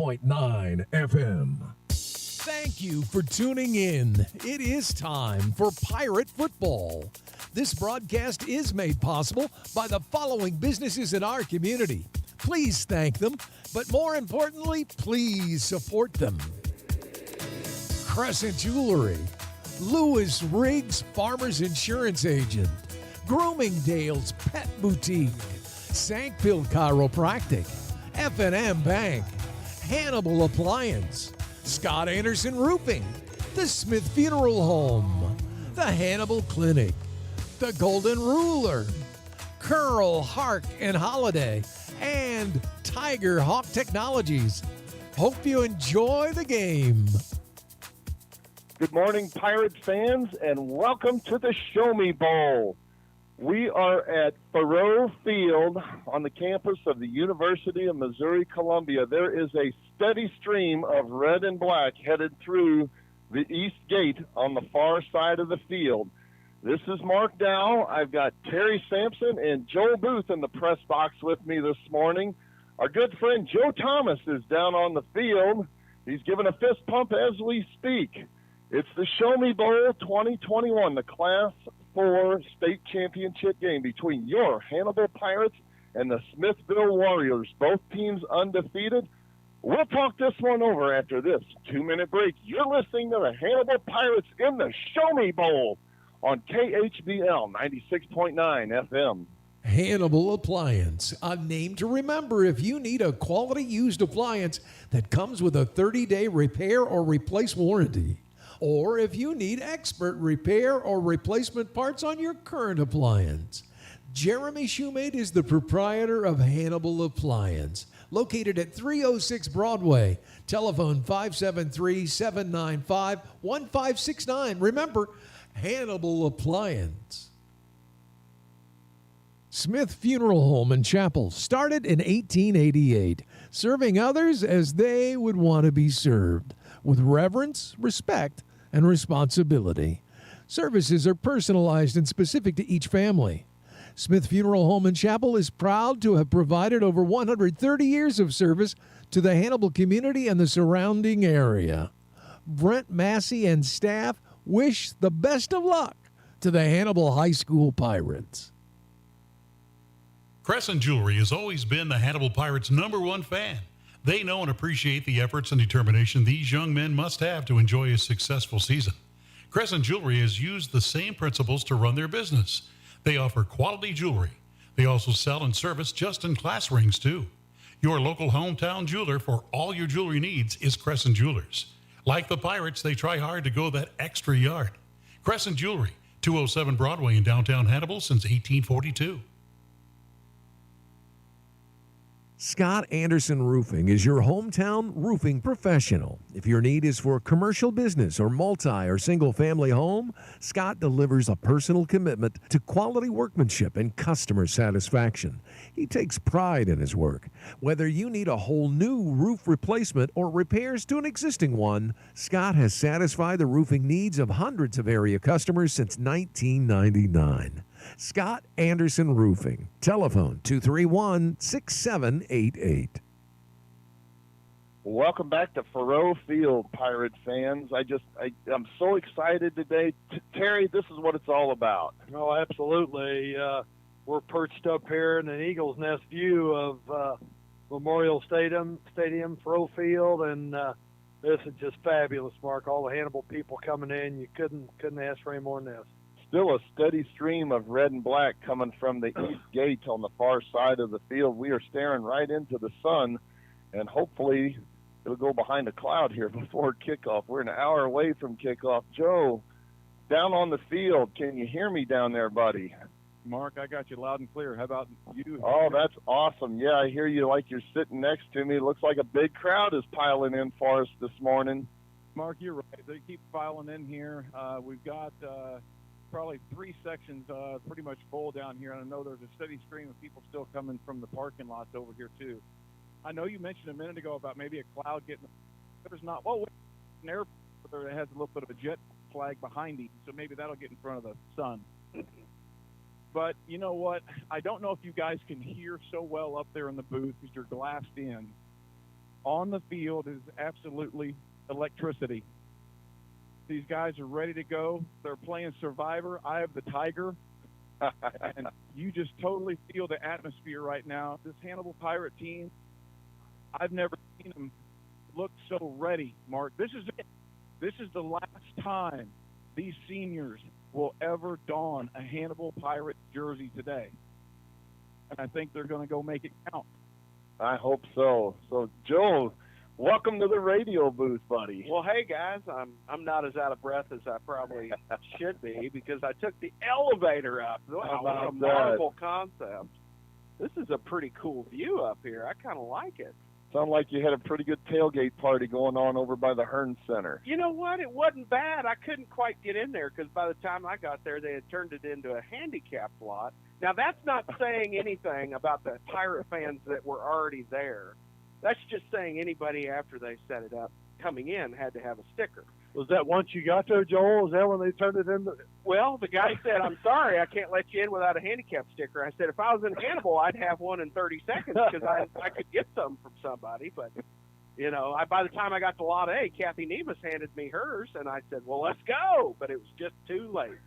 96.9 FM. Thank you for tuning in. It is time for Pirate Football. This broadcast is made possible by the following businesses in our community. Please thank them, but more importantly, please support them. Crescent Jewelry, Lewis Riggs Farmers Insurance Agent, Groomingdale's Pet Boutique, Sankville Chiropractic, F&M Bank, Hannibal Appliance, Scott Anderson Roofing, the Smith Funeral Home, the Hannibal Clinic, the Golden Ruler, Curl, Hark, and Holiday, and Tiger Hawk Technologies. Hope you enjoy the game. Good morning, Pirate fans, and welcome to the Show Me Bowl. We are at Faurot Field on the campus of the University of Missouri-Columbia. There is a steady stream of red and black headed through the east gate on the far side of the field. This is Mark Dow. I've got Terry Sampson and Joel Booth in the press box with me this morning. Our good friend Joe Thomas is down on the field. He's giving a fist pump as we speak. It's the Show Me Bowl 2021, the Class 4 state championship game between your Hannibal Pirates and the Smithville Warriors. Both teams undefeated. We'll talk this one over after this 2-minute break. You're listening to the Hannibal Pirates in the Show Me Bowl on KHBL 96.9 FM. Hannibal Appliance, a name to remember if you need a quality used appliance that comes with a 30-day repair or replace warranty. Or if you need expert repair or replacement parts on your current appliance. Jeremy Shoemate is the proprietor of Hannibal Appliance, located at 306 Broadway. Telephone 573-795-1569. Remember, Hannibal Appliance. Smith Funeral Home and Chapel started in 1888, serving others as they would want to be served, with reverence, respect, and responsibility. Services are personalized and specific to each family. Smith Funeral Home and Chapel is proud to have provided over 130 years of service to the Hannibal community and the surrounding area. Brent Massey and staff wish the best of luck to the Hannibal High School Pirates. Crescent Jewelry has always been the Hannibal Pirates' #1 fan. They know and appreciate the efforts and determination these young men must have to enjoy a successful season. Crescent Jewelry has used the same principles to run their business. They offer quality jewelry. They also sell and service just-in-class rings, too. Your local hometown jeweler for all your jewelry needs is Crescent Jewelers. Like the Pirates, they try hard to go that extra yard. Crescent Jewelry, 207 Broadway in downtown Hannibal since 1842. Scott Anderson Roofing is your hometown roofing professional. If your need is for a commercial business or multi or single family home, Scott delivers a personal commitment to quality workmanship and customer satisfaction. He takes pride in his work. Whether you need a whole new roof replacement or repairs to an existing one, Scott has satisfied the roofing needs of hundreds of area customers since 1999. Scott Anderson Roofing. Telephone 231-6788. Welcome back to Faurot Field, Pirate fans. I'm so excited today. Terry, this is what it's all about. Oh, absolutely. We're perched up here in an Eagle's Nest view of Memorial Stadium, Faurot Field, and this is just fabulous, Mark. All the Hannibal people coming in. You couldn't ask for any more than this. Still a steady stream of red and black coming from the east gate on the far side of the field. We are staring right into the sun, and hopefully it'll go behind a cloud here before kickoff. We're an hour away from kickoff. Joe, down on the field, can you hear me down there, buddy? Mark, I got you loud and clear. How about you? Oh, that's awesome. Yeah, I hear you like you're sitting next to me. It looks like a big crowd is piling in for us this morning. Mark, you're right. They keep filing in here. We've got probably 3 sections pretty much full down here, and I know there's a steady stream of people still coming from the parking lots over here too. I know you mentioned a minute ago about maybe a cloud getting. There's not. Well, an airport that has a little bit of a jet flag behind it, so maybe that'll get in front of the sun. But you know what? I don't know if you guys can hear so well up there in the booth because you're glassed in. on the field is absolutely electricity. These guys are ready to go. They're playing Survivor, Eye of the Tiger. And you just totally feel the atmosphere right now. This Hannibal Pirate team, I've never seen them look so ready, Mark. This is it. This is the last time these seniors will ever don a Hannibal Pirate jersey today. And I think they're going to go make it count. I hope so. So, Joe, welcome to the radio booth, buddy. Well, hey guys, I'm not as out of breath as I probably should be because I took the elevator up. Wow, what a Marvel concept! This is a pretty cool view up here. I kind of like it. Sound like you had a pretty good tailgate party going on over by the Hearn Center. You know what? It wasn't bad. I couldn't quite get in there because by the time I got there, they had turned it into a handicapped lot. Now, that's not saying anything about the Pirate fans that were already there. That's just saying anybody after they set it up coming in had to have a sticker. Was that once you got there, Joel? Is that when they turned it into? Well, the guy said, "I'm sorry, I can't let you in without a handicap sticker." I said, "If I was in Hannibal, I'd have one in 30 seconds because I could get some from somebody." But, you know, by the time I got to Lot A, Kathy Nemus handed me hers, and I said, "Well, let's go." But it was just too late.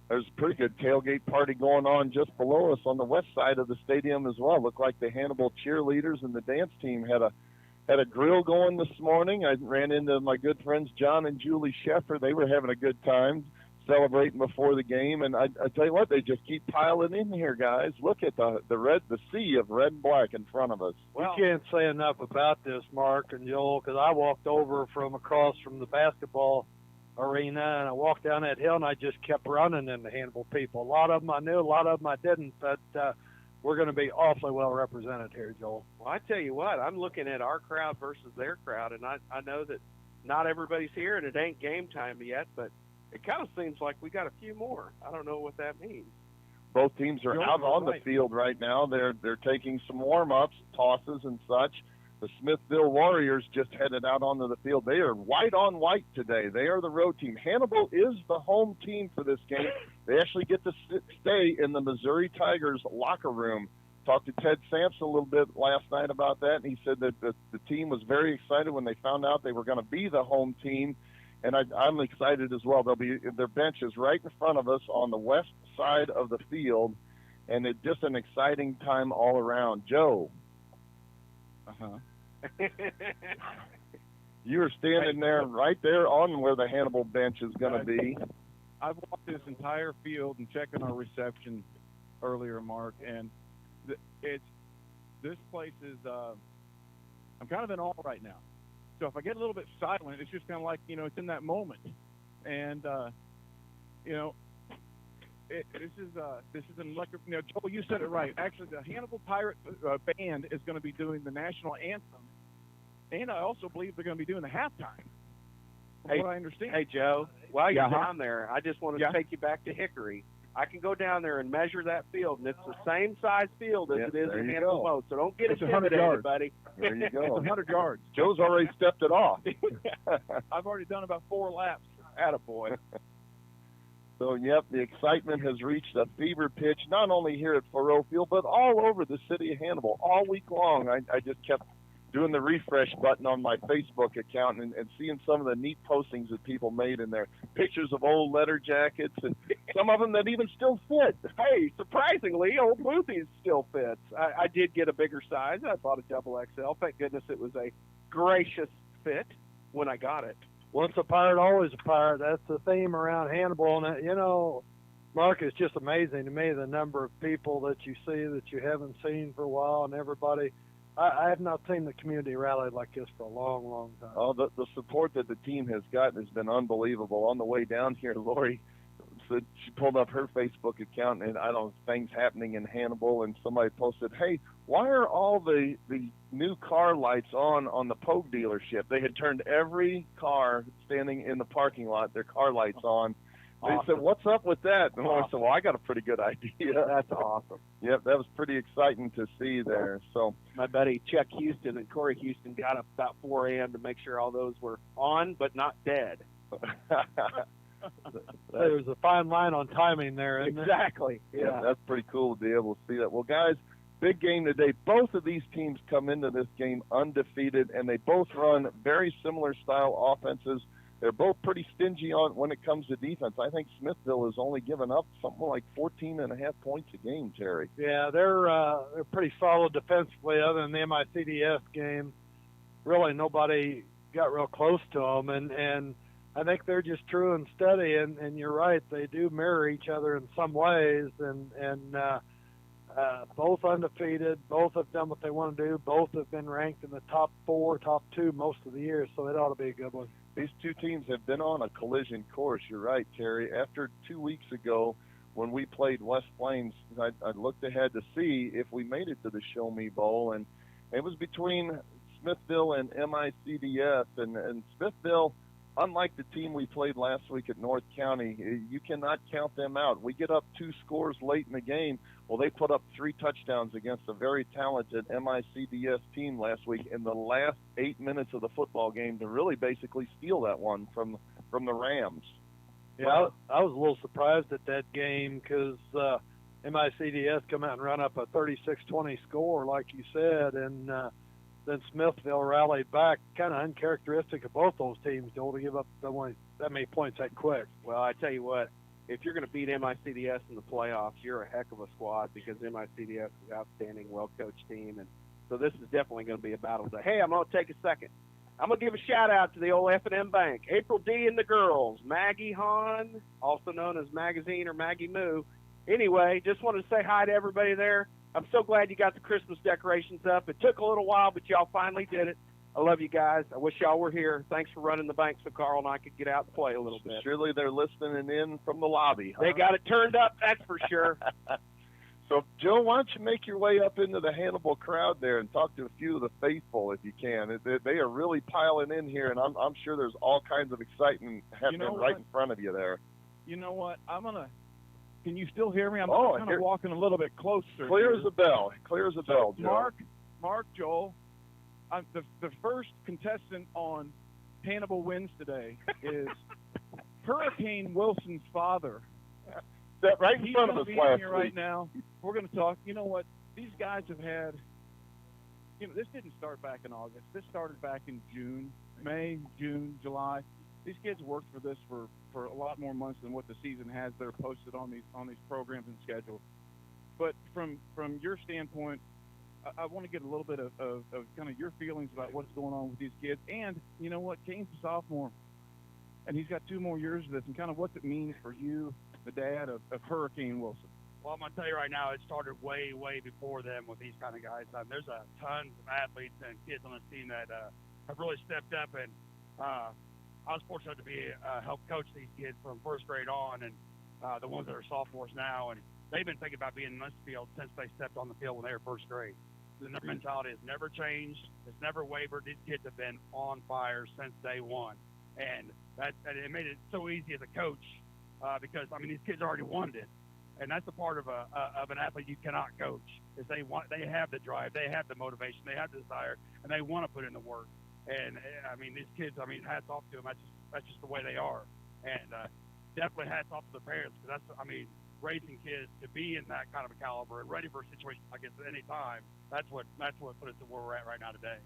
There's a pretty good tailgate party going on just below us on the west side of the stadium as well. Looked like the Hannibal cheerleaders and the dance team had a grill going this morning. I ran into my good friends John and Julie Sheffer. They were having a good time celebrating before the game. And I tell you what, they just keep piling in here, guys. Look at the sea of red and black in front of us. Well, we can't say enough about this, Mark and Joel, because I walked over from across from the basketball arena, and I walked down that hill, and I just kept running into Hannibal people. A lot of them I knew, a lot of them I didn't, but we're going to be awfully well represented here, Joel. Well, I tell you what, I'm looking at our crowd versus their crowd, and I know that not everybody's here, and it ain't game time yet, but it kind of seems like we got a few more. I don't know what that means. Both teams are out on the field right now. They're taking some warm-ups, tosses and such. The Smithville Warriors just headed out onto the field. They are white on white today. They are the road team. Hannibal is the home team for this game. They actually get to stay in the Missouri Tigers locker room. Talked to Ted Sampson a little bit last night about that, and he said that the team was very excited when they found out they were going to be the home team, and I'm excited as well. Their bench is right in front of us on the west side of the field, and it's just an exciting time all around. Joe. You were standing there, right there on where the Hannibal bench is going to be. I've walked this entire field and checking our reception earlier, Mark, and this place is. I'm kind of in awe right now. So if I get a little bit silent, it's just kind of like it's in that moment, and this is an electric. Joel, you said it right. Actually, the Hannibal Pirate band is going to be doing the national anthem, and I also believe they're going to be doing the halftime. From what I understand. Hey, Joe, while you're down there, I just want to take you back to Hickory. I can go down there and measure that field, and it's the same size field as it is in Hannibal Mo. So don't get intimidated, buddy. There you go. It's 100 yards. Joe's already stepped it off. I've already done about 4 laps. Attaboy. So, yep, the excitement has reached a fever pitch, not only here at Faurot Field, but all over the city of Hannibal. All week long, I just kept doing the refresh button on my Facebook account and seeing some of the neat postings that people made in there. Pictures of old leather jackets, and some of them that even still fit. Hey, surprisingly, old Boothie's still fits. I did get a bigger size. I bought a double XL. Thank goodness it was a gracious fit when I got it. Once a pirate, always a pirate. That's the theme around Hannibal. And, Mark, it's just amazing to me the number of people that you see that you haven't seen for a while, and everybody. I have not seen the community rally like this for a long, long time. Oh, the support that the team has gotten has been unbelievable. On the way down here, Lori said she pulled up her Facebook account, and things happening in Hannibal, and somebody posted, "Hey, why are all the new car lights on the Pogue dealership?" They had turned every car standing in the parking lot, their car lights on. They said, "What's up with that?" And I said, "Well, I got a pretty good idea." That's awesome. Yep, that was pretty exciting to see there. So my buddy Chuck Houston and Corey Houston got up about 4 a.m. to make sure all those were on but not dead. There's a fine line on timing there, isn't exactly. Yeah, that's pretty cool to be able to see that. Well, guys, big game today. Both of these teams come into this game undefeated, and they both run very similar style offenses. They're both pretty stingy on when it comes to defense. I think Smithville has only given up something like 14.5 points a game, Terry. Yeah, they're pretty solid defensively. Other than the MICDS game, really nobody got real close to them, and I think they're just true and steady. And you're right, they do mirror each other in some ways, and both undefeated, both have done what they want to do, both have been ranked in the top 4, top 2 most of the year, so it ought to be a good one. These two teams have been on a collision course. You're right, Terry. After 2 weeks ago, when we played West Plains, I looked ahead to see if we made it to the Show Me Bowl, and it was between Smithville and MICDS, and Smithville, unlike the team we played last week at North County, you cannot count them out. We get up 2 scores late in the game. Well, they put up 3 touchdowns against a very talented MICDS team last week in the last 8 minutes of the football game to really basically steal that one from the Rams. Yeah, well, I was a little surprised at that game because MICDS come out and run up a 36-20 score, like you said, and then Smithville rallied back. Kind of uncharacteristic of both those teams, Joel, to give up that many points that quick. Well, I tell you what, if you're going to beat MICDS in the playoffs, you're a heck of a squad because MICDS is an outstanding, well-coached team. And so this is definitely going to be a battle day. Hey, I'm going to take a second. I'm going to give a shout-out to the old F&M Bank. April D. and the girls. Maggie Hahn, also known as Magazine or Maggie Moo. Anyway, just wanted to say hi to everybody there. I'm so glad you got the Christmas decorations up. It took a little while, but y'all finally did it. I love you guys. I wish y'all were here. Thanks for running the bank so Carl and I could get out and play a little bit. Surely they're listening in from the lobby, huh? They got it turned up, that's for sure. So, Joe, why don't you make your way up into the Hannibal crowd there and talk to a few of the faithful if you can. They are really piling in here, and I'm sure there's all kinds of excitement happening right in front of you there. You know what? Can you still hear me? I'm kind of walking a little bit closer. Clear as a bell. Clear as a bell, Joe. Mark, Joel, the first contestant on Hannibal Wins today is Hurricane Wilson's father. That right in front of us last week. Right now, we're going to talk. You know what? These guys have had. This didn't start back in August. This started back in May, June, July. These kids worked for this for a lot more months than what the season has. They're posted on these programs and schedules. But from your standpoint, I want to get a little bit of kind of your feelings about what's going on with these kids. And you know what? Kane's a sophomore, and he's got 2 more years of this. And kind of what's it mean for you, the dad of Hurricane Wilson? Well, I'm going to tell you right now, it started way, way before them with these kind of guys. There's a tons of athletes and kids on this team that have really stepped up, and I was fortunate to be help coach these kids from first grade on, and the ones that are sophomores now, and they've been thinking about being in this field since they stepped on the field when they were first grade. Their mentality has never changed. It's never wavered. These kids have been on fire since day one, and it made it so easy as a coach because these kids already wanted it, and that's the part of an athlete you cannot coach is they have the drive, they have the motivation, they have the desire, and they want to put in the work. And these kids, hats off to them. That's just the way they are, and definitely hats off to the parents because raising kids to be in that kind of a caliber and ready for a situation like this at any time. That's what put us to where we're at right now today.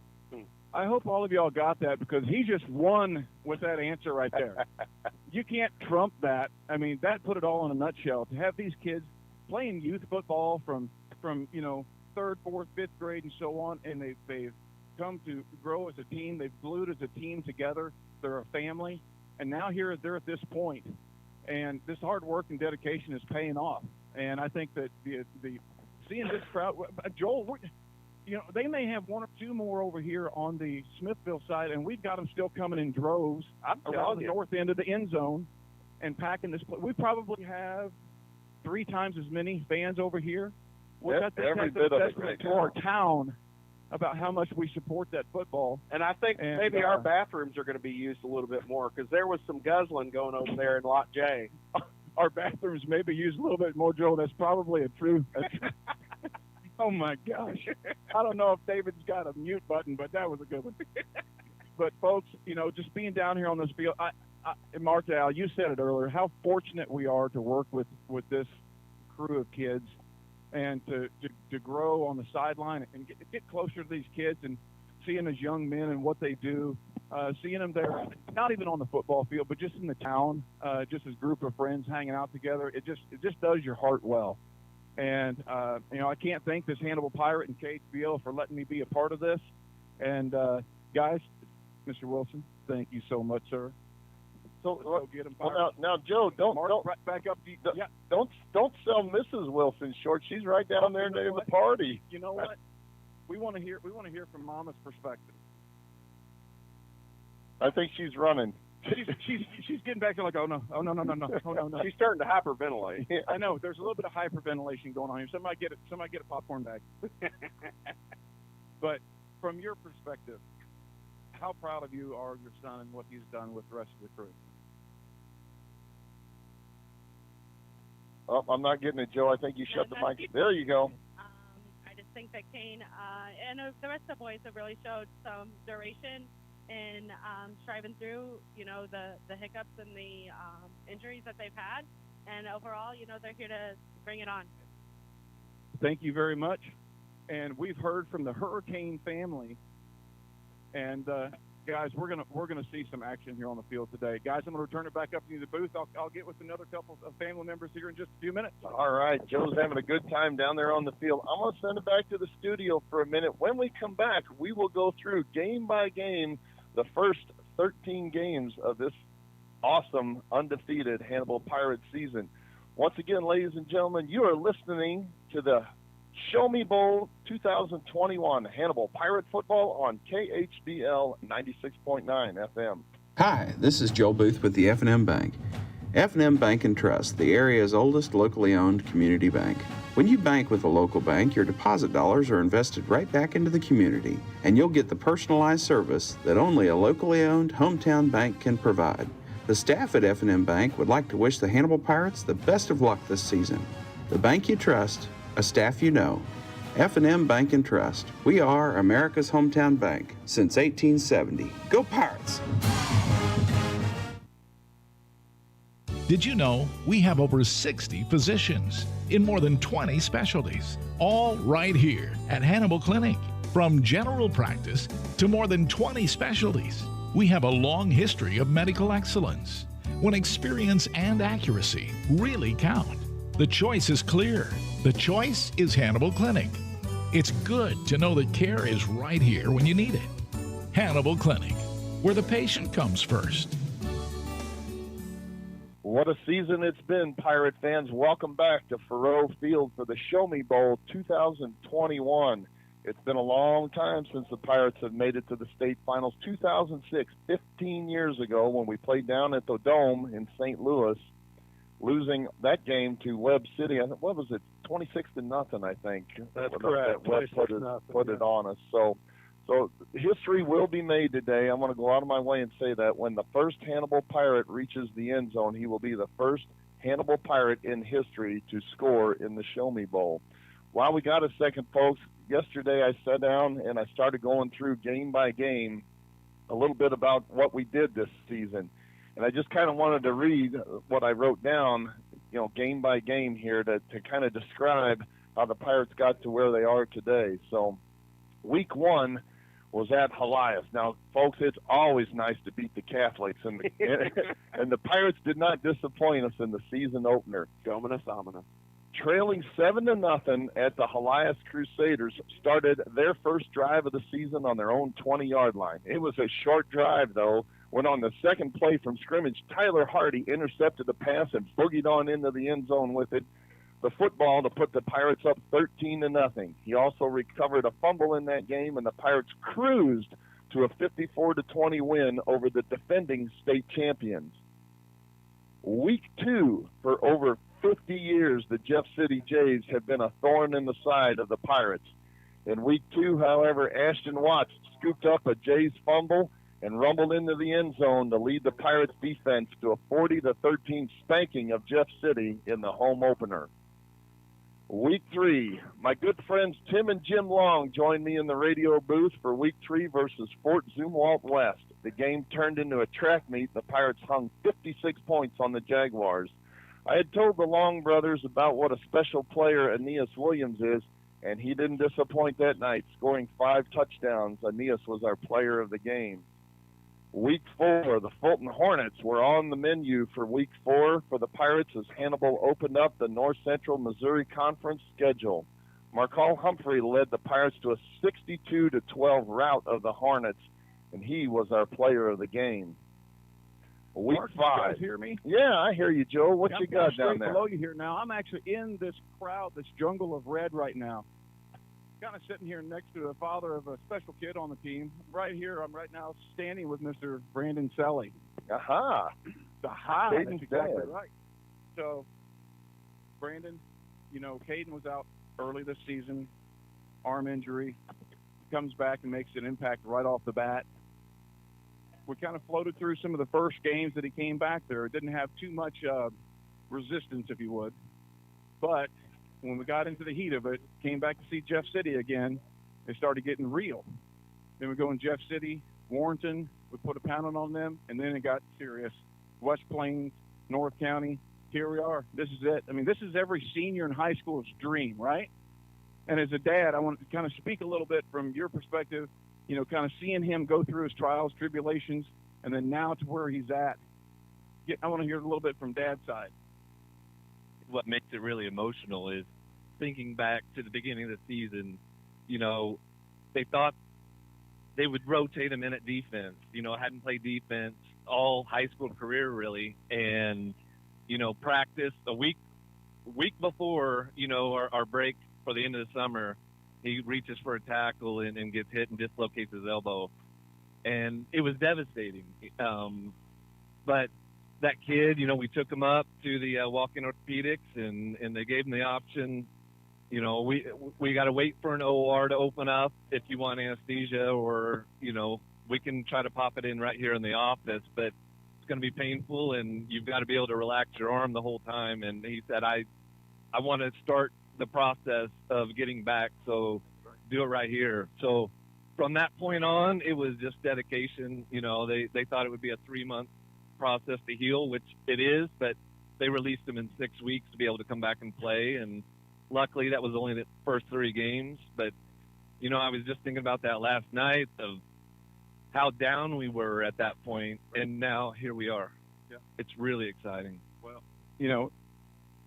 I hope all of y'all got that because he just won with that answer right there. You can't trump that. That put it all in a nutshell. To have these kids playing youth football from 3rd, 4th, 5th grade and so on, and they've come to grow as a team. They've glued as a team together. They're a family, and now they're at this point, and this hard work and dedication is paying off. And I think that the seeing this crowd, Joel, they may have 1 or 2 more over here on the Smithville side, and we've got them still coming in droves around the north end of the end zone and packing this. We probably have 3 times as many fans over here. That's every bit of it right to our town about how much we support that football. And I think maybe our bathrooms are going to be used a little bit more because there was some guzzling going over there in Lot J. Our bathrooms may be used a little bit more, Joe. That's probably a true oh, my gosh. I don't know if David's got a mute button, but that was a good one. But, folks, just being down here on this field, Mark Al, you said it earlier, how fortunate we are to work with this crew of kids. and to grow on the sideline and get closer to these kids and seeing as young men and what they do, seeing them there, not even on the football field, but just in the town, just as a group of friends hanging out together. It just does your heart well. And, I can't thank this Hannibal Pirate and KHBL for letting me be a part of this. And, guys, Mr. Wilson, thank you so much, sir. So get him now, Joe, don't back up. Yeah. Don't sell Mrs. Wilson short. She's right down there near the party. You know what? We want to hear from Mama's perspective. I think she's running. She's getting back to like, oh no. She's starting to hyperventilate. I know. There's a little bit of hyperventilation going on here. Somebody get a popcorn bag. But from your perspective, how proud of you are your son and what he's done with the rest of the crew? Oh, I'm not getting it, Joe. I think you shut the mic. There you go. I just think that Kane and the rest of the boys have really showed some duration in striving through, the hiccups and the injuries that they've had. And overall, they're here to bring it on. Thank you very much. And we've heard from the Hurricane family. And guys, we're gonna see some action here on the field today. Guys, I'm gonna return it back up to the booth. I'll get with another couple of family members here in just a few minutes. All right, Joe's having a good time down there on the field. I'm gonna send it back to the studio for a minute. When we come back, we will go through game by game the first 13 games of this awesome undefeated Hannibal Pirates season. Once again, ladies and gentlemen, you are listening to the Show Me Bowl 2021 Hannibal Pirate Football on KHBL 96.9 FM. Hi, this is Joel Booth with the F&M Bank. F&M Bank and Trust, the area's oldest locally owned community bank. When you bank with a local bank, your deposit dollars are invested right back into the community, and you'll get the personalized service that only a locally owned hometown bank can provide. The staff at F&M Bank would like to wish the Hannibal Pirates the best of luck this season. The bank you trust, a staff you know. F&M Bank and Trust. We are America's hometown bank since 1870. Go Pirates! Did you know we have over 60 physicians in more than 20 specialties, all right here at Hannibal Clinic? From general practice to more than 20 specialties, we have a long history of medical excellence. When experience and accuracy really count, the choice is clear. The choice is Hannibal Clinic. It's good to know that care is right here when you need it. Hannibal Clinic, where the patient comes first. What a season it's been, Pirate fans. Welcome back to Faurot Field for the Show Me Bowl 2021. It's been a long time since the Pirates have made it to the state finals. 2006, 15 years ago, when we played down at the Dome in St. Louis, losing that game to Webb City. What was it? 26-0, I think. That's correct. Webb put it on us. So history will be made today. I'm going to go out of my way and say that when the first Hannibal Pirate reaches the end zone, he will be the first Hannibal Pirate in history to score in the Show Me Bowl. While we got a second, folks, yesterday I sat down and I started going through game by game a little bit about what we did this season. And I just kind of wanted to read what I wrote down, game by game here to kind of describe how the Pirates got to where they are today. So week 1 was at Helias. Now, folks, it's always nice to beat the Catholics, and the Pirates did not disappoint us in the season opener. Dominus Omnis. Trailing 7-0 at the Helias Crusaders, started their first drive of the season on their own 20-yard line. It was a short drive, though, when on the second play from scrimmage, Tyler Hardy intercepted the pass and boogied on into the end zone with it, the football, to put the Pirates up 13-0. He also recovered a fumble in that game, and the Pirates cruised to a 54-20 win over the defending state champions. Week 2, for over 50 years, the Jeff City Jays have been a thorn in the side of the Pirates. In week 2, however, Ashton Watts scooped up a Jays fumble and rumbled into the end zone to lead the Pirates defense to a 40-13 spanking of Jeff City in the home opener. Week 3, my good friends Tim and Jim Long joined me in the radio booth for Week 3 versus Fort Zumwalt West. The game turned into a track meet. The Pirates hung 56 points on the Jaguars. I had told the Long brothers about what a special player Aeneas Williams is, and he didn't disappoint that night, scoring 5 touchdowns. Aeneas was our player of the game. Week 4, the Fulton Hornets were on the menu for Week 4 for the Pirates as Hannibal opened up the North Central Missouri Conference schedule. Marcall Humphrey led the Pirates to a 62-12 rout of the Hornets, and he was our player of the game. Week Mark, 5. You guys hear me? Yeah, I hear you, Joe. What you got down there? Below you here now. I'm actually in this crowd, this jungle of red right now. Kind of sitting here next to the father of a special kid on the team. Right here, I'm right now standing with Mr. Brandon Selly. Aha. Aha, Caden's that's exactly dad. right. So, Brandon, you know, Caden was out early this season, arm injury. Comes back and makes an impact right off the bat. We kind of floated through some of the first games that he came back there. It didn't have too much resistance, if you would. But when we got into the heat of it, came back to see Jeff City again, it started getting real. Then we go in Jeff City, Warrenton, we put a pounding on them, and then it got serious. West Plains, North County, here we are. This is it. I mean, this is every senior in high school's dream, right? And as a dad, I want to kind of speak a little bit from your perspective, you know, kind of seeing him go through his trials, tribulations, and then now to where he's at. I want to hear a little bit from Dad's side. What makes it really emotional is thinking back to the beginning of the season. You know, they thought they would rotate him in at defense. You know, hadn't played defense all high school career really, and you know, practice a week before, you know, our break for the end of the summer, he reaches for a tackle and gets hit and dislocates his elbow, and it was devastating. But that kid, you know, we took him up to the walk-in orthopedics, and they gave him the option. You know, we got to wait for an OR to open up if you want anesthesia, or, you know, we can try to pop it in right here in the office, but it's going to be painful, and you've got to be able to relax your arm the whole time. And he said, I want to start the process of getting back, so do it right here. So from that point on, it was just dedication. You know, they thought it would be a 3-month process to heal, which it is, but they released him in 6 weeks to be able to come back and play. And luckily that was only the first 3 games. But, you know, I was just thinking about that last night of how down we were at that point, and now here we are. Yeah. It's really exciting. Well, you know,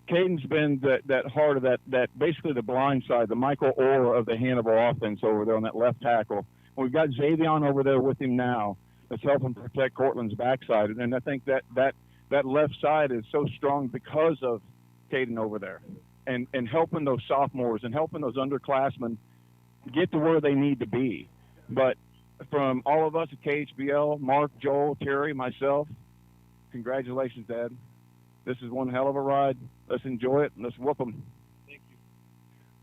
Caden's been that heart of that basically the blind side, the Michael Orr of the Hannibal offense over there on that left tackle. We've got Xavion over there with him now that's helping protect Cortland's backside. And I think that left side is so strong because of Caden over there and helping those sophomores and helping those underclassmen get to where they need to be. But from all of us at KHBL, Mark, Joel, Terry, myself, congratulations, Dad. This is one hell of a ride. Let's enjoy it, and let's whoop them. Thank you.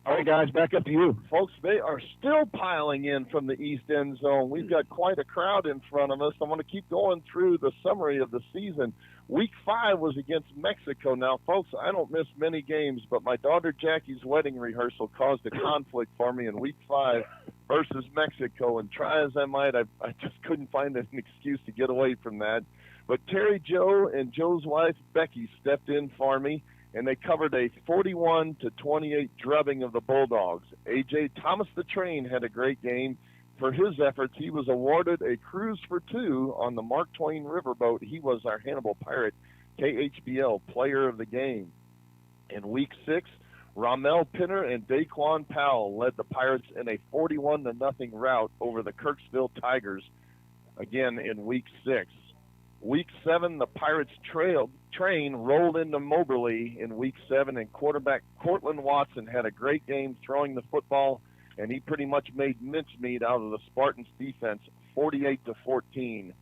All right, guys, back up to you. Folks, they are still piling in from the east end zone. We've got quite a crowd in front of us. I want to keep going through the summary of the season. Week 5 was against Mexico. Now, folks, I don't miss many games, but my daughter Jackie's wedding rehearsal caused a conflict for me in Week 5 versus Mexico. And try as I might, I just couldn't find an excuse to get away from that. But Terry Joe and Joe's wife, Becky, stepped in for me, and they covered a 41-28 drubbing of the Bulldogs. A.J. Thomas the Train had a great game. For his efforts, he was awarded a cruise for 2 on the Mark Twain Riverboat. He was our Hannibal Pirate KHBL Player of the Game. In Week 6, Ramel Pinner and Daquan Powell led the Pirates in a 41-0 rout over the Kirksville Tigers, again in Week 6. Week 7, the Pirates train rolled into Moberly in Week 7, and quarterback Cortland Watson had a great game throwing the football, and he pretty much made mincemeat out of the Spartans' defense, 48-14.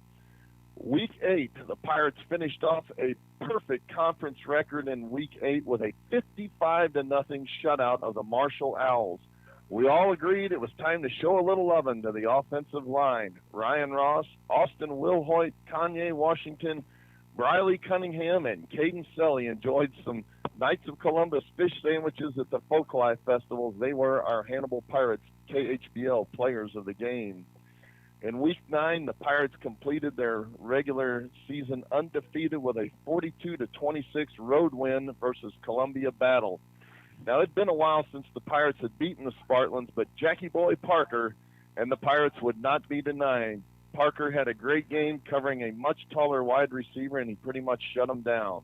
Week 8, the Pirates finished off a perfect conference record in Week 8 with a 55-0 shutout of the Marshall Owls. We all agreed it was time to show a little loving to the offensive line. Ryan Ross, Austin Wilhoit, Kanye Washington, Briley Cunningham, and Caden Selly enjoyed some Knights of Columbus fish sandwiches at the Folklife Festivals. They were our Hannibal Pirates KHBL Players of the Game. In Week 9, the Pirates completed their regular season undefeated with a 42-26 road win versus Columbia Battle. Now, it'd been a while since the Pirates had beaten the Spartans, but Jackie Boy Parker and the Pirates would not be denied. Parker had a great game covering a much taller wide receiver, and he pretty much shut him down.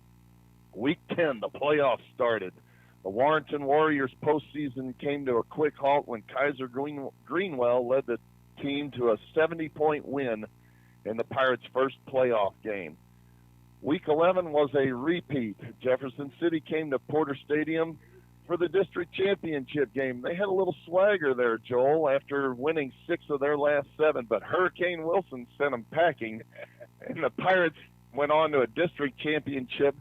Week 10, the playoffs started. The Warrenton Warriors postseason came to a quick halt when Kaiser Greenwell led the team to a 70-point win in the Pirates' first playoff game. Week 11 was a repeat. Jefferson City came to Porter Stadium for the district championship game. They had a little swagger there, Joel, after winning 6 of their last 7, but Hurricane Wilson sent them packing, and the Pirates went on to a district championship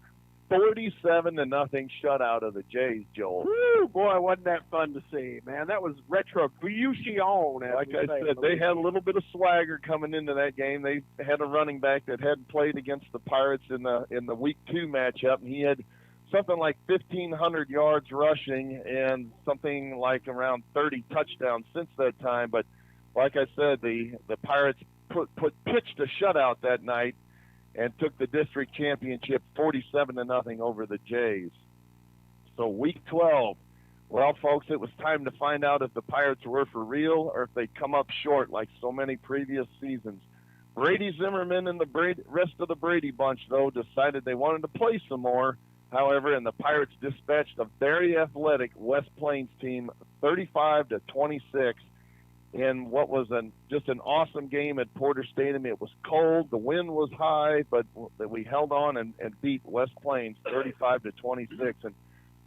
47-0 shutout of the Jays, Joel. Woo, boy, wasn't that fun to see, man. That was retribution. Like I said, they had a little bit of swagger coming into that game. They had a running back that hadn't played against the Pirates in the Week 2 matchup, and he had something like 1,500 yards rushing and something like around 30 touchdowns since that time. But like I said, the Pirates pitched a shutout that night and took the district championship 47-0 over the Jays. So Week 12, well, folks, it was time to find out if the Pirates were for real or if they'd come up short like so many previous seasons. Brady Zimmerman and the rest of the Brady bunch, though, decided they wanted to play some more. However, and the Pirates dispatched a very athletic West Plains team 35-26 in what was just an awesome game at Porter Stadium. It was cold, the wind was high, but we held on and beat West Plains 35-26. And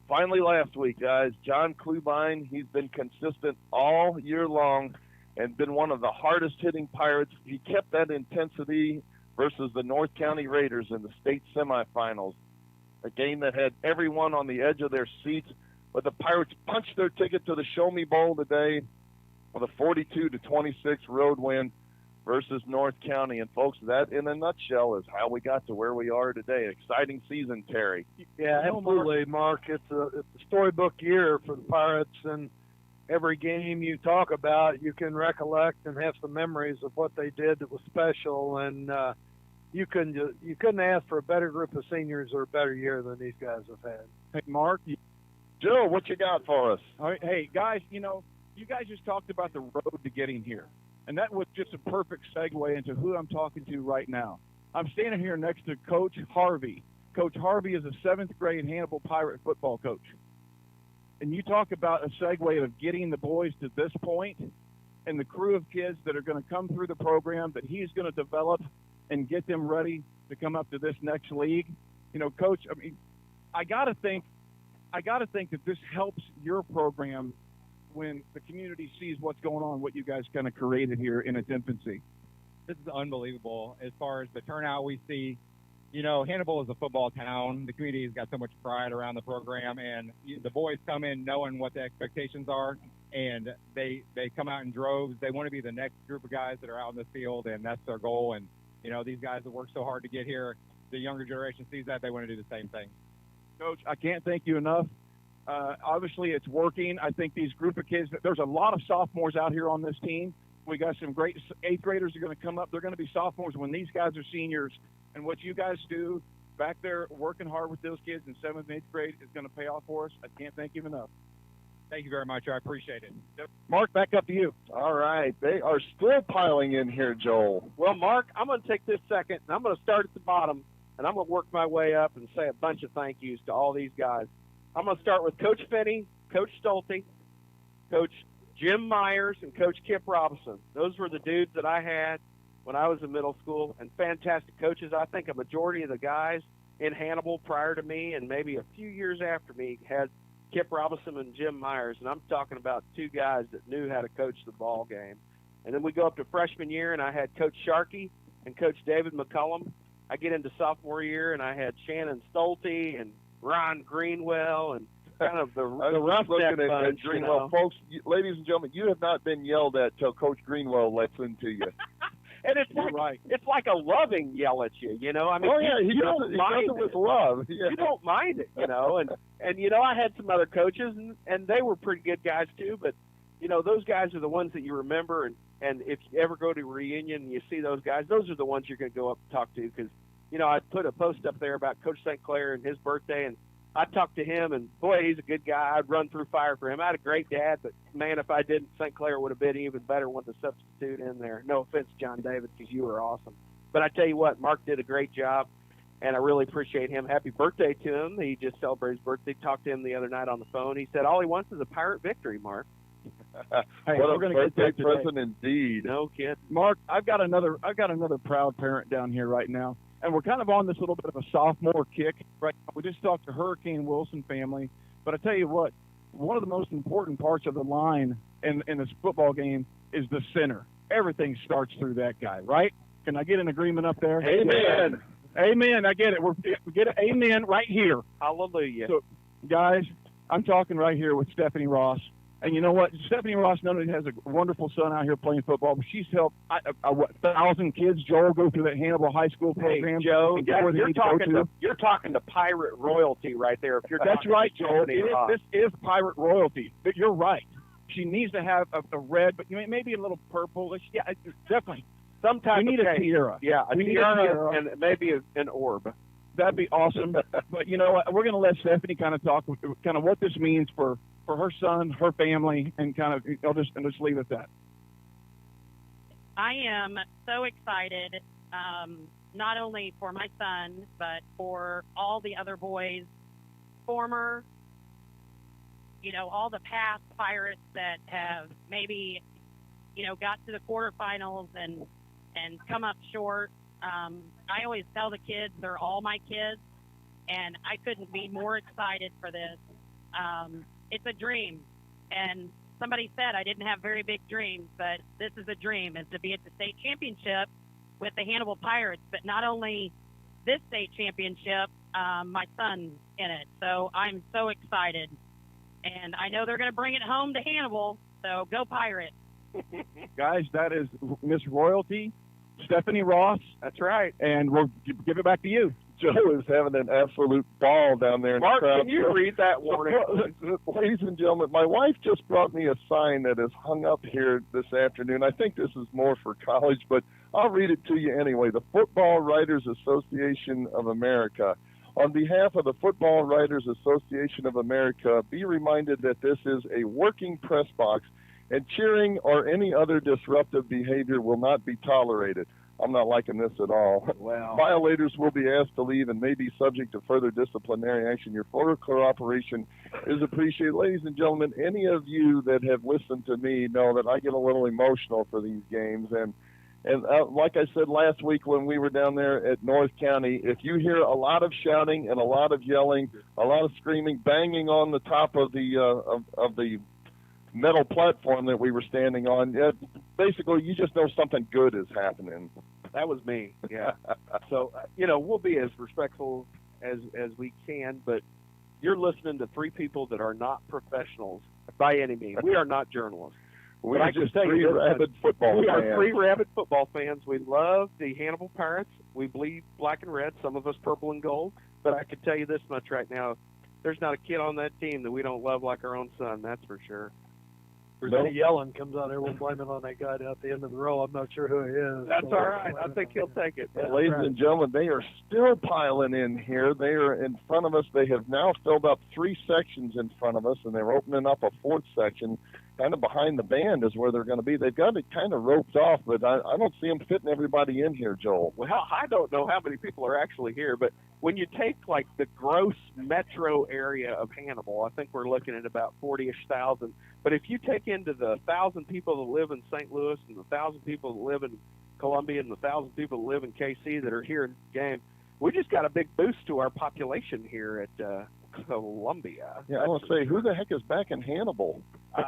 finally last week, guys, John Klubine, he's been consistent all year long and been one of the hardest hitting Pirates. He kept that intensity versus the North County Raiders in the state semifinals, a game that had everyone on the edge of their seats. But the Pirates punched their ticket to the Show Me Bowl today with a 42-26 road win versus North County. And folks, that in a nutshell is how we got to where we are today. Exciting season, Terry. Yeah, absolutely, Mark. It's a storybook year for the Pirates, and every game you talk about, you can recollect and have some memories of what they did that was special. And you couldn't ask for a better group of seniors or a better year than these guys have had. Hey, Mark. Joe, what you got for us? All right, hey, guys, you guys just talked about the road to getting here, and that was just a perfect segue into who I'm talking to right now. I'm standing here next to Coach Harvey. Coach Harvey is a 7th grade Hannibal Pirate football coach. And you talk about a segue of getting the boys to this point and the crew of kids that are going to come through the program that he's going to develop and get them ready to come up to this next league. Coach, I mean, I got to think that this helps your program when the community sees what's going on, what you guys kind of created here in its infancy. This is unbelievable as far as the turnout we see. Hannibal is a football town. The community has got so much pride around the program, and the boys come in knowing what the expectations are, and they come out in droves. They want to be the next group of guys that are out in the field, and that's their goal. And, these guys that work so hard to get here, the younger generation sees that. They want to do the same thing. Coach, I can't thank you enough. Obviously, it's working. I think these group of kids, there's a lot of sophomores out here on this team. We got some great 8th graders are going to come up. They're going to be sophomores when these guys are seniors. And what you guys do back there working hard with those kids in 7th and 8th grade is going to pay off for us. I can't thank you enough. Thank you very much. I appreciate it. Mark, back up to you. All right. They are still piling in here, Joel. Well, Mark, I'm going to take this second, and I'm going to start at the bottom, and I'm going to work my way up and say a bunch of thank yous to all these guys. I'm going to start with Coach Finney, Coach Stolte, Coach Jim Myers, and Coach Kip Robinson. Those were the dudes that I had when I was in middle school, and fantastic coaches. I think a majority of the guys in Hannibal prior to me and maybe a few years after me had Kip Robinson and Jim Myers, and I'm talking about 2 guys that knew how to coach the ball game. And then we go up to freshman year, and I had Coach Sharkey and Coach David McCullum. I get into sophomore year, and I had Shannon Stolte and Ron Greenwell and kind of the rough step bunch. Greenwell. Folks, ladies and gentlemen, you have not been yelled at till Coach Greenwell lets into you. And it's like a loving yell at you, I mean, he don't mind it with love. Yeah. You don't mind it, and I had some other coaches, and they were pretty good guys too. But those guys are the ones that you remember. And And if you ever go to a reunion and you see those guys, those are the ones you're going to go up and talk to. Because, you know, I put a post up there about Coach St. Clair and his birthday, and I talked to him, and boy, he's a good guy. I'd run through fire for him. I had a great dad, but man, if I didn't, St. Clair would have been even better with the substitute in there. No offense, John David, because you were awesome. But I tell you what, Mark did a great job, and I really appreciate him. Happy birthday to him. He just celebrated his birthday. Talked to him the other night on the phone. He said all he wants is a Pirate victory, Mark. Hey, What we're a going to get birthday that today. present indeed. No kid. Mark, I've got another proud parent down here right now, and we're kind of on this little bit of a sophomore kick right now. We just talked to Hurricane Wilson family, but I tell you what, one of the most important parts of the line in this football game is the center. Everything starts through that guy, right? Can I get an agreement up there? Amen. Amen. I get it. We get an amen right here. Hallelujah. So, guys, I'm talking right here with Stephanie Ross. And you know what? Stephanie Ross not only has a wonderful son out here playing football, but she's helped 1,000 kids, Joel, go through that Hannibal High School program. Hey, Joe, and get where they you're need to go talking to. you're talking to Pirate royalty right there. If you're That's talking right, to Joel. Stephanie Ross. This is Pirate royalty. But you're right. She needs to have a red, but maybe a little purplish. Yeah, definitely. Some type We need of a cake. tiara. Yeah, a We need a tiara tiara. and maybe an orb. That'd be awesome. But you know what? We're going to let Stephanie kind of talk kind of what this means for her son, her family, and kind of I'll just leave it at that. I am so excited, not only for my son, but for all the other boys, former, all the past Pirates that have maybe, got to the quarterfinals and come up short. I always tell the kids they're all my kids, and I couldn't be more excited for this. It's a dream, and somebody said I didn't have very big dreams, but this is a dream, is to be at the state championship with the Hannibal Pirates, but not only this state championship, my son's in it. So I'm so excited, and I know they're going to bring it home to Hannibal, so go Pirates. Guys, that is Miss Royalty, Stephanie Ross. That's right. And we'll give it back to you. Joe is having an absolute ball down there in Mark, the crowd. can you read that warning? Ladies and gentlemen, my wife just brought me a sign that is hung up here this afternoon. I think this is more for college, but I'll read it to you anyway. The Football Writers Association of America. On behalf of the Football Writers Association of America, be reminded that this is a working press box, and cheering or any other disruptive behavior will not be tolerated. I'm not liking this at all. Wow. Violators will be asked to leave and may be subject to further disciplinary action. Your full cooperation is appreciated. Ladies and gentlemen, any of you that have listened to me know that I get a little emotional for these games. And like I said last week when we were down there at North County, if you hear a lot of shouting and a lot of yelling, a lot of screaming, banging on the top of the metal platform that we were standing on, basically you just know something good is happening. That was me. Yeah. So, we'll be as respectful as we can, but you're listening to three people that are not professionals by any means. We are not journalists. We're But I just can tell three you this, rabid football we fans. are three rabid football fans. We love the Hannibal Pirates. We bleed black and red, some of us purple and gold. But I can tell you this much right now. There's not a kid on that team that we don't love like our own son, that's for sure. If there's any yelling comes out there, we'll blame it on that guy down at the end of the row. I'm not sure who he is. That's all right. I think he'll take it. Yeah, Ladies right. and gentlemen, they are still piling in here. They are in front of us. They have now filled up 3 sections in front of us, and they're opening up a 4th section. Kind of behind the band is where they're going to be. They've got it kind of roped off, but I don't see them fitting everybody in here, Joel. Well, I don't know how many people are actually here, but when you take like the gross metro area of Hannibal, I think we're looking at about 40-ish thousand. But if you take into the 1,000 people that live in St. Louis and the 1,000 people that live in Columbia and the 1,000 people that live in KC that are here in the game, we just got a big boost to our population here at Columbia. Yeah, I want to say, who the heck is back in Hannibal?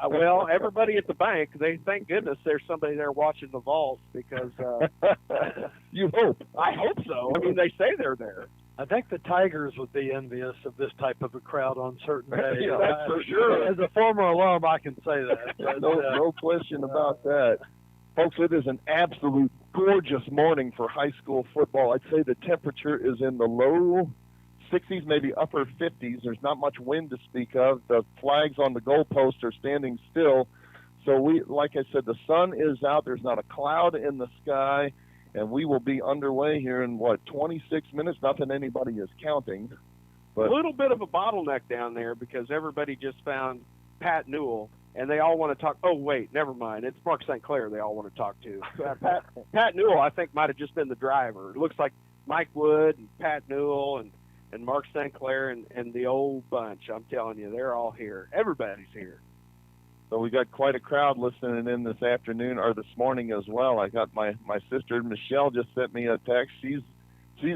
Well, everybody at the bank, they thank goodness there's somebody there watching the vaults because you hope. I hope so. I mean, they say they're there. I think the Tigers would be envious of this type of a crowd on certain days. Yeah, that's for sure. As a former alum, I can say that. But, No question about that. Folks, it is an absolute gorgeous morning for high school football. I'd say the temperature is in the low 60s, maybe upper 50s. There's not much wind to speak of. The flags on the goalposts are standing still. So like I said, the sun is out. There's not a cloud in the sky, and we will be underway here in 26 minutes. Not that anybody is counting, but a little bit of a bottleneck down there because everybody just found Pat Newell, and they all want to talk. Oh wait, never mind. It's Mark St. Clair they all want to talk to. Pat Newell, I think, might have just been the driver. It looks like Mike Wood and Pat Newell and Mark St. Clair and the old bunch. I'm telling you, they're all here. Everybody's here. So we got quite a crowd listening in this afternoon or this morning as well. I got my sister Michelle just sent me a text. She's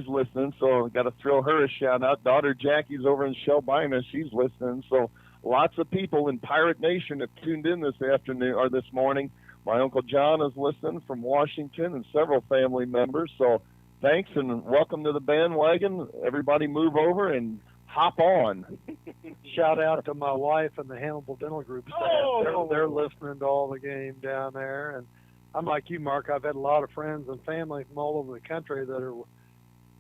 listening, so I got to throw her a shout out. Daughter Jackie's over in Shelbina. She's listening. So lots of people in Pirate Nation have tuned in this afternoon or this morning. My Uncle John is listening from Washington and several family members. So thanks and welcome to the bandwagon. Everybody move over and hop on. Shout out to my wife and the Hannibal Dental Group staff. They're listening to all the game down there. And I'm like you, Mark. I've had a lot of friends and family from all over the country that are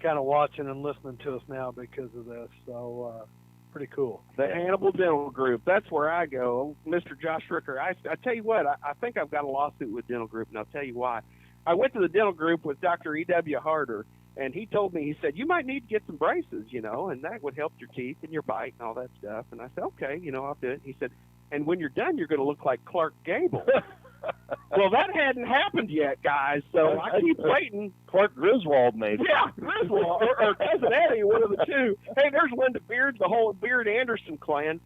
kind of watching and listening to us now because of this. So pretty cool. The Hannibal Dental Group. That's where I go. Mr. Josh Ricker. I tell you what, I think I've got a lawsuit with Dental Group, and I'll tell you why. I went to the Dental Group with Dr. E.W. Harder, and he told me, he said, you might need to get some braces, and that would help your teeth and your bite and all that stuff. And I said, okay, I'll do it. He said, and when you're done, you're going to look like Clark Gable. Well, that hadn't happened yet, guys, so I keep waiting. Clark Griswold, maybe. Yeah, Griswold, or Cousin Eddie, one of the two. Hey, there's Linda Beard, the whole Beard Anderson clan.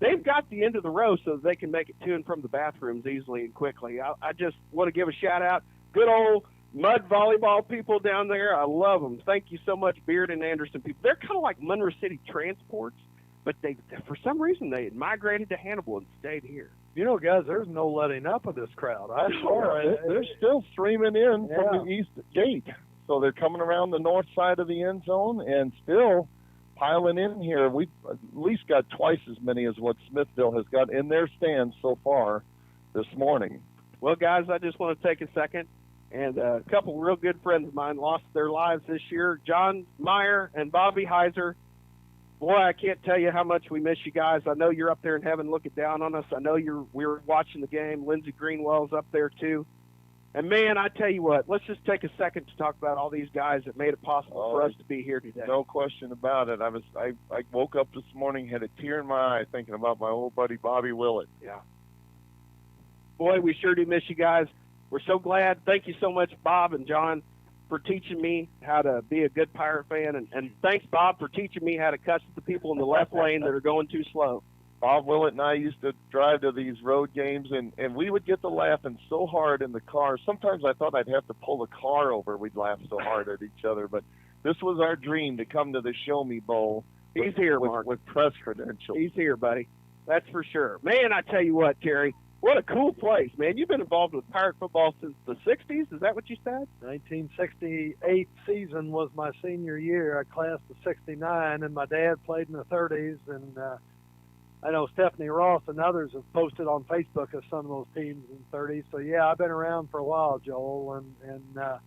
They've got the end of the row so they can make it to and from the bathrooms easily and quickly. I just want to give a shout-out. Good old mud volleyball people down there. I love them. Thank you so much, Beard and Anderson people. They're kind of like Monroe City Transports, but they, for some reason, they had migrated to Hannibal and stayed here. Guys, there's no letting up of this crowd. I swear. They're still streaming in from the east gate. So they're coming around the north side of the end zone and still piling in here. We've at least got twice as many as what Smithville has got in their stands so far this morning. Well, guys, I just want to take a second. And a couple real good friends of mine lost their lives this year, John Meyer and Bobby Heiser. Boy, I can't tell you how much we miss you guys. I know you're up there in heaven looking down on us. I know we were watching the game. Lindsey Greenwell's up there too. And, man, I tell you what, let's just take a second to talk about all these guys that made it possible for us to be here today. No question about it. I woke up this morning, had a tear in my eye thinking about my old buddy Bobby Willett. Yeah. Boy, we sure do miss you guys. We're so glad. Thank you so much, Bob and John, for teaching me how to be a good Pirate fan. And thanks, Bob, for teaching me how to cuss at the people in the left lane that are going too slow. Bob Willett and I used to drive to these road games, and we would get to laughing so hard in the car. Sometimes I thought I'd have to pull the car over. We'd laugh so hard at each other. But this was our dream, to come to the Show Me Bowl. He's here, Mark. With press credentials. He's here, buddy. That's for sure. Man, I tell you what, Terry. What a cool place, man. You've been involved with Pirate football since the 60s. Is that what you said? 1968 season was my senior year. I classed of 69, and my dad played in the 30s. And I know Stephanie Ross and others have posted on Facebook of some of those teams in the 30s. So, yeah, I've been around for a while, Joel, and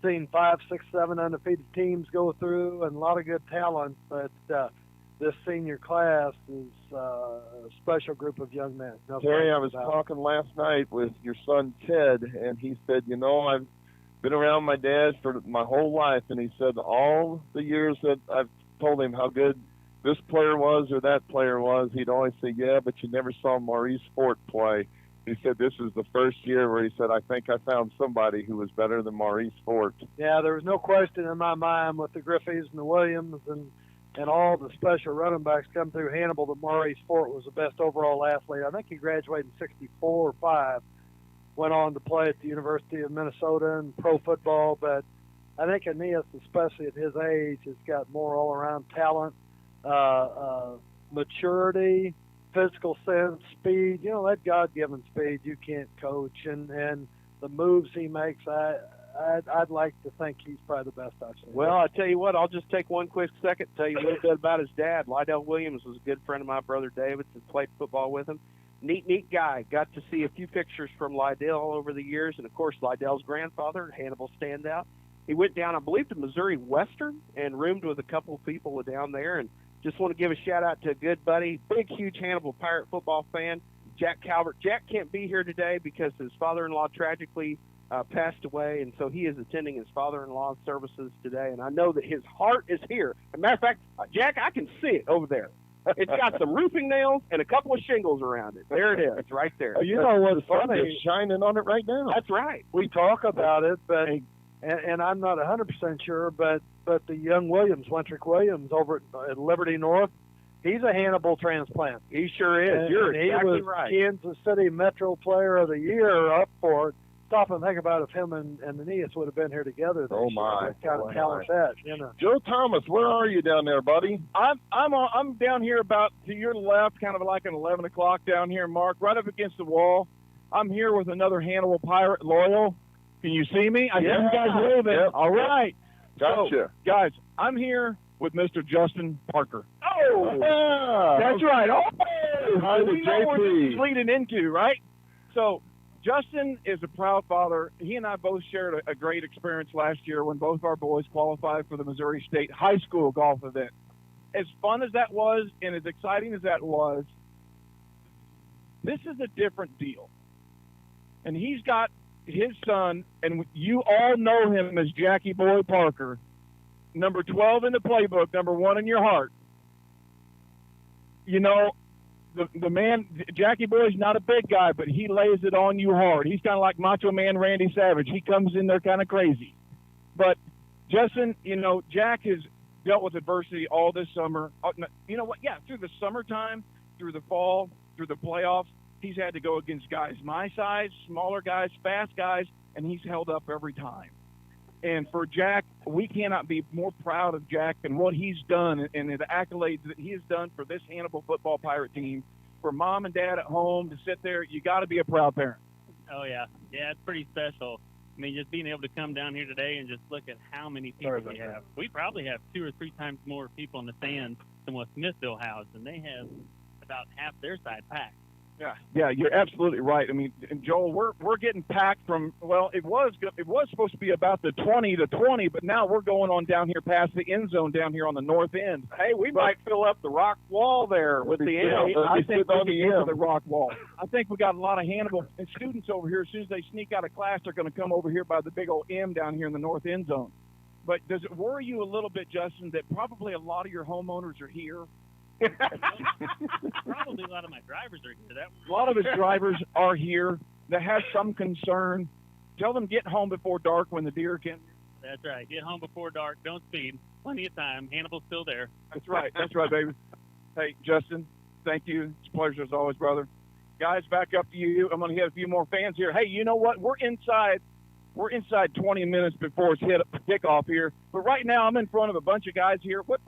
seen 5, 6, 7 undefeated teams go through and a lot of good talent. But this senior class is a special group of young men. Terry, I was talking last night with your son Ted, and he said, I've been around my dad for my whole life, and he said all the years that I've told him how good this player was or that player was, he'd always say, yeah, but you never saw Maurice Fort play. He said this is the first year where he said, I think I found somebody who was better than Maurice Fort. Yeah, there was no question in my mind with the Griffeys and the Williams and all the special running backs come through Hannibal that Maurice Fort was the best overall athlete. I think he graduated in 64 or 5, went on to play at the University of Minnesota in pro football. But I think Aeneas, especially at his age, has got more all-around talent, maturity, physical sense, speed. That God-given speed you can't coach. And the moves he makes, I'd like to think he's probably the best I've seen. Well, I tell you what, I'll just take one quick second to tell you a little bit about his dad. Lydell Williams was a good friend of my brother David's and played football with him. Neat guy. Got to see a few pictures from Lydell over the years, and, of course, Lydell's grandfather, Hannibal standout. He went down, I believe, to Missouri Western and roomed with a couple of people down there. And just want to give a shout-out to a good buddy, big, huge Hannibal Pirate football fan. Jack Calvert. Jack can't be here today because his father-in-law tragically passed away, and so he is attending his father-in-law's services today. And I know that his heart is here. As a matter of fact, Jack, I can see it over there. It's got some roofing nails and a couple of shingles around it. There it is, right there. You know what's funny? It's shining on it right now. That's right. We talk about it, but and I'm not 100% sure, but the young Williams, Wentrick Williams, over at Liberty North, he's a Hannibal transplant. He sure is. And, You're and exactly he was right. Kansas City Metro Player of the Year up for it. Stop and think about if him and Aeneas would have been here together. Oh, my. Kind of challenge that, you know. Joe Thomas, where are you down there, buddy? I'm down here about to your left, kind of like an 11 o'clock down here, Mark, right up against the wall. I'm here with another Hannibal Pirate, Loyal. Can you see me? I see you guys moving. Yep. All right. Gotcha. So, guys, I'm here with Mr. Justin Parker. Oh, yeah. That's right. Oh, Hi to we know where this JP. is leading into, right? So, Justin is a proud father. He and I both shared a great experience last year when both our boys qualified for the Missouri State High School golf event. As fun as that was and as exciting as that was, this is a different deal. And he's got his son, and you all know him as Jackie Boy Parker, number 12 in the playbook, number 1 in your heart. You know, the man, Jackie Boy's not a big guy, but he lays it on you hard. He's kind of like Macho Man Randy Savage. He comes in there kind of crazy. But, Justin, you know, Jack has dealt with adversity all this summer. You know what? Yeah, through the summertime, through the fall, through the playoffs, he's had to go against guys my size, smaller guys, fast guys, and he's held up every time. And for Jack, we cannot be more proud of Jack and what he's done and the accolades that he has done for this Hannibal football Pirate team. For mom and dad at home to sit there, you got to be a proud parent. Oh, yeah. Yeah, it's pretty special. I mean, just being able to come down here today and just look at how many people we have. We probably have 2 or 3 times more people in the stands than what Smithville has, and they have about half their side packed. Yeah, you're absolutely right. I mean, and Joel, we're getting packed from, well, it was supposed to be about the 20 to 20, but now we're going on down here past the end zone down here on the north end. Hey, we might fill up the rock wall there with the end. I think we're getting into the rock wall. I think we got a lot of Hannibal and students over here. As soon as they sneak out of class, they're going to come over here by the big old M down here in the north end zone. But does it worry you a little bit, Justin, that probably a lot of your homeowners are here? Probably a lot of my drivers are here. A lot of his drivers are here that have some concern. Tell them get home before dark when the deer can. That's right. Get home before dark. Don't speed. Plenty of time. Hannibal's still there. That's right. That's right, baby. Hey, Justin, thank you. It's a pleasure as always, brother. Guys, back up to you. I'm going to hit a few more fans here. Hey, you know what? We're inside 20 minutes before it's hit kickoff here. But right now, I'm in front of a bunch of guys here. What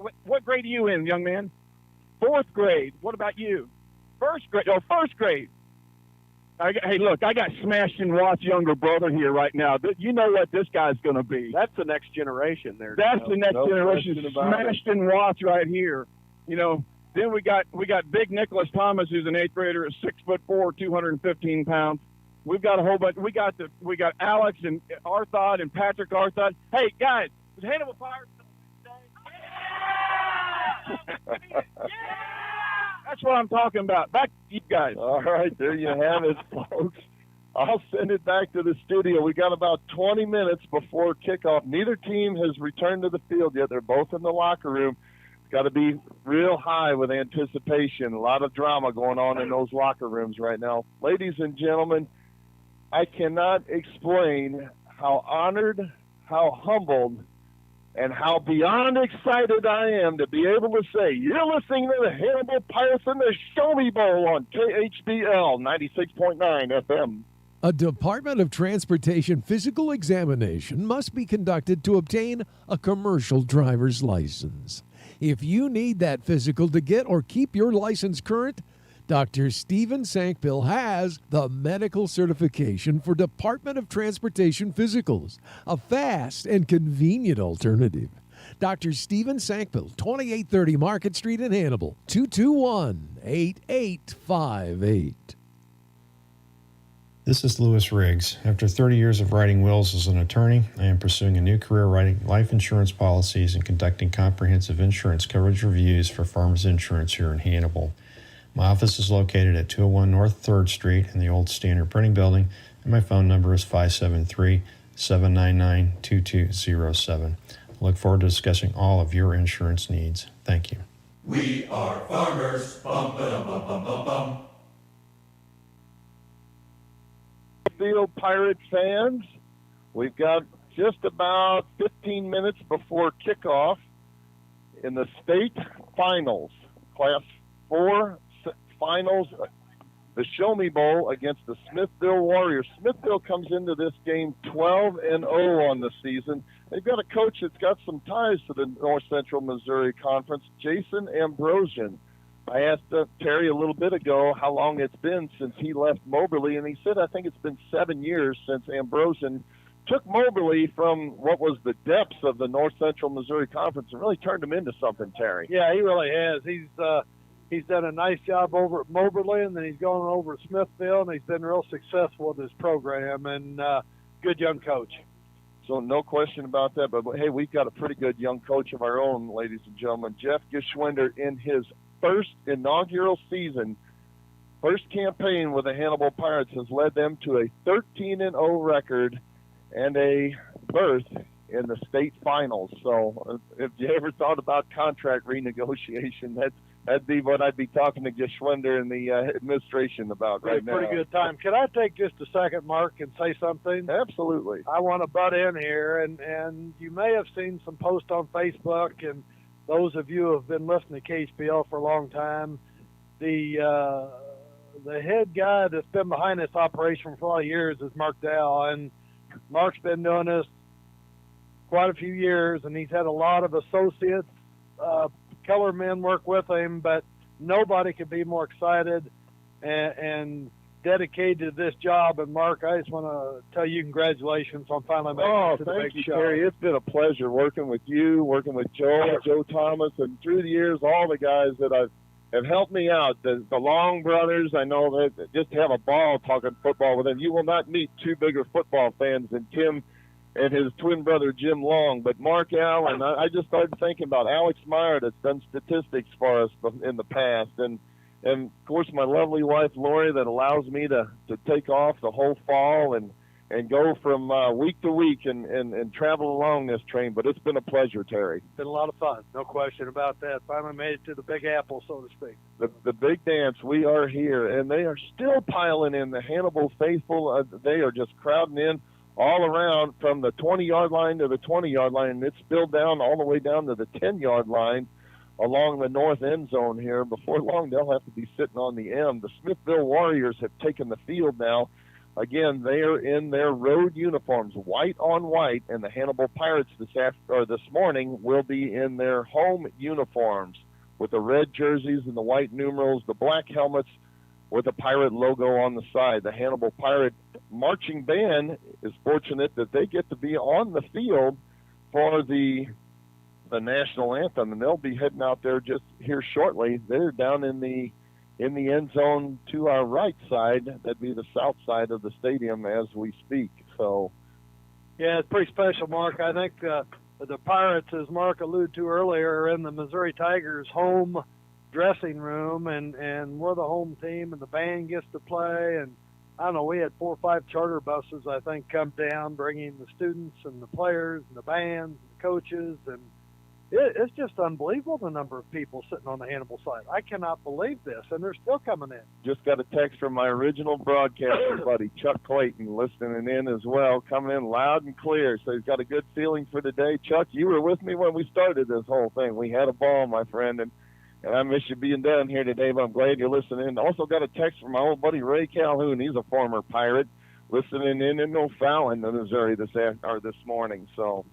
grade are you in, young man? 4th grade. What about you? 1st grade. Oh, 1st grade. Hey, look, I got Smashton Watts' younger brother here right now. You know what this guy's going to be. That's the next generation there. That's the next generation. Smashton Watts right here. You know, then we got Big Nicholas Thomas, who's an 8th grader, at 6'4", 215 pounds. We've got a whole bunch. We got Alex and Arthod and Patrick Arthod. Hey, guys, is Hannibal Pirates That's what I'm talking about. Back to you guys. All right, there you have it, folks. I'll send it back to the studio. We got about 20 minutes before kickoff. Neither team has returned to the field yet. They're both in the locker room. It's got to be real high with anticipation. A lot of drama going on in those locker rooms right now. Ladies and gentlemen, I cannot explain how honored, how humbled, and how beyond excited I am to be able to say, you're listening to the Hannibal Pirates in the Show Me Bowl on KHBL 96.9 FM. A Department of Transportation physical examination must be conducted to obtain a commercial driver's license. If you need that physical to get or keep your license current, Dr. Stephen Sankville has the medical certification for Department of Transportation physicals, a fast and convenient alternative. Dr. Stephen Sankville, 2830 Market Street in Hannibal, 221-8858. This is Lewis Riggs. After 30 years of writing wills as an attorney, I am pursuing a new career writing life insurance policies and conducting comprehensive insurance coverage reviews for Farmers Insurance here in Hannibal. My office is located at 201 North 3rd Street in the old Standard Printing Building, and my phone number is 573-799-2207. I look forward to discussing all of your insurance needs. Thank you. We are farmers. Bum, ba-dum, bum, bum, bum, bum. Field Pirate fans, we've got just about 15 minutes before kickoff in the state finals, Class 4 finals, the Show Me Bowl against the Smithville Warriors. Smithville comes into this game 12-0 on the season. They've got a coach that's got some ties to the North Central Missouri Conference, Jason Ambrosian. I asked Terry a little bit ago how long it's been since he left Moberly, and he said I think it's been 7 years since Ambrosian took Moberly from what was the depths of the North Central Missouri Conference and really turned them into something, Terry. Yeah, he really has. He's done a nice job over at Moberly, and then he's gone over to Smithville, and he's been real successful with his program, and good young coach. So no question about that. But, hey, we've got a pretty good young coach of our own, ladies and gentlemen. Jeff Geschwinder, in his first inaugural season, first campaign with the Hannibal Pirates, has led them to a 13-0 record and a berth in the state finals. So if you ever thought about contract renegotiation, that'd be what I'd be talking to Geschwinder and the administration about right now. Pretty good time. Can I take just a second, Mark, and say something? Absolutely. I want to butt in here, and you may have seen some posts on Facebook, and those of you who have been listening to KHPL for a long time, the head guy that's been behind this operation for a lot of years is Mark Dow, and Mark's been doing this quite a few years, and he's had a lot of associates, color men work with him, but nobody could be more excited and dedicated to this job. And Mark, I just want to tell you congratulations on finally making it to the thank big you, show. Terry. It's been a pleasure working with you, working with Joe Thomas, and through the years, all the guys that have helped me out. The Long brothers, I know that just have a ball talking football with them. You will not meet two bigger football fans than Tim and his twin brother Jim Long. But Mark Allen, I just started thinking about Alex Meyer that's done statistics for us in the past, and of course my lovely wife Lori that allows me to take off the whole fall and go from week to week and travel along this train. But it's been a pleasure, Terry. It's been a lot of fun, no question about that. Finally made it to the Big Apple, so to speak. The big dance, we are here, and they are still piling in. The Hannibal faithful, they are just crowding in all around from the 20-yard line to the 20-yard line, and it's spilled down all the way down to the 10-yard line along the north end zone here. Before long, they'll have to be sitting on the M. The Smithville Warriors have taken the field now. Again, they are in their road uniforms, white on white, and the Hannibal Pirates this morning will be in their home uniforms with the red jerseys and the white numerals, the black helmets with a pirate logo on the side. The Hannibal Pirate marching band is fortunate that they get to be on the field for the national anthem, and they'll be heading out there just here shortly. They're down in the end zone to our right side. That'd be the south side of the stadium as we speak. So, yeah, it's pretty special, Mark. I think the Pirates, as Mark alluded to earlier, are in the Missouri Tigers home dressing room, and we're the home team, and the band gets to play. And I don't know, we had 4 or 5 charter buses, I think, come down bringing the students and the players and the bands and the coaches, and it's just unbelievable the number of people sitting on the Hannibal side. I cannot believe this, and they're still coming in. Just got a text from my original broadcaster buddy, Chuck Clayton, listening in as well, coming in loud and clear. So he's got a good feeling for today. Chuck, you were with me when we started this whole thing. We had a ball, my friend, and I miss you being down here today, but I'm glad you're listening. Also got a text from my old buddy Ray Calhoun. He's a former Pirate, listening in O'Fallon, Missouri this morning. So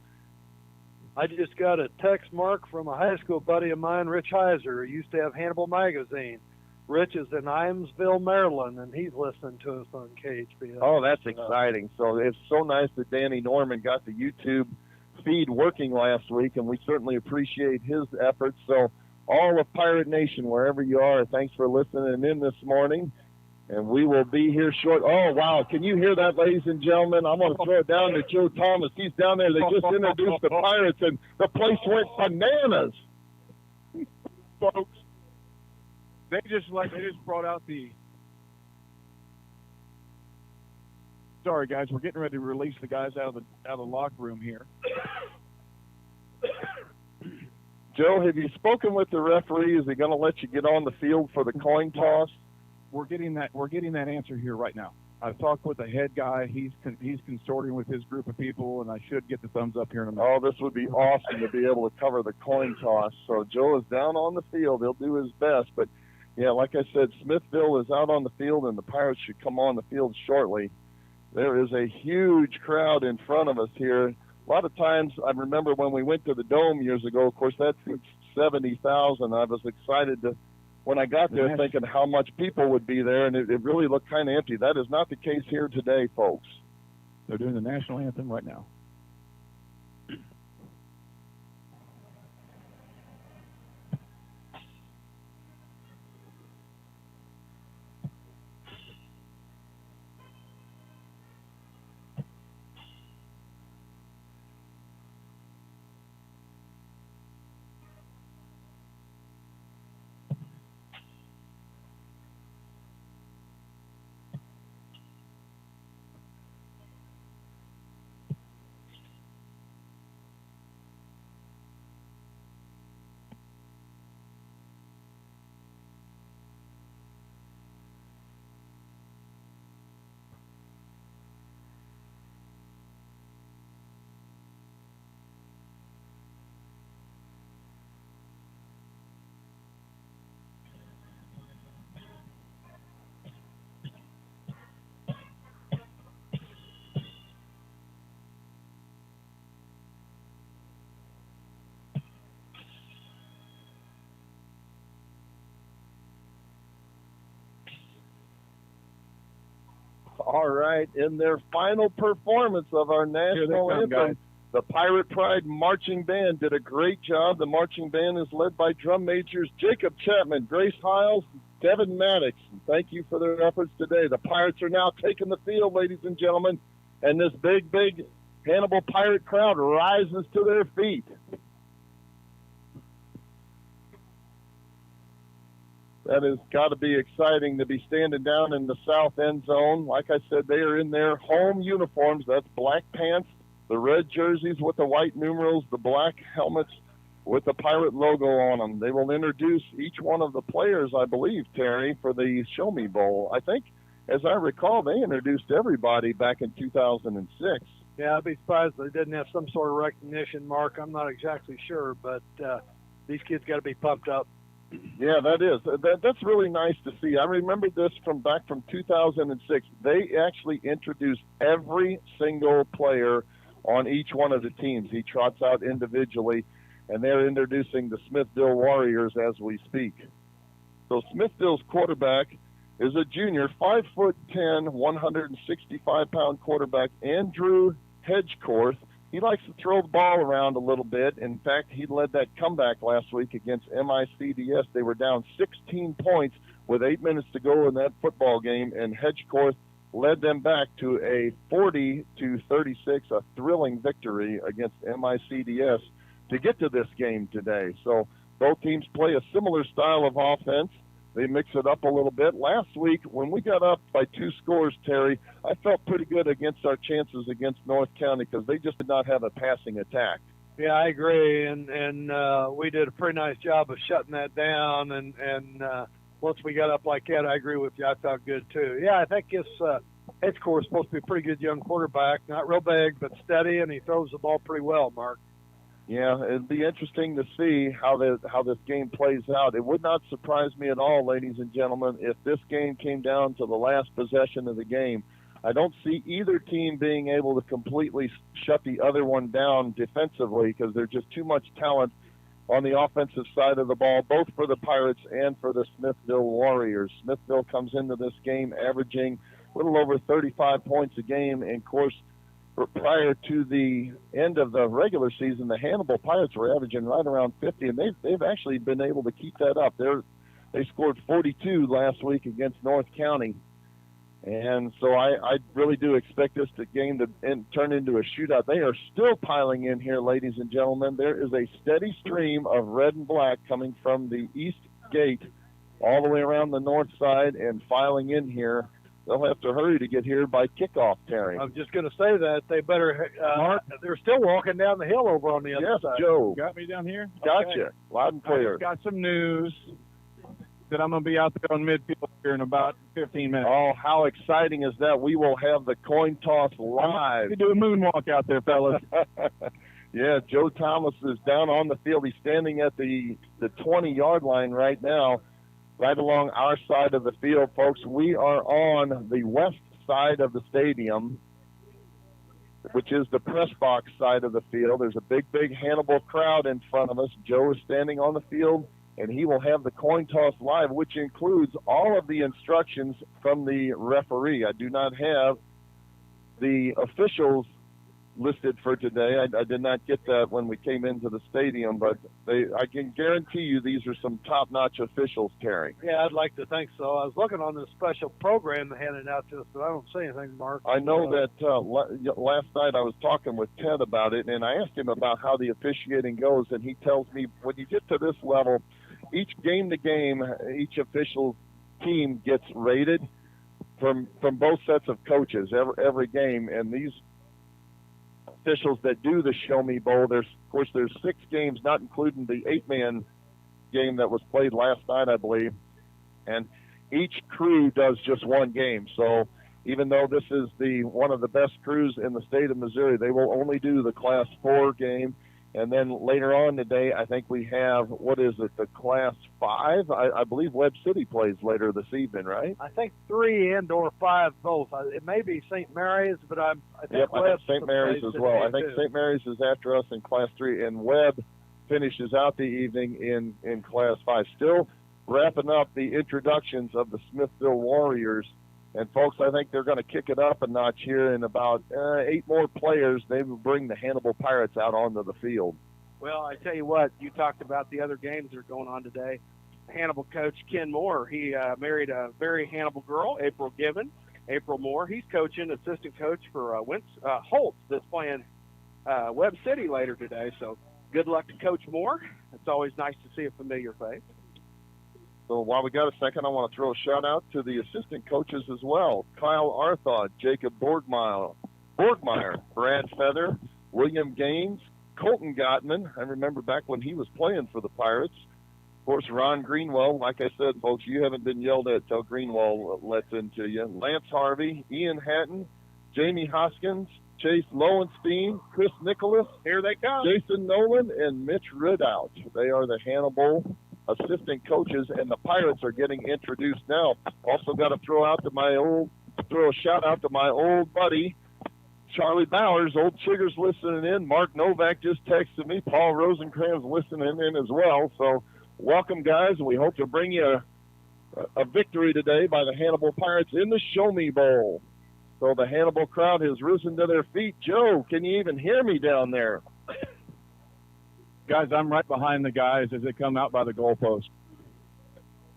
I just got a text, Mark, from a high school buddy of mine, Rich Heiser, who used to have Hannibal Magazine. Rich is in Imesville, Maryland, and he's listening to us on KHPL. Oh, that's exciting. So it's so nice that Danny Norman got the YouTube feed working last week, and we certainly appreciate his efforts. So all of Pirate Nation, wherever you are, thanks for listening in this morning. And we will be here short. Oh, wow. Can you hear that, ladies and gentlemen? I'm going to throw it down to Joe Thomas. He's down there. They just introduced the Pirates, and the place went bananas. Folks, They just brought out the. Sorry, guys, we're getting ready to release the guys out of the locker room here. Joe, have you spoken with the referee? Is he going to let you get on the field for the coin toss? We're getting that answer here right now. I've talked with the head guy. He's consorting with his group of people, and I should get the thumbs up here in a minute. Oh, this would be awesome to be able to cover the coin toss. So Joe is down on the field. He'll do his best. But, yeah, like I said, Smithville is out on the field, and the Pirates should come on the field shortly. There is a huge crowd in front of us here. A lot of times, I remember when we went to the Dome years ago, of course, that seats 70,000. I was excited when I got there thinking how much people would be there, and it really looked kind of empty. That is not the case here today, folks. They're doing the national anthem right now. All right, in their final performance of our national anthem, the Pirate Pride Marching Band did a great job. The marching band is led by drum majors Jacob Chapman, Grace Hiles, Devin Maddox. Thank you for their efforts today. The Pirates are now taking the field, ladies and gentlemen, and this big Hannibal Pirate crowd rises to their feet. That has got to be exciting to be standing down in the south end zone. Like I said, they are in their home uniforms. That's black pants, the red jerseys with the white numerals, the black helmets with the Pirate logo on them. They will introduce each one of the players, I believe, Terry, for the Show Me Bowl. I think, as I recall, they introduced everybody back in 2006. Yeah, I'd be surprised if they didn't have some sort of recognition, Mark. I'm not exactly sure, but these kids got to be pumped up. Yeah, that is. That's really nice to see. I remember this from back from 2006. They actually introduced every single player on each one of the teams. He trots out individually, and they're introducing the Smithville Warriors as we speak. So Smithville's quarterback is a junior, 5'10", 165-pound quarterback, Andrew Hedgecorth. He likes to throw the ball around a little bit. In fact, he led that comeback last week against MICDS. They were down 16 points with 8 minutes to go in that football game, and Hedgecorth led them back to a 40-36, a thrilling victory against MICDS to get to this game today. So both teams play a similar style of offense. They mix it up a little bit. Last week, when we got up by 2 scores, Terry, I felt pretty good against our chances against North County because they just did not have a passing attack. Yeah, I agree, and we did a pretty nice job of shutting that down. And once we got up like that, I agree with you. I felt good too. Yeah, I think this Hedgecorth is supposed to be a pretty good young quarterback. Not real big, but steady, and he throws the ball pretty well, Mark. Yeah, it'd be interesting to see how this game plays out. It would not surprise me at all, ladies and gentlemen, if this game came down to the last possession of the game. I don't see either team being able to completely shut the other one down defensively because there's just too much talent on the offensive side of the ball, both for the Pirates and for the Smithville Warriors. Smithville comes into this game averaging a little over 35 points a game, and, of course, prior to the end of the regular season, the Hannibal Pirates were averaging right around 50, and they've actually been able to keep that up. They scored 42 last week against North County, and so I really do expect this game to turn into a shootout. They are still piling in here, ladies and gentlemen. There is a steady stream of red and black coming from the east gate all the way around the north side and filing in here. They'll have to hurry to get here by kickoff, Terry. I was just going to say that they better. They're still walking down the hill over on the other Yes, side. Joe. Got me down here? Gotcha. Okay. Loud and I clear. just got some news that I'm going to be out there on midfield here in about 15 minutes. Oh, how exciting is that? We will have the coin toss live. You do a moonwalk out there, fellas. Yeah, Joe Thomas is down on the field. He's standing at the 20-yard line right now, right along our side of the field, folks. We are on the west side of the stadium, which is the press box side of the field. There's a big Hannibal crowd in front of us. Joe is standing on the field, and he will have the coin toss live, which includes all of the instructions from the referee. I do not have the officials listed for today. I did not get that when we came into the stadium, but I can guarantee you these are some top-notch officials, Terry. Yeah, I'd like to think so. I was looking on this special program they handed out to us, but I don't see anything, Mark. I know that last night I was talking with Ted about it, and I asked him about how the officiating goes, and he tells me when you get to this level, each game to game, each official team gets rated from both sets of coaches every game, and these officials that do the Show Me Bowl, there's 6 games, not including the 8-man game that was played last night, I believe, and each crew does just one game. So even though this is one of the best crews in the state of Missouri, they will only do the Class 4 game. And then later on today, I think we have, the Class 5? I believe Webb City plays later this evening, right? I think 3 and/or 5 both. It may be St. Mary's, but I think I think St. Mary's as well. I think St. Mary's is after us in Class 3, and Webb finishes out the evening in Class 5. Still wrapping up the introductions of the Smithville Warriors. And, folks, I think they're going to kick it up a notch here in about 8 more players. They will bring the Hannibal Pirates out onto the field. Well, I tell you what, you talked about the other games that are going on today. Hannibal coach Ken Moore, he married a very Hannibal girl, April Given. April Moore, he's coaching, assistant coach for Holtz that's playing Webb City later today. So good luck to Coach Moore. It's always nice to see a familiar face. So while we got a second, I want to throw a shout-out to the assistant coaches as well. Kyle Arthod, Jacob Borgmeyer, Brad Feather, William Gaines, Colton Gottman. I remember back when he was playing for the Pirates. Of course, Ron Greenwell. Like I said, folks, you haven't been yelled at till Greenwell lets into you. Lance Harvey, Ian Hatton, Jamie Hoskins, Chase Lowenstein, Chris Nicholas. Here they come. Jason Nolan, and Mitch Ridout. They are the Hannibal assistant coaches, and the Pirates are getting introduced now. Also got to throw a shout out to my old buddy, Charlie Bowers. Old Chigger's listening in. Mark Novak just texted me. Paul Rosencrans listening in as well. So welcome, guys. We hope to bring you a victory today by the Hannibal Pirates in the Show Me Bowl. So the Hannibal crowd has risen to their feet. Joe, can you even hear me down there? Guys, I'm right behind the guys as they come out by the goalpost.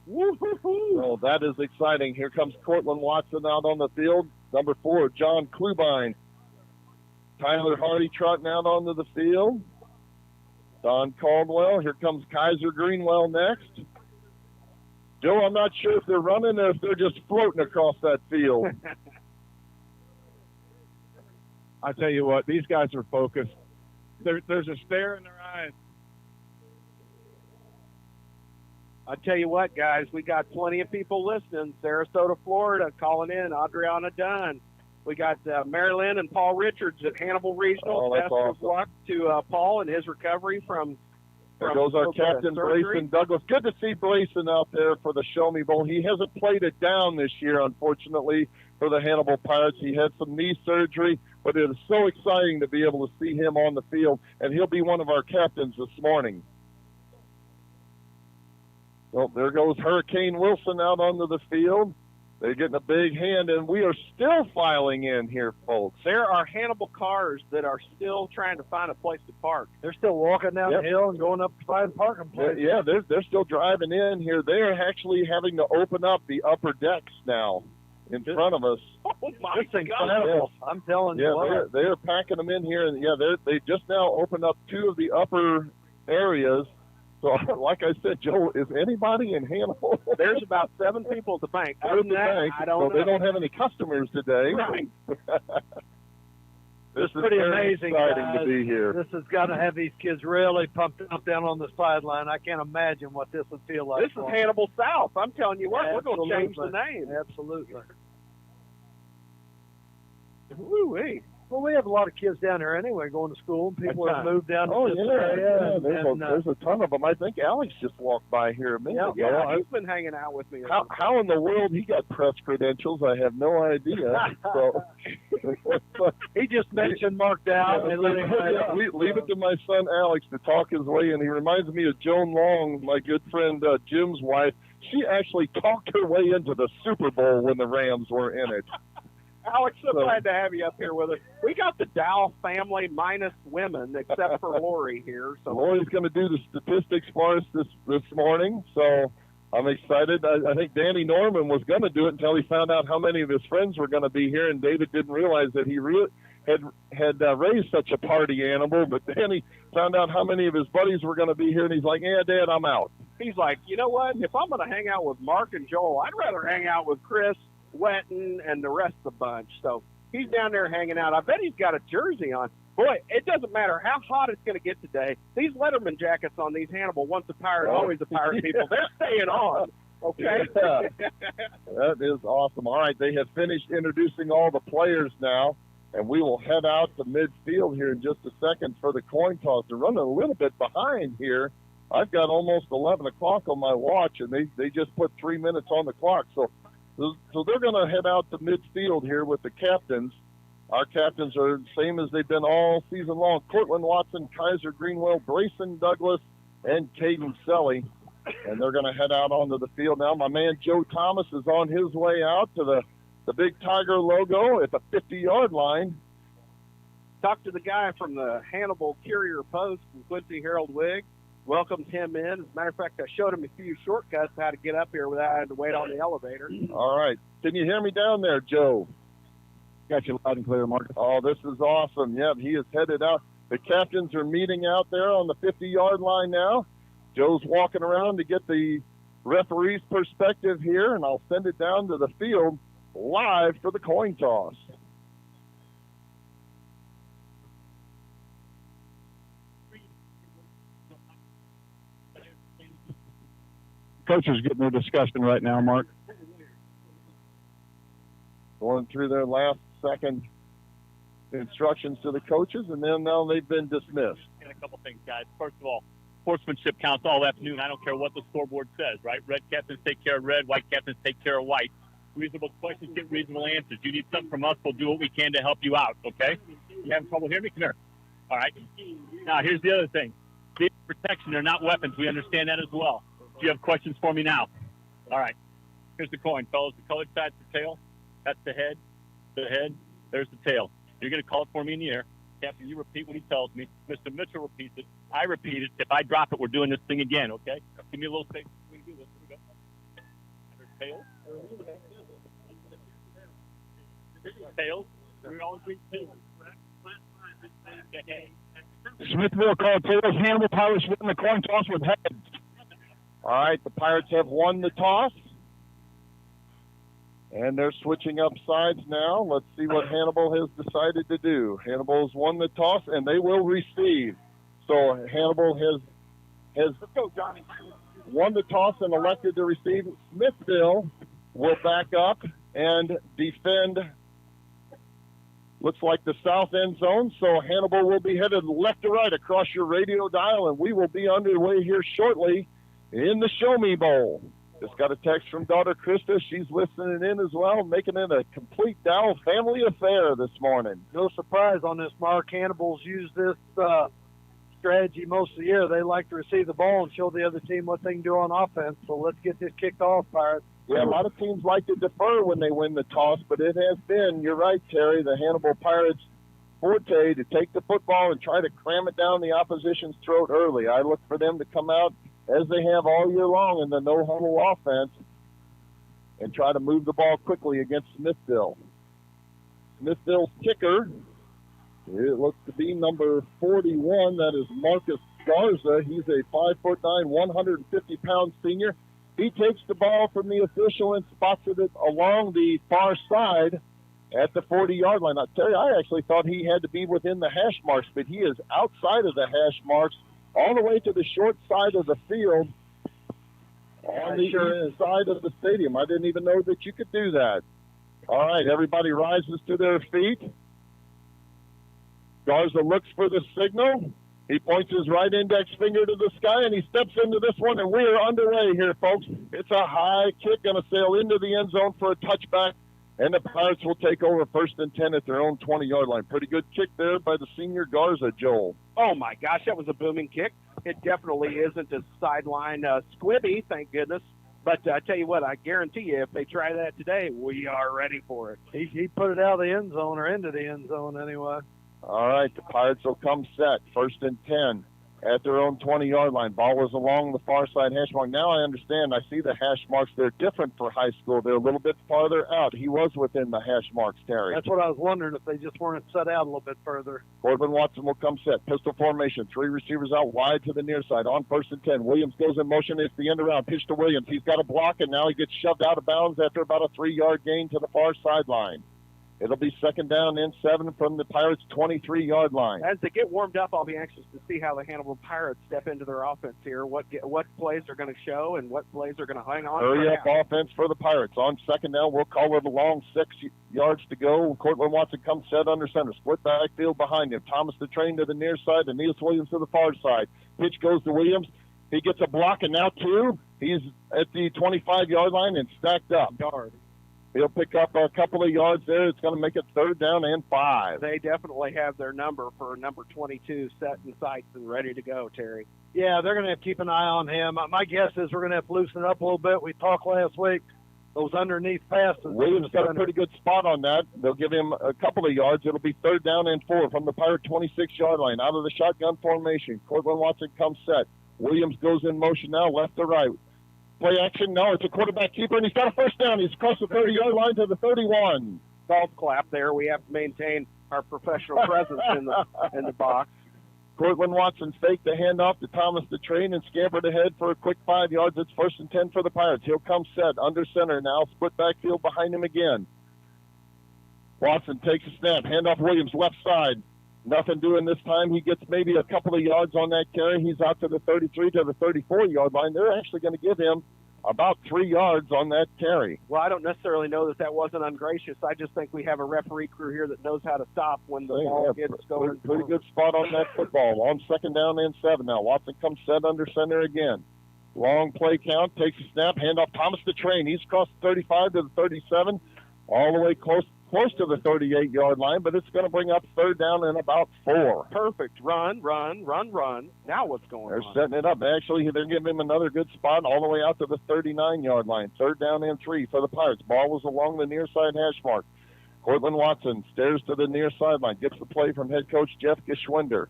Woo-hoo-hoo. Oh, that is exciting. Here comes Cortland Watson out on the field. Number 4, John Klubine. Tyler Hardy trotting out onto the field. Don Caldwell. Here comes Kaiser Greenwell next. Joe, I'm not sure if they're running or if they're just floating across that field. I tell you what, these guys are focused. There's a stare in their eyes. I tell you what, guys, we got plenty of people listening. Sarasota, Florida, calling in. Adriana Dunn. We got Mary Lynn and Paul Richards at Hannibal Regional. Oh, that's Best of awesome. luck to Paul and his recovery from There goes our captain, surgery. Brayson Douglas. Good to see Brayson out there for the Show Me Bowl. He hasn't played it down this year, unfortunately, for the Hannibal Pirates. He had some knee surgery, but it is so exciting to be able to see him on the field, and he'll be one of our captains this morning. Well, there goes Hurricane Wilson out onto the field. They're getting a big hand, and we are still filing in here, folks. There are Hannibal cars that are still trying to find a place to park. They're still walking down the hill and going up to find parking places. Yeah, they're still driving in here. They're actually having to open up the upper decks now in front of us. Oh, my This thing's incredible. Yes. I'm telling you Yeah, what. they're packing them in here, and they just now opened up 2 of the upper areas, So, like I said, Joel, is anybody in Hannibal? There's about 7 people at the bank. They're Other at than the that, bank, I don't so know. they don't have any customers today. Right. This is Pretty very amazing, exciting guys. to be here. This has got to have these kids really pumped up down on the sideline. I can't imagine what this would feel like. This is Hannibal South. I'm telling you what, we're going to change the Absolutely. name. Absolutely. Woo-wee. Well, we have a lot of kids down here anyway going to school, and people have moved down to Oh, this yeah. area. There's a ton of them. I think Alex just walked by here a minute ago. Yeah, he's been hanging out with me. How in the world he got press credentials, I have no idea. So he just mentioned Mark Dow and let him leave it to my son Alex to talk his way in. He reminds me of Joan Long, my good friend Jim's wife. She actually talked her way into the Super Bowl when the Rams were in it. Alex, so glad to have you up here with us. We got the Dow family minus women, except for Lori here. So Lori's going to do the statistics for us this morning, so I'm excited. I think Danny Norman was going to do it until he found out how many of his friends were going to be here, and David didn't realize that he had raised such a party animal. But Danny found out how many of his buddies were going to be here, and he's like, "Yeah, Dad, I'm out." he's like, you know what? If I'm going to hang out with Mark and Joel, I'd rather hang out with Chris, Wetton, and the rest of the bunch. So he's down there hanging out. I bet he's got a jersey on. Boy, it doesn't matter how hot it's going to get today. These Letterman jackets on these Hannibal, once a pirate, always a pirate people, they're staying on. Okay? Yeah. That is awesome. All right, they have finished introducing all the players now, and we will head out to midfield here in just a second for the coin toss. They're running a little bit behind here. I've got almost 11 o'clock on my watch, and they just put 3 minutes on the clock. So they're going to head out to midfield here with the captains. Our captains are the same as they've been all season long. Cortland Watson, Kaiser Greenwell, Brayson Douglas, and Caden Selly. And they're going to head out onto the field now. My man Joe Thomas is on his way out to the big Tiger logo at the 50-yard line. Talked to the guy from the Hannibal Courier Post from Quincy Herald Whig. Welcomed him in. As a matter of fact, I showed him a few shortcuts how to get up here without having to wait on the elevator. All right. Can you hear me down there, Joe? Got you loud and clear, Marcus. Oh, this is awesome. Yeah, he is headed out. The captains are meeting out there on the 50-yard line now. Joe's walking around to get the referee's perspective here, and I'll send it down to the field live for the coin toss. Coaches getting their discussion right now, Mark. Going through their last second instructions to the coaches, and then now they've been dismissed. And a couple things, guys. First of all, sportsmanship counts all afternoon. I don't care what the scoreboard says, right? Red captains take care of red, white captains take care of white. Reasonable questions get reasonable answers. You need something from us, we'll do what we can to help you out, okay? You having trouble hearing me? Come here. All right. Now, here's the other thing. These are protection, they're not weapons. We understand that as well. Do you have questions for me now? All right. Here's the coin, fellas. The colored side's the tail. That's the head. The head. There's the tail. You're going to call it for me in the air. Captain, you repeat what he tells me. Mr. Mitchell repeats it. I repeat it. If I drop it, we're doing this thing again, okay? Give me a little space. We can do this. Here we go. There's tails. Tails. We all agree tails. Smithville called tails. Hannibal Pirates win the coin toss with heads. All right, the Pirates have won the toss. And they're switching up sides now. Let's see what Hannibal has decided to do. Hannibal has won the toss, and they will receive. So Hannibal has won the toss and elected to receive. Smithville will back up and defend, looks like the south end zone. So Hannibal will be headed left to right across your radio dial, and we will be underway here shortly in the Show Me Bowl. Just got a text from daughter Krista. She's listening in as well, making it a complete Dow family affair this morning. No surprise on this, Mark. Hannibal's used this strategy most of the year. They like to receive the ball and show the other team what they can do on offense. So let's get this kicked off, Pirates. Yeah, a lot of teams like to defer when they win the toss, but it has been, you're right, Terry, the Hannibal Pirates' forte to take the football and try to cram it down the opposition's throat early. I look for them to come out as they have all year long in the no-huddle offense, and try to move the ball quickly against Smithville. Smithville's kicker, it looks to be number 41. That is Marcus Garza. He's a 5'9", 150-pound senior. He takes the ball from the official and spots it along the far side at the 40-yard line. I tell you, I actually thought he had to be within the hash marks, but he is outside of the hash marks, all the way to the short side of the field on the east side of the stadium. I didn't even know that you could do that. All right, everybody rises to their feet. Garza looks for the signal. He points his right index finger to the sky, and he steps into this one, and we are underway here, folks. It's a high kick, going to sail into the end zone for a touchback, and the Pirates will take over 1st and 10 at their own 20-yard line. Pretty good kick there by the senior Garza, Joel. Oh, my gosh, that was a booming kick. It definitely isn't a sideline squibby, thank goodness. But I tell you what, I guarantee you, if they try that today, we are ready for it. He put it out of the end zone, or into the end zone anyway. All right, the Pirates will come set. 1st and 10 at their own 20-yard line. Ball was along the far side hash mark. Now I understand. I see the hash marks. They're different for high school. They're a little bit farther out. He was within the hash marks, Terry. That's what I was wondering, if they just weren't set out a little bit further. Corbin Watson will come set. Pistol formation. 3 receivers out wide to the near side. On 1st and 10. Williams goes in motion. It's the end around. Pitch to Williams. He's got a block, and now he gets shoved out of bounds after about a 3-yard gain to the far sideline. It'll be 2nd down and 7 from the Pirates' 23-yard line. As they get warmed up, I'll be anxious to see how the Hannibal Pirates step into their offense here, what plays are going to show and what plays are going to hang on. Hurry up offense for the Pirates. On 2nd down, we'll call it a long 6 yards to go. Cortland Watson comes set under center. Split backfield behind him. Thomas the train to the near side, and Niels Williams to the far side. Pitch goes to Williams. He gets a block, and now 2. He's at the 25-yard line and stacked up. He'll pick up a couple of yards there. It's going to make it 3rd down and 5. They definitely have their number for number 22 set in sights and ready to go, Terry. Yeah, they're going to have to keep an eye on him. My guess is we're going to have to loosen it up a little bit. We talked last week, those underneath passes. Williams got a pretty good spot on that. They'll give him a couple of yards. It'll be 3rd down and 4 from the Pirate 26-yard line. Out of the shotgun formation, Cortland Watson comes set. Williams goes in motion now, left to right. Play action. No, it's a quarterback keeper, and he's got a 1st down. He's across the 30-yard line to the 31. Golf clap there. We have to maintain our professional presence in the box. Cortland Watson faked the handoff to Thomas the train and scampered ahead for a quick 5 yards. It's 1st and 10 for the Pirates. He'll come set under center now. Split backfield behind him again. Watson takes a snap. Handoff Williams left side. Nothing doing this time. He gets maybe a couple of yards on that carry. He's out to the 33 to the 34-yard line. They're actually going to give him about 3 yards on that carry. Well, I don't necessarily know that wasn't ungracious. I just think we have a referee crew here that knows how to stop when the ball gets going. Pretty good spot on that football. On 2nd down and 7 now. Watson comes set under center again. Long play count. Takes a snap. Handoff Thomas the train. He's across the 35 to the 37. All the way close to the 38-yard line, but it's going to bring up 3rd down and about 4. Perfect. Run. Now what's going on? They're setting it up. Actually, they're giving him another good spot all the way out to the 39-yard line. 3rd down and 3 for the Pirates. Ball was along the near side hash mark. Cortland Watson stares to the near sideline. Gets the play from head coach Jeff Geschwinder.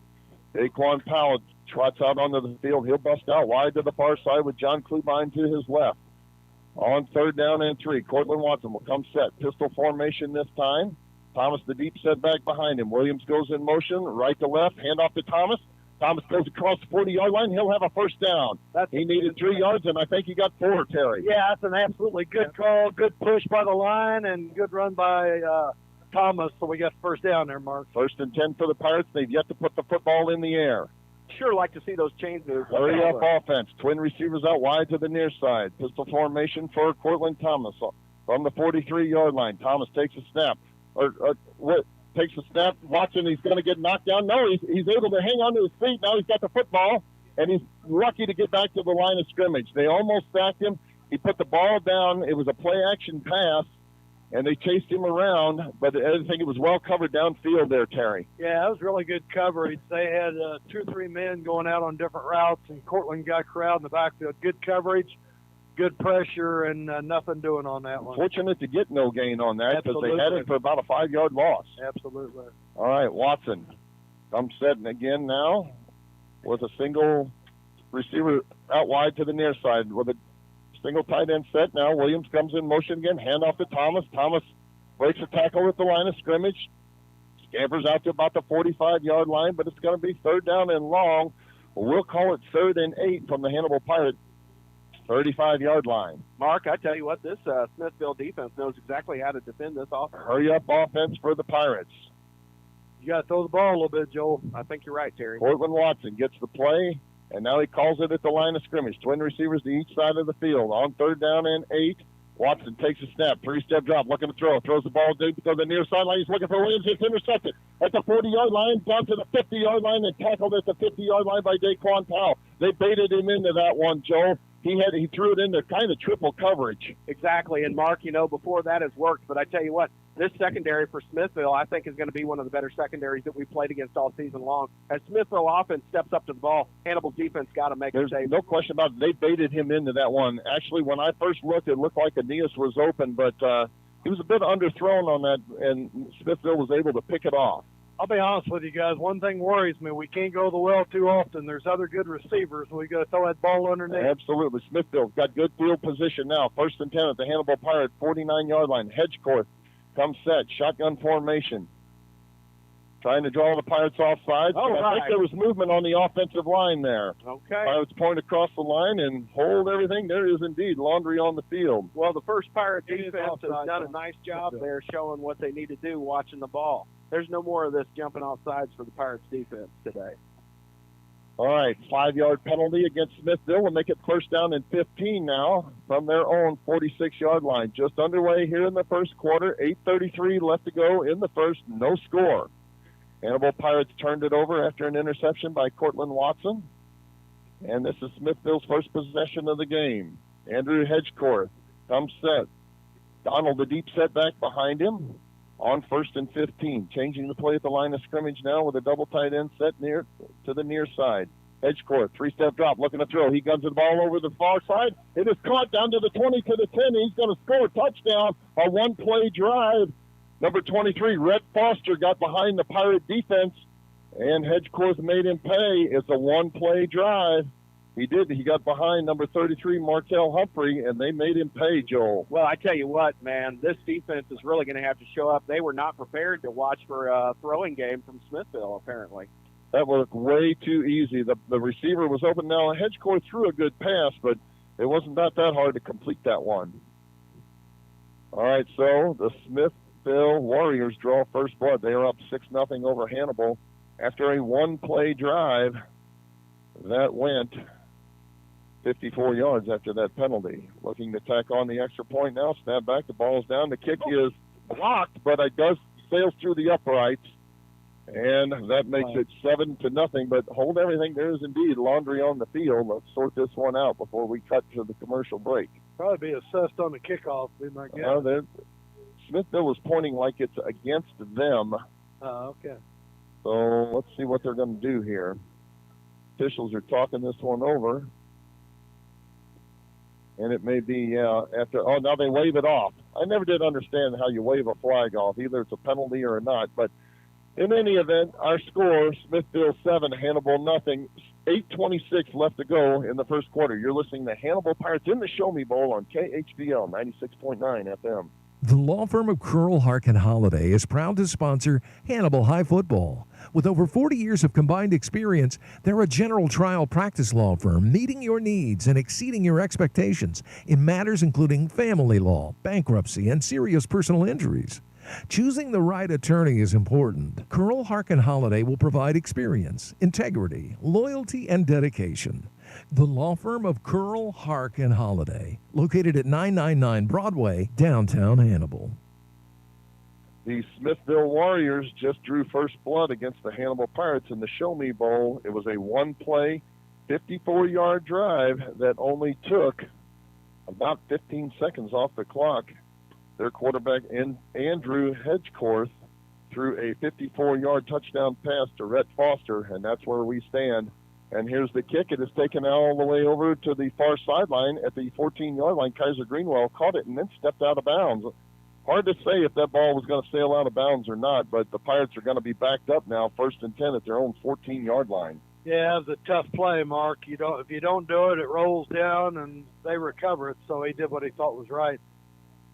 Daquan Powell trots out onto the field. He'll bust out wide to the far side with John Klubine to his left. On 3rd down and 3, Cortland Watson will come set. Pistol formation this time. Thomas the deep set back behind him. Williams goes in motion, right to left, handoff to Thomas. Thomas goes across the 40-yard line. He'll have a 1st down. He needed 3 yards, and I think he got 4, Terry. Yeah, that's an absolutely good call. Good push by the line and good run by Thomas, so we got 1st down there, Mark. 1st and 10 for the Pirates. They've yet to put the football in the air. Sure like to see those chains move. Hurry up offense. Twin receivers out wide to the near side. Pistol formation for Cortland Thomas from the 43-yard line. Thomas takes a snap. Takes a snap. Watson, he's going to get knocked down. No, he's able to hang on to his feet. Now he's got the football, and he's lucky to get back to the line of scrimmage. They almost sacked him. He put the ball down. It was a play-action pass, and they chased him around, but I think it was well covered downfield there, Terry. Yeah, that was really good coverage. They had 2 or 3 men going out on different routes, and Cortland got crowd in the backfield. Good coverage, good pressure, and nothing doing on that one. Fortunate to get no gain on that because they had it for about a 5-yard loss. Absolutely. All right, Watson comes setting again now with a single receiver out wide to the near side with a single tight end set now. Williams comes in motion again. Handoff to Thomas. Thomas breaks a tackle at the line of scrimmage. Scampers out to about the 45-yard line, but it's going to be 3rd down and long We'll call it 3rd and 8 from the Hannibal Pirates 35-yard line. Mark, I tell you what, this Smithville defense knows exactly how to defend this offense. Hurry up offense for the Pirates. You got to throw the ball a little bit, Joel. I think you're right, Terry. Cortland Watson gets the play, and now he calls it at the line of scrimmage. Twin receivers to each side of the field. On 3rd down and 8, Watson takes a snap, 3-step drop, looking to throw. Throws the ball to the near sideline. He's looking for Williams. It's intercepted at the 40-yard line, down to the 50-yard line, and tackled at the 50-yard line by Daquan Powell. They baited him into that one, Joe. He threw it into kind of triple coverage. Exactly, and Mark, before that has worked, but I tell you what, this secondary for Smithville, I think, is going to be one of the better secondaries that we've played against all season long. As Smithville offense steps up to the ball, Hannibal's defense got to make a save. No question about it. They baited him into that one. Actually, when I first looked, it looked like Aeneas was open, but he was a bit underthrown on that, and Smithville was able to pick it off. I'll be honest with you guys. One thing worries me. We can't go the well too often. There's other good receivers. We got to throw that ball underneath. Absolutely. Smithville's got good field position now. 1st and 10 at the Hannibal Pirate 49-yard line. Hedgecourt comes set. Shotgun formation. Trying to draw the Pirates offside. I think there was movement on the offensive line there. Okay. Pirates point across the line and hold everything. There is indeed laundry on the field. Well, the first Pirate defense has done a nice job there showing what they need to do watching the ball. There's no more of this jumping off sides for the Pirates defense today. All right, 5-yard penalty against Smithville will make it 1st down and 15 now from their own 46-yard line. Just underway here in the first quarter, 8:33 left to go in the first, no score. Hannibal Pirates turned it over after an interception by Cortland Watson. And this is Smithville's first possession of the game. Andrew Hedgecourt comes set. Donald, the deep setback behind him on 1st and 15. Changing the play at the line of scrimmage now with a double tight end set near to the near side. Hedgecourt, 3-step drop, looking to throw. He guns the ball over the far side. It is caught down to the 20, to the 10. He's going to score a touchdown, a one-play drive. Number 23, Rhett Foster, got behind the Pirate defense, and Hedgecourt made him pay. It's a one-play drive. He did. He got behind number 33, Markel Humphrey, and they made him pay, Joel. Well, I tell you what, man, this defense is really going to have to show up. They were not prepared to watch for a throwing game from Smithville, apparently. That looked way too easy. The receiver was open. Now, Hedgecourt threw a good pass, but it wasn't that hard to complete that one. All right, so the Smithville Warriors draw first blood. They are up 6-0 over Hannibal after a one-play drive that went 54 yards after that penalty. Looking to tack on the extra point now. Snap back. The ball's down. The kick is blocked, but it does sail through the uprights, and that makes it 7-0. But hold everything. There is indeed laundry on the field. Let's sort this one out before we cut to the commercial break. Probably be assessed on the kickoff, be my guess. Smithville is pointing like it's against them. Okay. So let's see what they're going to do here. Officials are talking this one over. And it may be now they wave it off. I never did understand how you wave a flag off. Either it's a penalty or not. But in any event, our score, Smithville 7, Hannibal nothing. 8:26 left to go in the first quarter. You're listening to Hannibal Pirates in the Show Me Bowl on KHVL 96.9 FM. The law firm of Curl, Hark & Holiday is proud to sponsor Hannibal High Football. With over 40 years of combined experience, they're a general trial practice law firm meeting your needs and exceeding your expectations in matters including family law, bankruptcy, and serious personal injuries. Choosing the right attorney is important. Curl, Hark & Holiday will provide experience, integrity, loyalty, and dedication. The law firm of Curl, Hark & Holiday, located at 999 Broadway, downtown Hannibal. The Smithville Warriors just drew first blood against the Hannibal Pirates in the Show Me Bowl. It was a one-play, 54-yard drive that only took about 15 seconds off the clock. Their quarterback, Andrew Hedgecourt, threw a 54-yard touchdown pass to Rhett Foster, and that's where we stand. And here's the kick. It is taken all the way over to the far sideline at the 14-yard line. Kaiser Greenwell caught it and then stepped out of bounds. Hard to say if that ball was going to sail out of bounds or not, but the Pirates are going to be backed up now, 1st and 10 at their own 14-yard line. Yeah, it was a tough play, Mark. If you don't do it, it rolls down, and they recover it, so he did what he thought was right.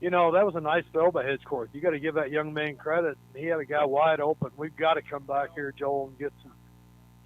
That was a nice throw by Hedgecourt. You got to give that young man credit. He had a guy wide open. We've got to come back here, Joel, and get some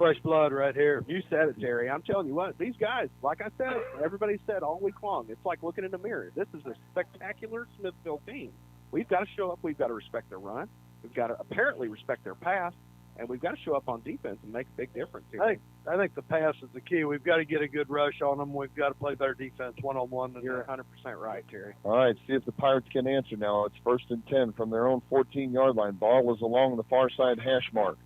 fresh blood right here. You said it, Terry. I'm telling you what, these guys, like I said, everybody said all week long, it's like looking in a mirror. This is a spectacular Smithville team. We've got to show up. We've got to respect their run. We've got to apparently respect their pass. And we've got to show up on defense and make a big difference here. I think the pass is the key. We've got to get a good rush on them. We've got to play better defense one-on-one. You're 100% right, Terry. All right, see if the Pirates can answer now. It's 1st and 10 from their own 14-yard line. Ball is along the far side hash mark.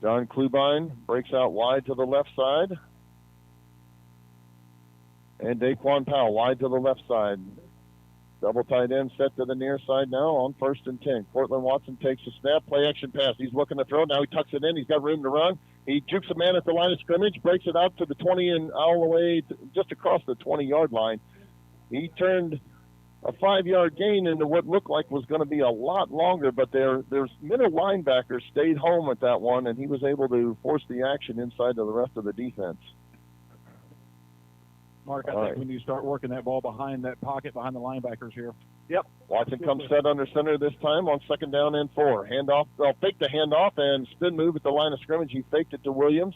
John Klubine breaks out wide to the left side. And Daquan Powell wide to the left side. Double tight end set to the near side now on 1st and 10. Cortland Watson takes a snap, play action pass. He's looking to throw. Now he tucks it in. He's got room to run. He jukes a man at the line of scrimmage, breaks it out to the 20 and all the way just across the 20-yard line. He turned a 5-yard gain into what looked like was going to be a lot longer, but their middle linebacker stayed home at that one, and he was able to force the action inside to the rest of the defense. Mark, I think we need to start working that ball behind that pocket, behind the linebackers here. Yep. Watson comes set under center this time on 2nd down and 4. Handoff, fake the handoff and spin move at the line of scrimmage. He faked it to Williams,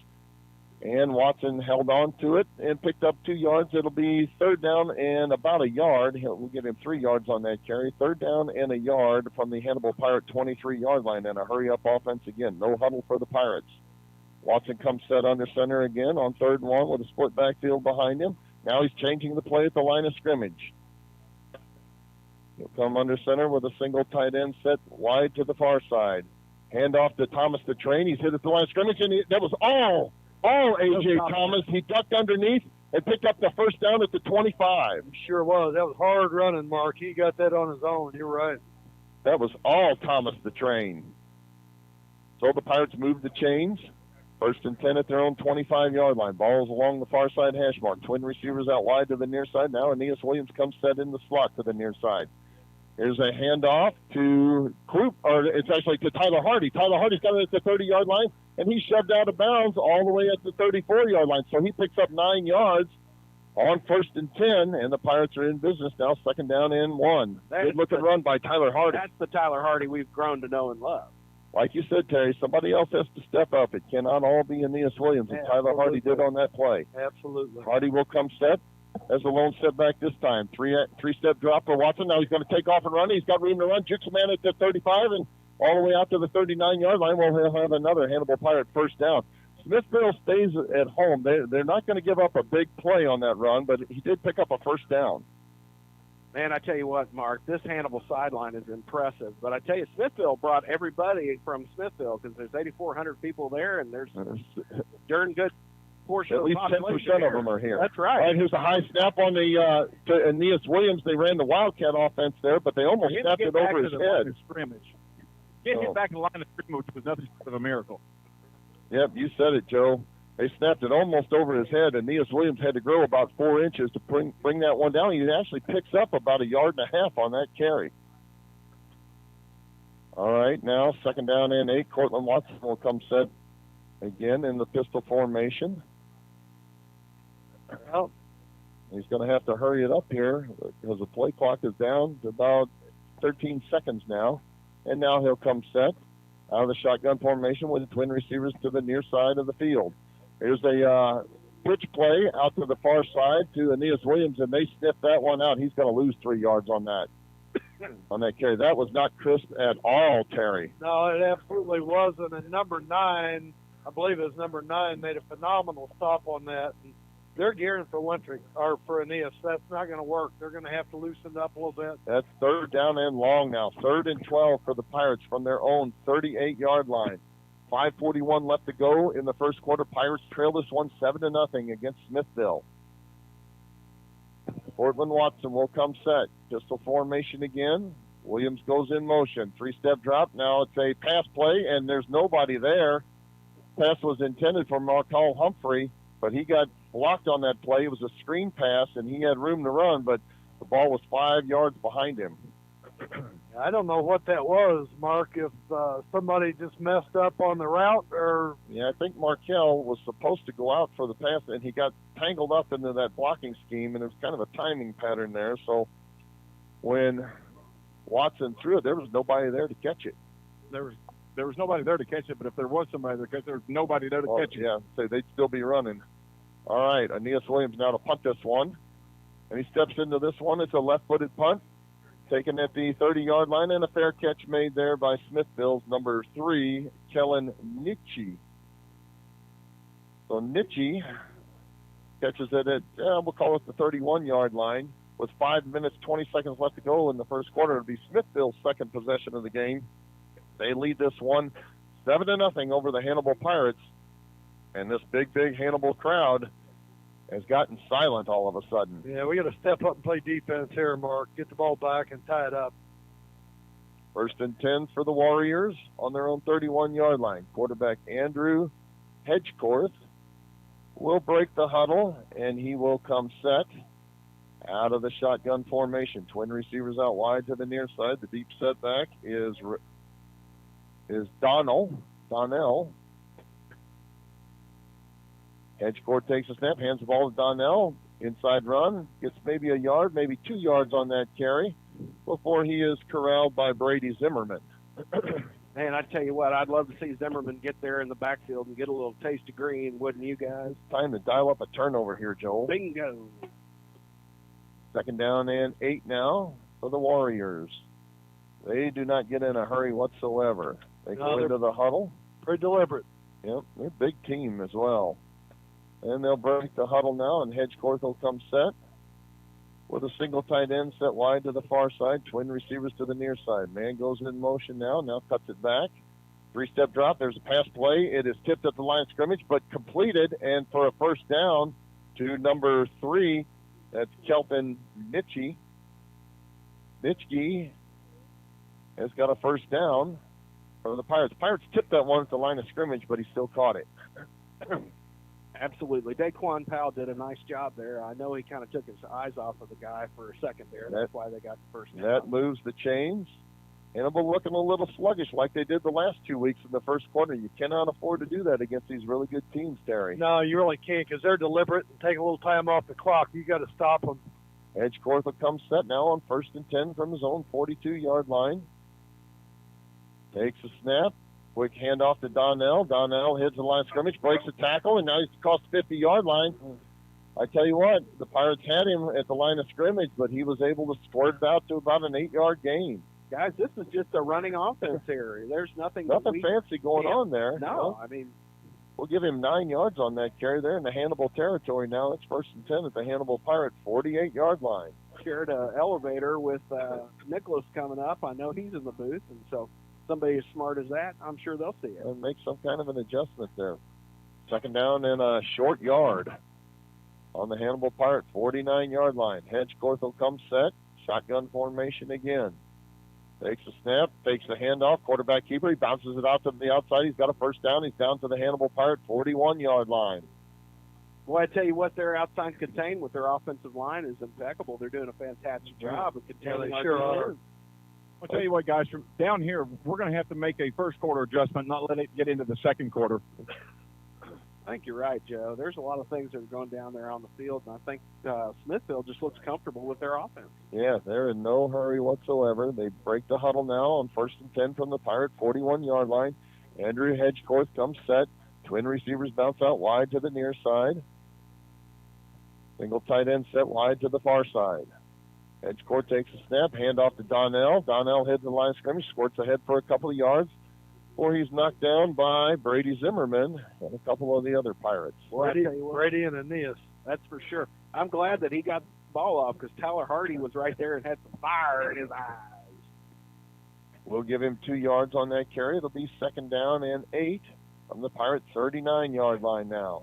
and Watson held on to it and picked up 2 yards. It'll be 3rd down and about a yard. We'll get him 3 yards on that carry. 3rd down and a yard from the Hannibal Pirate 23-yard line, and a hurry-up offense again. No huddle for the Pirates. Watson comes set under center again on 3rd and 1 with a split backfield behind him. Now he's changing the play at the line of scrimmage. He'll come under center with a single tight end set wide to the far side. Hand off to Thomas the Train. He's hit at the line of scrimmage, and that was all A.J. Thomas. He ducked underneath and picked up the 1st down at the 25. Sure was. That was hard running, Mark. He got that on his own. You're right. That was all Thomas the Train. So the Pirates move the chains. 1st and 10 at their own 25-yard line. Ball's along the far side hash mark. Twin receivers out wide to the near side. Now Aeneas Williams comes set in the slot to the near side. Here's a handoff to it's actually to Tyler Hardy. Tyler Hardy's got it at the 30-yard line, and he's shoved out of bounds all the way at the 34-yard line. So he picks up 9 yards on 1st and 10, and the Pirates are in business now, 2nd down and 1. Good looking run by Tyler Hardy. That's the Tyler Hardy we've grown to know and love. Like you said, Terry, somebody else has to step up. It cannot all be Aeneas Williams, and Tyler Hardy did on that play. Absolutely. Hardy will come set as a lone setback this time. Three-step drop for Watson. Now he's going to take off and run. He's got room to run. Jukes a man at the 35 and all the way out to the 39-yard line. Well, he'll have another Hannibal Pirate 1st down. Smithville stays at home. They're not going to give up a big play on that run, but he did pick up a 1st down. Man, I tell you what, Mark, this Hannibal sideline is impressive. But I tell you, Smithville brought everybody from Smithville because there's 8,400 people there, and there's a darn good portion at of least the population 10% here. of them are here. That's right. All right, here's a high snap on the to Aeneas Williams. They ran the Wildcat offense there, but they almost snapped it over his head. Getting hit back in the line of scrimmage was nothing short of a miracle. Yep, you said it, Joe. They snapped it almost over his head, and Aeneas Williams had to grow about 4 inches to bring that one down. He actually picks up about 1.5 yards on that carry. All right, now 2nd down and 8. Cortland Watson will come set again in the pistol formation. Well, he's going to have to hurry it up here because the play clock is down to about 13 seconds now. And now he'll come set out of the shotgun formation with the twin receivers to the near side of the field. Here's a pitch play out to the far side to Aeneas Williams, and they sniff that one out. He's going to lose 3 yards on that carry. That was not crisp at all, Terry. No, it absolutely wasn't. And number 9, I believe it was number 9, made a phenomenal stop on that. And they're gearing for Wintrick, or for Aeneas. That's not going to work. They're going to have to loosen up a little bit. That's 3rd down and long now. 3rd and 12 for the Pirates from their own 38-yard line. 5:41 left to go in the first quarter. Pirates trail this one 7-0 against Smithville. Cortland Watson will come set. Pistol formation again. Williams goes in motion. 3-step drop. Now it's a pass play, and there's nobody there. Pass was intended for Markel Humphrey, but he got blocked on that play. It was a screen pass, and he had room to run, but the ball was 5 yards behind him. I don't know what that was, Mark, if somebody just messed up on the route or... Yeah, I think Markel was supposed to go out for the pass, and he got tangled up into that blocking scheme, and it was kind of a timing pattern there. So when Watson threw it, there was nobody there to catch it. There was there was nobody there to catch it, but if there was somebody there to catch it, there was nobody there to catch it. Yeah, so they'd still be running. All right, Aeneas Williams now to punt this one. And he steps into this one. It's a left-footed punt, taken at the 30-yard line, and a fair catch made there by Smithville's number 3, Kellen Nitchie. So Nitchie catches it at, we'll call it the 31-yard line. With 5 minutes, 20 seconds left to go in the first quarter, it'll be Smithville's second possession of the game. They lead this one 7-0 over the Hannibal Pirates. And this big Hannibal crowd has gotten silent all of a sudden. Yeah, we got to step up and play defense here, Mark. Get the ball back and tie it up. 1st and 10 for the Warriors on their own 31-yard line. Quarterback Andrew Hedgecorth will break the huddle, and he will come set out of the shotgun formation. Twin receivers out wide to the near side. The deep setback is Donnell. Hedgecorth takes a snap, hands the ball to Donnell. Inside run, gets maybe a yard, maybe 2 yards on that carry before he is corralled by Brady Zimmerman. Man, I tell you what, I'd love to see Zimmerman get there in the backfield and get a little taste of green, wouldn't you guys? Time to dial up a turnover here, Joel. Bingo. 2nd down and 8 now for the Warriors. They do not get in a hurry whatsoever. They go into the huddle. Very deliberate. Yep, they're a big team as well. And they'll break the huddle now, and Hedgecorth will come set with a single tight end set wide to the far side, twin receivers to the near side. Man goes in motion now cuts it back. 3-step drop, there's a pass play. It is tipped at the line of scrimmage, but completed, and for a first down to number 3, that's Kelton Nitchie. Nitchie has got a first down for the Pirates. The Pirates tipped that one at the line of scrimmage, but he still caught it. Absolutely. Daquan Powell did a nice job there. I know he kind of took his eyes off of the guy for a second there. That's why they got the first down. That moves the chains. Hannibal looking a little sluggish like they did the last 2 weeks in the first quarter. You cannot afford to do that against these really good teams, Terry. No, you really can't because they're deliberate and take a little time off the clock. You got to stop them. Hedgecorth will come set now on 1st and 10 from his own 42-yard line. Takes a snap. Quick handoff to Donnell. Donnell hits the line of scrimmage, breaks a tackle, and now he's across the 50-yard line. I tell you what, the Pirates had him at the line of scrimmage, but he was able to squirt it out to about an 8-yard gain. Guys, this is just a running offense here. There's nothing fancy going on there. No, I mean, we'll give him 9 yards on that carry there in the Hannibal territory now. It's 1st and 10 at the Hannibal Pirate 48-yard line. Shared an elevator with Nicholas coming up. I know he's in the booth, and so somebody as smart as that, I'm sure they'll see it. And make some kind of an adjustment there. 2nd down and a short yard on the Hannibal Pirate 49-yard line. Hedgecorth will come set. Shotgun formation again. Takes a snap, takes the handoff, quarterback keeper. He bounces it out to the outside. He's got a first down. He's down to the Hannibal Pirate 41-yard line. Boy, I tell you what, their outside contain with their offensive line is impeccable. They're doing a fantastic job of containing they sure are. I'll tell you what, guys, from down here, we're going to have to make a first quarter adjustment, not let it get into the second quarter. I think you're right, Joe. There's a lot of things that are going down there on the field, and I think Smithville just looks comfortable with their offense. Yeah, they're in no hurry whatsoever. They break the huddle now on 1st and 10 from the Pirate 41-yard line. Andrew Hedgecorth comes set. Twin receivers bounce out wide to the near side. Single tight end set wide to the far side. Hedgecorth takes a snap, handoff to Donnell. Donnell heads the line of scrimmage, squirts ahead for a couple of yards before he's knocked down by Brady Zimmerman and a couple of the other Pirates. Brady and Aeneas. That's for sure. I'm glad that he got the ball off because Tyler Hardy was right there and had some fire in his eyes. We'll give him 2 yards on that carry. It'll be 2nd down and 8 from the Pirates' 39-yard line now.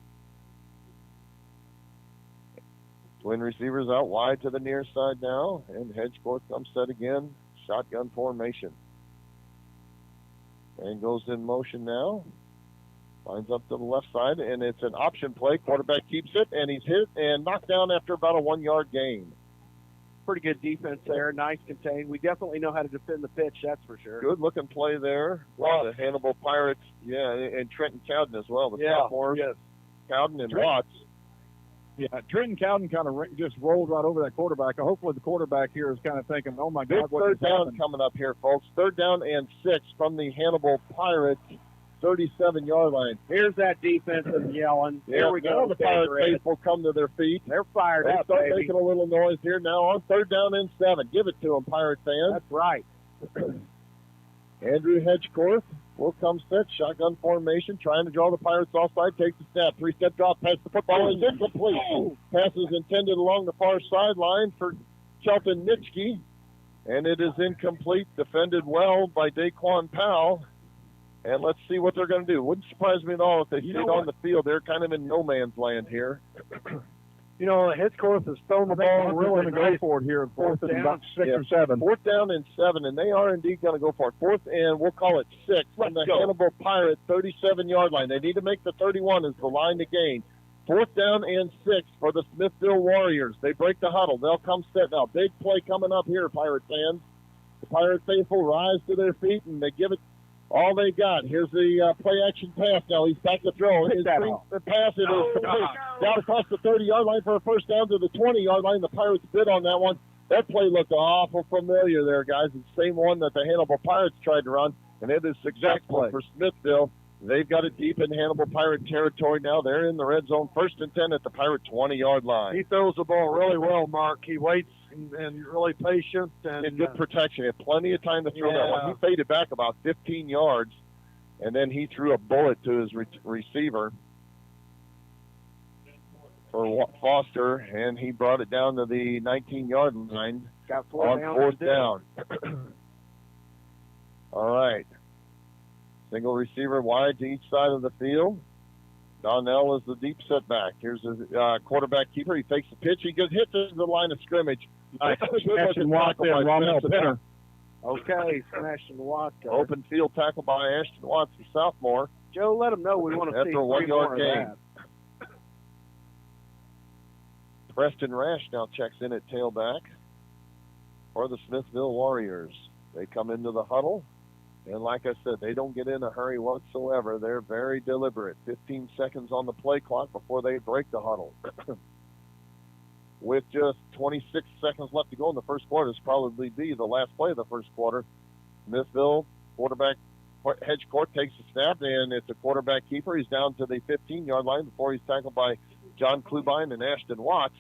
Twin receivers out wide to the near side now, and Hedgecorth comes set again, shotgun formation. And goes in motion now, lines up to the left side, and it's an option play. Quarterback keeps it, and he's hit and knocked down after about a 1-yard gain. Pretty good defense there, nice contain. We definitely know how to defend the pitch, that's for sure. Good-looking play there. The Hannibal Pirates, and Trenton Cowden as well, the sophomores. Yes. Cowden and Watts. Yeah, Trenton Cowden kind of just rolled right over that quarterback. Hopefully the quarterback here is kind of thinking, oh, my Big God, what third just down happened? coming up here, folks. 3rd down and 6 from the Hannibal Pirates 37-yard line. Here's that defense and yelling. Yeah, Here we now go. the Pirate faithful come to their feet. They're fired They up, start baby. making a little noise here now on 3rd down and 7. Give it to them, Pirate fans. That's right. Andrew Hedgecorth will come set, shotgun formation, trying to draw the Pirates offside, takes the snap, 3-step drop, pass the football is incomplete. Pass is intended along the far sideline for Shelton Nitschke, and it is incomplete, defended well by Daquan Powell. And let's see what they're going to do. Wouldn't surprise me at all if they stayed on the field. They're kind of in no man's land here. You know, Hedgecorth has thrown the ball really going to go nice. for it here. 4th and down. about 6 or 7. 4th down and 7, and they are indeed going to go for it. 4th and we'll call it 6 from the Hannibal Pirate 37-yard line. They need to make the 31 as the line to gain. 4th down and 6 for the Smithville Warriors. They break the huddle. They'll come set now. Big play coming up here, Pirate fans. The Pirate faithful rise to their feet, and they give it all they got. Here's the play-action pass now. He's back to throw. The pass it is complete. Down across the 30-yard line for a first down to the 20-yard line. The Pirates bid on that one. That play looked awful familiar there, guys. It's the same one that the Hannibal Pirates tried to run, and it is successful for Smithville. They've got it deep in Hannibal Pirate territory now. They're in the red zone. 1st and 10 at the Pirate 20-yard line. He throws the ball really well, Mark. He waits and really patient. And good protection. He had plenty of time to throw that one. He faded back about 15 yards, and then he threw a bullet to his receiver for Foster, and he brought it down to the 19-yard line on 4th down. All right. Single receiver wide to each side of the field. Donnell is the deep setback. Here's the quarterback keeper. He fakes the pitch. He gets hit to the line of scrimmage. Ashton Watts and Ronell Penner. Okay, smashing the Watts. Open field tackle by Ashton Watts, the sophomore. Joe, let them know we want to see after a 3 more 1-yard of gain. that. Preston Rash now checks in at tailback for the Smithville Warriors. They come into the huddle. And like I said, they don't get in a hurry whatsoever. They're very deliberate. 15 seconds on the play clock before they break the huddle. With just 26 seconds left to go in the first quarter, this will probably be the last play of the first quarter. Smithville quarterback Hedgecorth takes the snap, and it's a quarterback keeper. He's down to the 15-yard line before he's tackled by John Klubine and Ashton Watts.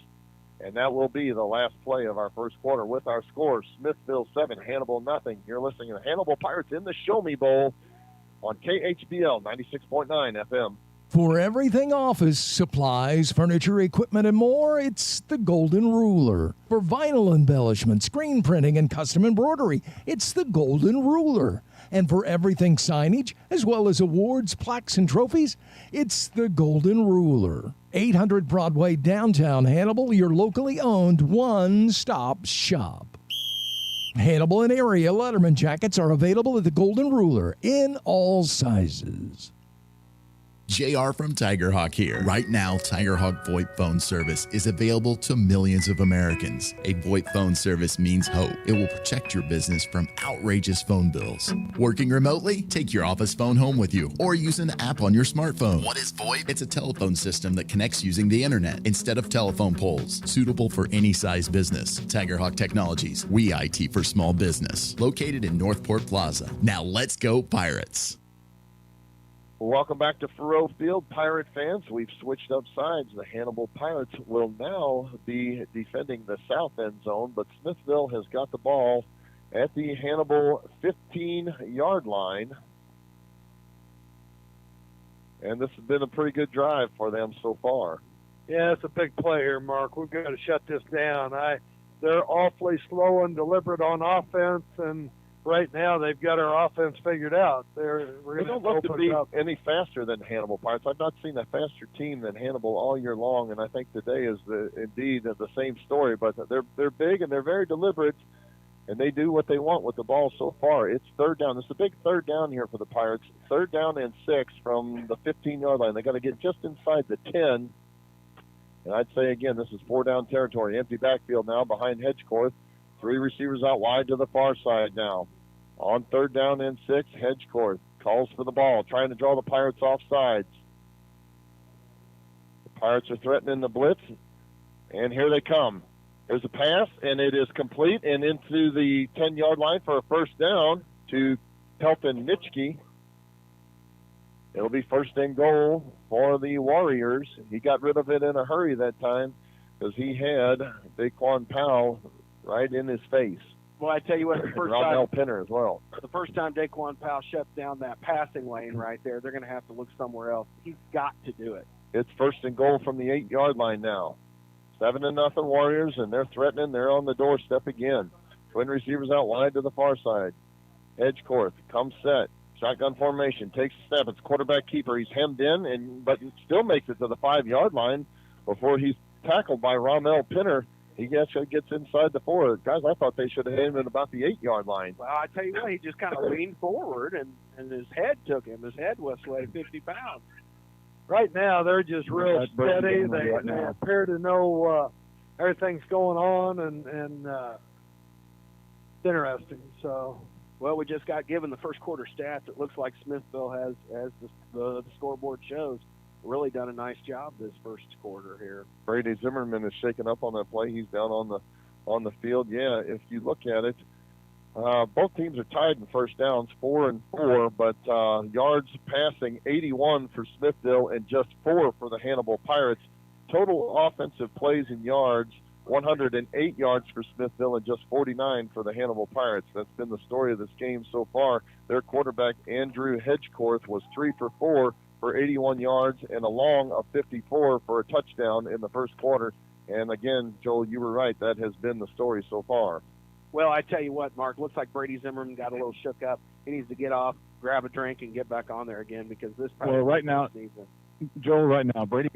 And that will be the last play of our first quarter with our score, Smithville 7, Hannibal nothing. You're listening to Hannibal Pirates in the Show Me Bowl on KHBL 96.9 FM. For everything office, supplies, furniture, equipment, and more, it's the Golden Ruler. For vinyl embellishment, screen printing, and custom embroidery, it's the Golden Ruler. And for everything signage, as well as awards, plaques, and trophies, it's the Golden Ruler. 800 Broadway, downtown Hannibal, your locally owned one-stop shop. Hannibal and area Letterman jackets are available at the Golden Ruler in all sizes. JR from Tigerhawk here. Right now, Tigerhawk VoIP phone service is available to millions of Americans. A VoIP phone service means hope. It will protect your business from outrageous phone bills. Working remotely? Take your office phone home with you or use an app on your smartphone. What is VoIP? It's a telephone system that connects using the internet instead of telephone poles. Suitable for any size business. Tigerhawk Technologies. We IT for small business. Located in Northport Plaza. Now let's go Pirates. Welcome back to Faroe Field, Pirate fans. We've switched up sides. The Hannibal Pirates will now be defending the south end zone, but Smithville has got the ball at the Hannibal 15-yard line. And this has been a pretty good drive for them so far. Yeah, it's a big play here, Mark. We've got to shut this down. They're awfully slow and deliberate on offense, and right now they've got our offense figured out. They don't look to be any faster than Hannibal Pirates. I've not seen a faster team than Hannibal all year long, and I think today is indeed the same story. But they're big and they're very deliberate, and they do what they want with the ball so far. It's 3rd down. This is a big 3rd down here for the Pirates. 3rd down and 6 from the 15-yard line. They got to get just inside the 10. And I'd say, again, this is 4-down territory. Empty backfield now behind Hedgecorth. 3 receivers out wide to the far side now. On 3rd down and 6, Hedgecorth calls for the ball, trying to draw the Pirates off sides. The Pirates are threatening the blitz. And here they come. There's a pass, and it is complete and into the 10-yard line for a first down to Kelton Nitschke. It'll be first and goal for the Warriors. He got rid of it in a hurry that time because he had Daquan Powell right in his face. Well, I tell you what, the first time Ramel Pinner as well. The first time Daquan Powell shuts down that passing lane right there, they're going to have to look somewhere else. He's got to do it. It's first and goal from the 8-yard line now. 7-0 Warriors, and they're threatening. They're on the doorstep again. Twin receivers out wide to the far side. Edgecorth comes set. Shotgun formation, takes a step. It's quarterback keeper. He's hemmed in, but still makes it to the 5-yard line before he's tackled by Ramel Pinner. He actually gets inside the 4. Guys, I thought they should have aimed at about the 8-yard line. Well, I tell you what, he just kind of leaned forward, and his head took him. His head was weighed 50 pounds. Right now, they're just real steady. They appear to know everything's going on, and it's interesting. So, well, we just got given the first quarter stats. It looks like Smithville has, as the scoreboard shows, really done a nice job this first quarter here. Brady Zimmerman is shaken up on that play. He's down on the field. Yeah, if you look at it, both teams are tied in first downs, 4 and 4, but yards passing 81 for Smithville and just 4 for the Hannibal Pirates. Total offensive plays in yards, 108 yards for Smithville and just 49 for the Hannibal Pirates. That's been the story of this game so far. Their quarterback, Andrew Hedgecorth, was 3 for 4 for 81 yards and a long of 54 for a touchdown in the first quarter. And again, Joel, you were right. That has been the story so far. Well, I tell you what, Mark, looks like Brady Zimmerman got a little shook up. He needs to get off, grab a drink, and get back on there again because this well, right now, Joel, right now, Brady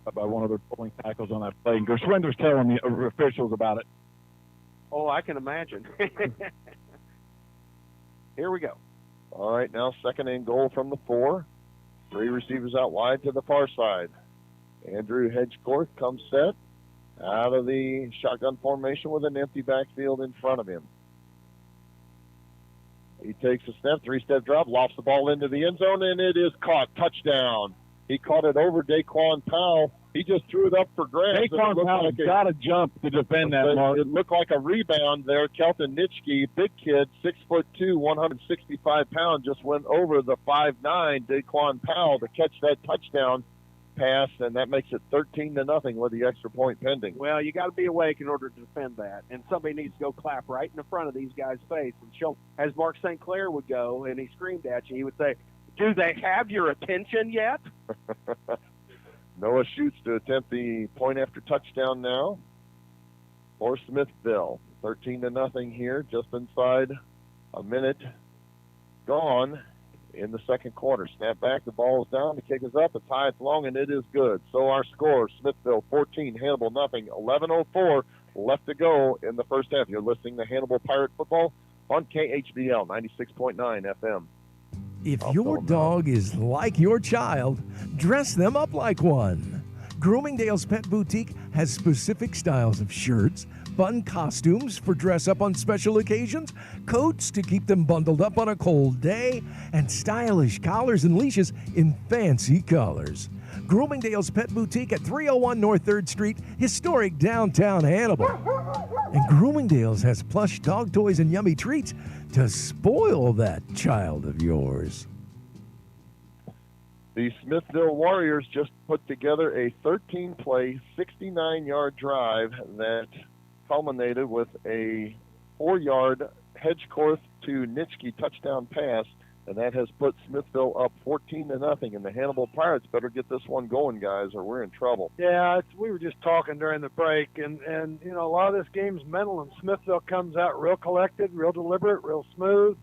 got by one of their pulling tackles on that play. And Gershwinder's telling the officials about it. Oh, I can imagine. Here we go. All right, now second and goal from the 4. 3 receivers out wide to the far side. Andrew Hedgecorth comes set out of the shotgun formation with an empty backfield in front of him. He takes a step, 3-step drop, lofts the ball into the end zone, and it is caught. Touchdown. He caught it over Daquan Powell. He just threw it up for grabs. Daquan Powell got to jump to defend that, Mark. It looked like a rebound there. Kelton Nitschke, big kid, 6'2", 165 pounds, just went over the 5'9", Daquan Powell to catch that touchdown pass, and that makes it 13-0 with the extra point pending. Well, you got to be awake in order to defend that, and somebody needs to go clap right in the front of these guys' face and show, as Mark St. Clair would go, and he screamed at you, he would say, "Do they have your attention yet?" Noah shoots to attempt the point after touchdown now for Smithville. 13-0 here, just inside a minute gone in the second quarter. Snap back, the ball is down, the kick is up, it's high, it's long, and it is good. So our score, Smithville 14, Hannibal nothing. 11:04 left to go in the first half. You're listening to Hannibal Pirate Football on KHBL 96.9 FM. If your dog is like your child, dress them up like one. Groomingdale's Pet Boutique has specific styles of shirts, fun costumes for dress up on special occasions, coats to keep them bundled up on a cold day, and stylish collars and leashes in fancy colors. Groomingdale's Pet Boutique at 301 North 3rd Street, historic downtown Hannibal. And Groomingdale's has plush dog toys and yummy treats to spoil that child of yours. The Smithville Warriors just put together a 13-play, 69-yard drive that culminated with a 4-yard Hedgecorth to Nitschke touchdown pass, and that has put Smithville up 14-0. And the Hannibal Pirates better get this one going, guys, or we're in trouble. Yeah, we were just talking during the break, and you know, a lot of this game's mental, and Smithville comes out real collected, real deliberate, real smooth.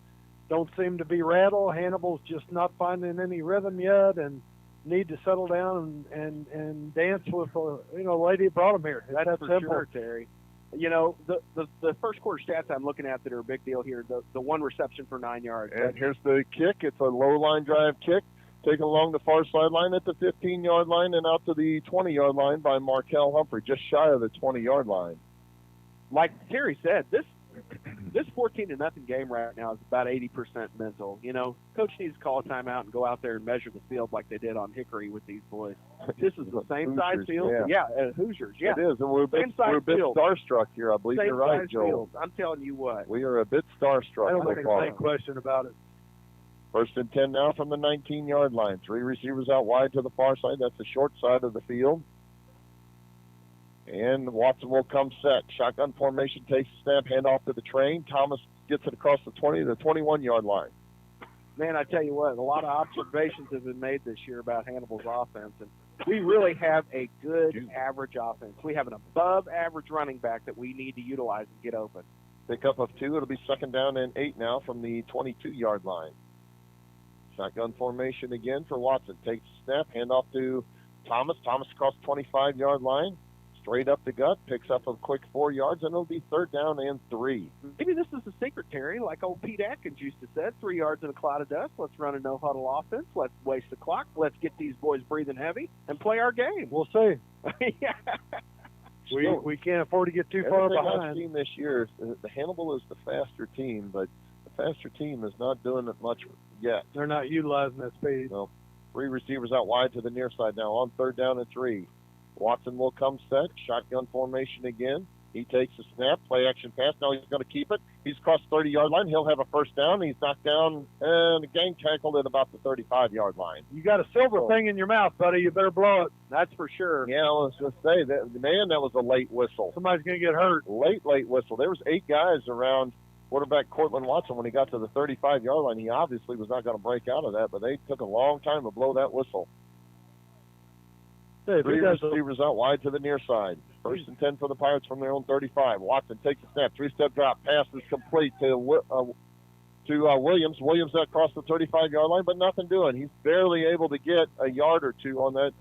Don't seem to be rattled. Hannibal's just not finding any rhythm yet, and need to settle down and dance with the lady who brought them here. That's that for simple. sure, Terry. You know, the first quarter stats I'm looking at that are a big deal here, the 1 reception for 9 yards. And here's the kick. It's a low-line drive kick, taken along the far sideline at the 15-yard line and out to the 20-yard line by Markel Humphrey, just shy of the 20-yard line. Like Terry said, This 14-0 game right now is about 80% mental. You know, coach needs to call a timeout and go out there and measure the field like they did on Hickory with these boys. This is the same size field. Hoosiers. Yeah, it is, and we're a bit starstruck here. I believe same you're right, size Joel. Field. I'm telling you what. We are a bit starstruck. I don't so think far. there's any question about it. 1st and 10 now from the 19-yard line. 3 receivers out wide to the far side. That's the short side of the field. And Watson will come set. Shotgun formation, takes a snap, hand off to the train. Thomas gets it across the 20 to the 21-yard line. Man, I tell you what, a lot of observations have been made this year about Hannibal's offense, and we really have a good average offense. We have an above-average running back that we need to utilize and get open. Pickup of 2. It'll be 2nd down and 8 now from the 22-yard line. Shotgun formation again for Watson. Takes a snap, hand off to Thomas. Thomas across the 25-yard line. Straight up the gut, picks up a quick 4 yards, and it'll be 3rd down and 3. Maybe this is the secret, Terry, like old Pete Atkins used to say, 3 yards in a cloud of dust. Let's run a no-huddle offense. Let's waste the clock. Let's get these boys breathing heavy and play our game. We'll see. Yeah. We can't afford to get too far behind. I've seen this year, the Hannibal is the faster team, but the faster team is not doing it much yet. They're not utilizing that speed. No. 3 receivers out wide to the near side now on 3rd down and 3. Watson will come set. Shotgun formation again. He takes a snap, play action pass. Now he's going to keep it. He's crossed the 30-yard line. He'll have a 1st down. He's knocked down and gang tackled at about the 35-yard line. You got a silver thing in your mouth, buddy. You better blow it. That's for sure. Yeah, I was going to say, that was a late whistle. Somebody's going to get hurt. Late whistle. There was 8 guys around quarterback Cortland Watson when he got to the 35-yard line. He obviously was not going to break out of that, but they took a long time to blow that whistle. 3 receivers out wide to the near side. 1st and 10 for the Pirates from their own 35. Watson takes a snap, 3-step drop, pass is complete to Williams. Williams across the 35-yard line, but nothing doing. He's barely able to get a yard or 2 on that.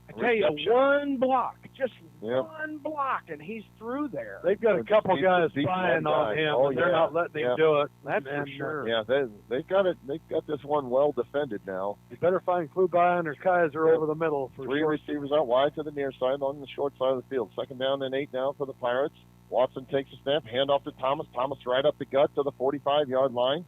I tell you, one block, just one block, and he's through there. They've got a couple guys spying on him, and they're not letting him do it. That's for sure. Yeah, they've got it. They've got this one well defended now. You better find Klubein or Kaiser over the middle. For 3 receivers out wide to the near side on the short side of the field. 2nd down and 8 now for the Pirates. Watson takes a snap, hand off to Thomas. Thomas right up the gut to the 45-yard line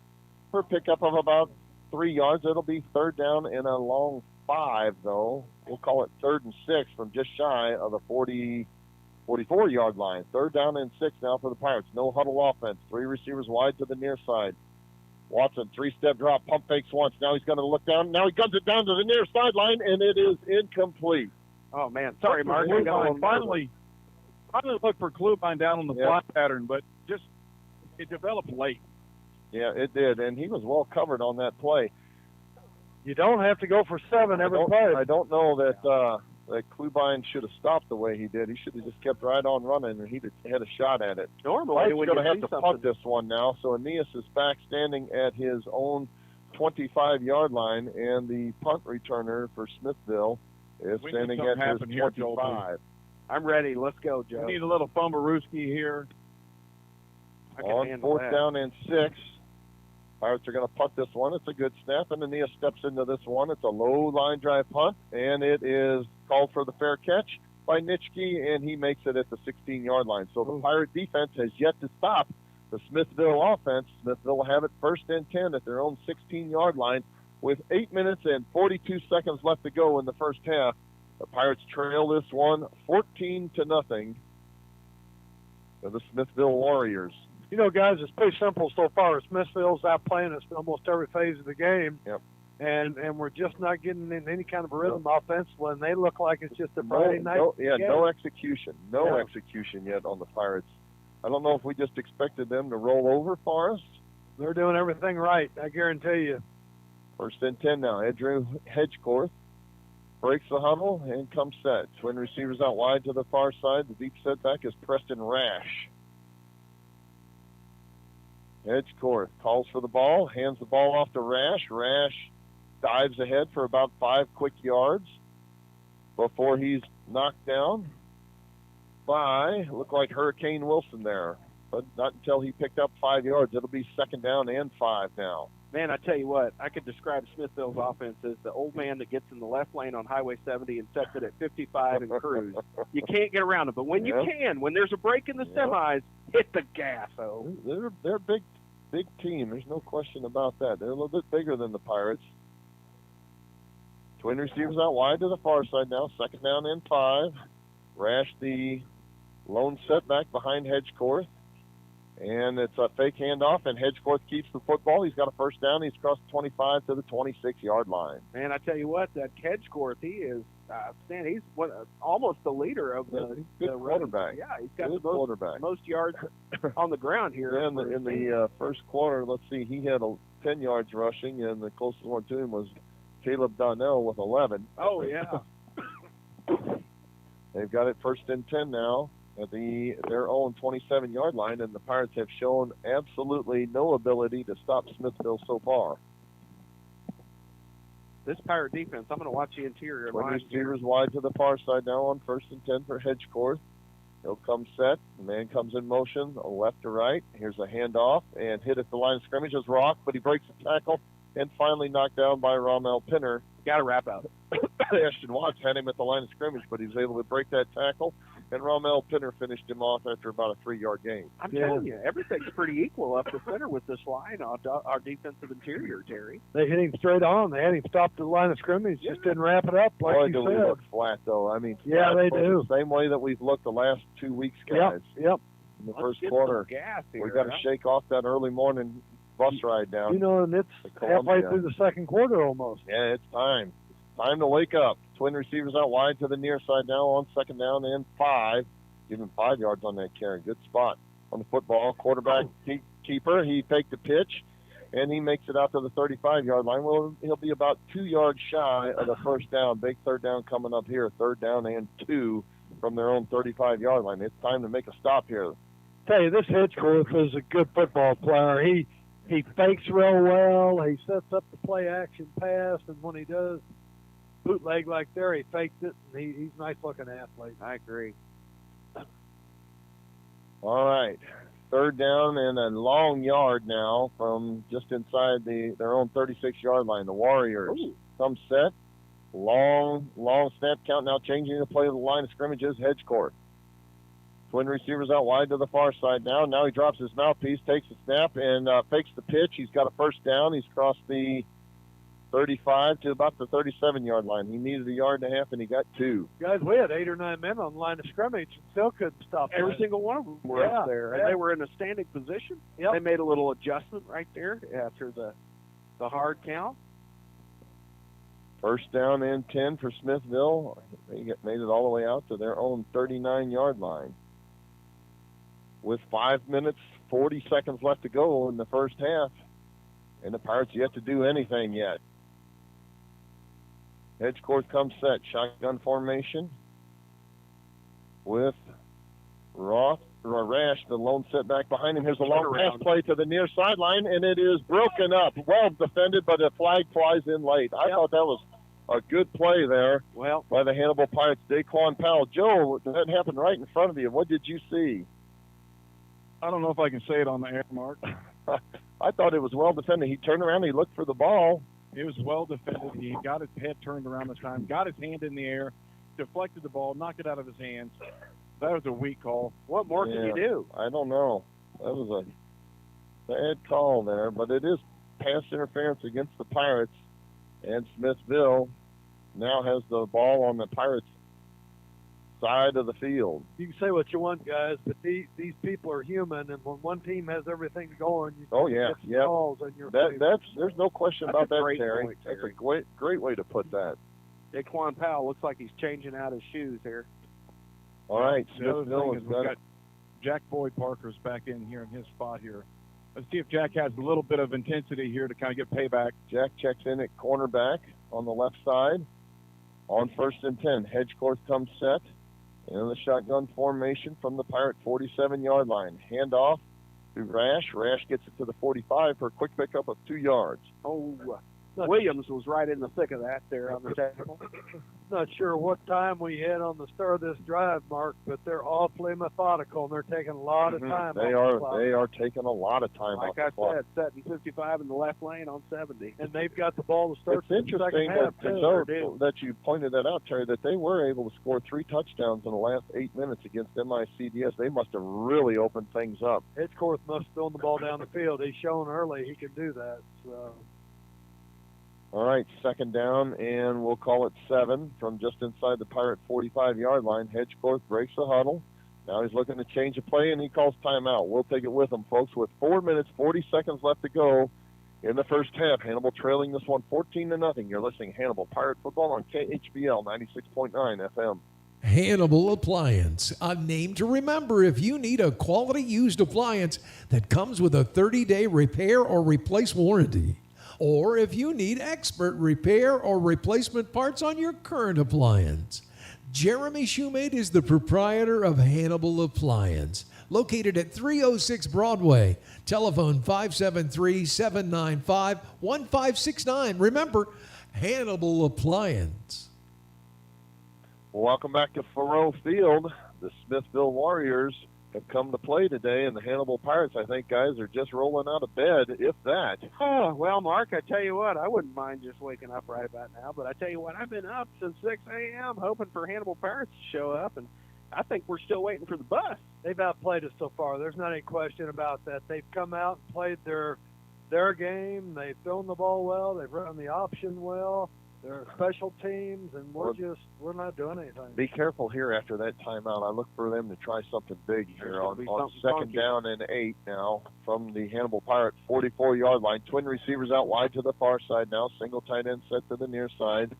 for a pickup of about 3 yards. It'll be 3rd down and a long 5, though. We'll call it 3rd and 6 from just shy of the 44-yard line. 3rd down and 6 now for the Pirates. No huddle offense. 3 receivers wide to the near side. Watson, 3-step drop, pump fakes once. Now he's going to look down. Now he guns it down to the near sideline, and it is incomplete. Oh, man. Sorry, Mark. Finally looked for Klubein down on the fly pattern, but just it developed late. Yeah, it did, and he was well covered on that play. You don't have to go for 7 every play. I don't know that Klubein should have stopped the way he did. He should have just kept right on running, and he'd had a shot at it. Normally, he's going to have to punt this one now. So Aeneas is back standing at his own 25-yard line, and the punt returner for Smithville is standing at his 25. I'm ready. Let's go, Joe. We need a little Fumbarooski here. On 4th down and 6. Pirates are going to punt this one. It's a good snap, and Aeneas steps into this one. It's a low line drive punt, and it is called for the fair catch by Nitschke, and he makes it at the 16-yard line. So the Pirate defense has yet to stop the Smithville offense. Smithville will have it 1st and 10 at their own 16-yard line with 8 minutes and 42 seconds left to go in the first half. The Pirates trail this one 14-0 to the Smithville Warriors. You know, guys, it's pretty simple so far. Smithville's outplaying us almost every phase of the game. Yep. And we're just not getting in any kind of a rhythm offensively, and they look like it's just a Friday night game. No execution. No execution yet on the Pirates. I don't know if we just expected them to roll over for us. They're doing everything right, I guarantee you. 1st and 10 now. Andrew Hedgecorth breaks the huddle and comes set. Twin receivers out wide to the far side. The deep setback is Preston Rash. Hedgecorth calls for the ball, hands the ball off to Rash. Rash dives ahead for about 5 quick yards before he's knocked down by, looked like Hurricane Wilson there, but not until he picked up 5 yards. It'll be 2nd down and 5 now. Man, I tell you what, I could describe Smithville's offense as the old man that gets in the left lane on Highway 70 and sets it at 55 and cruise. You can't get around it, but when you can, when there's a break in the semis, hit the gas. Oh, They're a big team. There's no question about that. They're a little bit bigger than the Pirates. Twin receivers out wide to the far side now. Second down and 5. Rash the lone setback behind Hedgecorth. And it's a fake handoff, and Hedgecorth keeps the football. He's got a first down. He's crossed the 25 to the 26-yard line. Man, I tell you what, that Hedgecorth, he is outstanding. He's almost the leader of the quarterback. Yeah, he's got Good the quarterback. most yards on the ground here. Yeah, in the first quarter, let's see, he had 10 yards rushing, and the closest one to him was Caleb Donnell with 11. Oh, yeah. They've got it first and 10 now at their own 27-yard line, and the Pirates have shown absolutely no ability to stop Smithville so far. This Pirate defense, I'm going to watch the interior Twin line. receivers wide to the far side now on first and 10 for Hedgecorth. He'll come set. The man comes in motion, left to right. Here's a handoff and hit at the line of scrimmage as Rock, but he breaks the tackle and finally knocked down by Rommel Pinner. Got to wrap out. Ashton Watts had him at the line of scrimmage, but he was able to break that tackle, and Rommel Pinner finished him off after about a 3-yard gain. I'm telling you, everything's pretty equal up the center with this line on our defensive interior, Terry. They hit him straight on. They had him stop at the line of scrimmage. Just didn't wrap it up like Boy, you do we said. look flat, though. I mean, Yeah, flat, they but do. The same way that we've looked the last 2 weeks, guys. Yep. In the Let's first get quarter, some gas here, we got to huh? shake off that early morning bus ride down. You know, and it's halfway through the second quarter almost. Yeah, it's time. Time to wake up. Twin receivers out wide to the near side now on second down and 5. Give him 5 yards on that carry. Good spot on the football. Quarterback keeper. He faked the pitch, and he makes it out to the 35-yard line. Well, he'll be about 2 yards shy of the first down. Big third down coming up here. Third down and 2 from their own 35-yard line. It's time to make a stop here. Tell you, this Hedgecorth is a good football player. He fakes real well. He sets up the play action pass, and when he does bootleg like there, he fakes it, and he's a nice-looking athlete. I agree. All right. Third down and a long yard now from just inside their own 36-yard line. The Warriors come set. Long snap count now changing the play of the line of scrimmage is Hedgecorth. Twin receivers out wide to the far side now. Now he drops his mouthpiece, takes the snap, and fakes the pitch. He's got a first down. He's crossed the 35 to about the 37-yard line. He needed 1.5 yards, and he got 2. Guys, we had 8 or 9 men on the line of scrimmage and still couldn't stop Every that. single one of them were up there, and they were in a standing position. Yep. They made a little adjustment right there after the hard count. First down and 10 for Smithville. They made it all the way out to their own 39-yard line. With 5 minutes, 40 seconds left to go in the first half, and the Pirates yet to do anything yet. Hedgecorth comes set, shotgun formation with Rash, the lone setback behind him. Here's a long pass play to the near sideline, and it is broken up. Well defended, but a flag flies in late. I thought that was a good play there by the Hannibal Pirates. Daquan Powell. Joe, that happened right in front of you. What did you see? I don't know if I can say it on the air, Mark. I thought it was well defended. He turned around, he looked for the ball. It was well defended. He got his head turned around this time, got his hand in the air, deflected the ball, knocked it out of his hands. That was a weak call. What more can you do? I don't know. That was a bad call there, but it is pass interference against the Pirates, and Smithville now has the ball on the Pirates' side of the field. You can say what you want, guys, but these people are human, and when one team has everything going, you get some calls on your favor. There's no question That's about a that, great Terry. point, That's a great way to put that. Daquan Powell looks like he's changing out his shoes here. All right, The other Smithville thing has is we've got Jack Boyd Parker's back in here in his spot here. Let's see if Jack has a little bit of intensity here to kind of get payback. Jack checks in at cornerback on the left side. On first and 10, Hedgecorth comes set in the shotgun formation from the Pirate 47-yard line. Handoff to Rash. Rash gets it to the 45 for a quick pickup of 2 yards. Oh, Williams was right in the thick of that there on the tackle. not sure what time we had on the start of this drive, Mark, but they're awfully methodical and they're taking a lot of time. They are taking a lot of time Like off I the clock. said, setting 55 in the left lane on 70. And they've got the ball to start It's the interesting second half, that, too. that you pointed that out, Terry, that they were able to score 3 touchdowns in the last 8 minutes against MICDS. They must have really opened things up. Edgeworth must have thrown the ball down the field. He's shown early he can do that. So. All right, second down, and we'll call it 7 from just inside the Pirate 45-yard line. Hedgecourt breaks the huddle. Now he's looking to change a play, and he calls timeout. We'll take it with him, folks, with 4 minutes, 40 seconds left to go in the first half. Hannibal trailing this one 14-0. You're listening to Hannibal Pirate Football on KHBL 96.9 FM. Hannibal Appliance, a name to remember if you need a quality used appliance that comes with a 30-day repair or replace warranty. Or if you need expert repair or replacement parts on your current appliance. Jeremy Shoemate is the proprietor of Hannibal Appliance, located at 306 Broadway. Telephone 573-795-1569. Remember, Hannibal Appliance. Welcome back to Faroe Field. The Smithville Warriors have come to play today, and the Hannibal Pirates, I think, guys, are just rolling out of bed, if that. Oh, well, Mark, I tell you what, I wouldn't mind just waking up right about now, but I tell you what, I've been up since 6 a.m. hoping for Hannibal Pirates to show up, and I think we're still waiting for the bus. They've outplayed us so far. There's not any question about that. They've come out and played their game. They've thrown the ball well. They've run the option well. They're special teams, and we're not doing anything. Be careful here after that timeout. I look for them to try something big here on second down and 8 now from the Hannibal Pirate 44-yard line. Twin receivers out wide to the far side now. Single tight end set to the near side.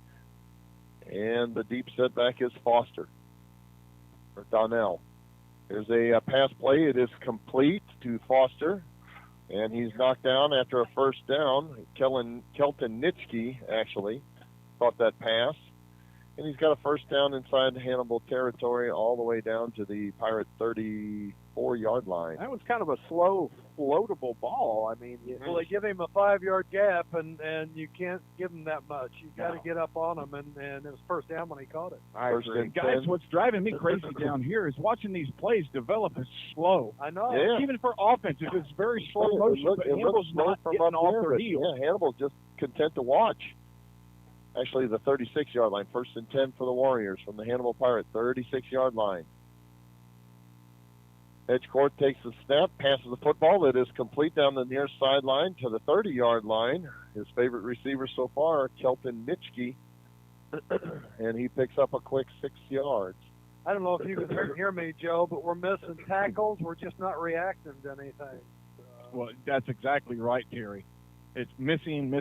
And the deep setback is Foster or Donnell. There's a pass play. It is complete to Foster. And he's knocked down after a first down. Kelton Nitschke, actually, caught that pass. And he's got a first down inside the Hannibal territory all the way down to the Pirate 34-yard line. That was kind of a slow, floatable ball. I mean, Well, they give him a 5-yard gap, and you can't give him that much. You got to get up on him, and it was first down when he caught it. Guys, what's driving me crazy down here is watching these plays develop as slow. I know. Yeah. Even for offensive, it's very slow motion, but Hannibal's not getting off their heels. Yeah, Hannibal's just content to watch. Actually, the 36-yard line, 1st and 10 for the Warriors from the Hannibal Pirate 36-yard line. Edgecourt takes the snap, passes the football. It is complete down the near sideline to the 30-yard line. His favorite receiver so far, Kelton Nitschke, and he picks up a quick 6 yards. I don't know if you can hear me, Joe, but we're missing tackles. We're just not reacting to anything. Well, that's exactly right, Terry. It's missing.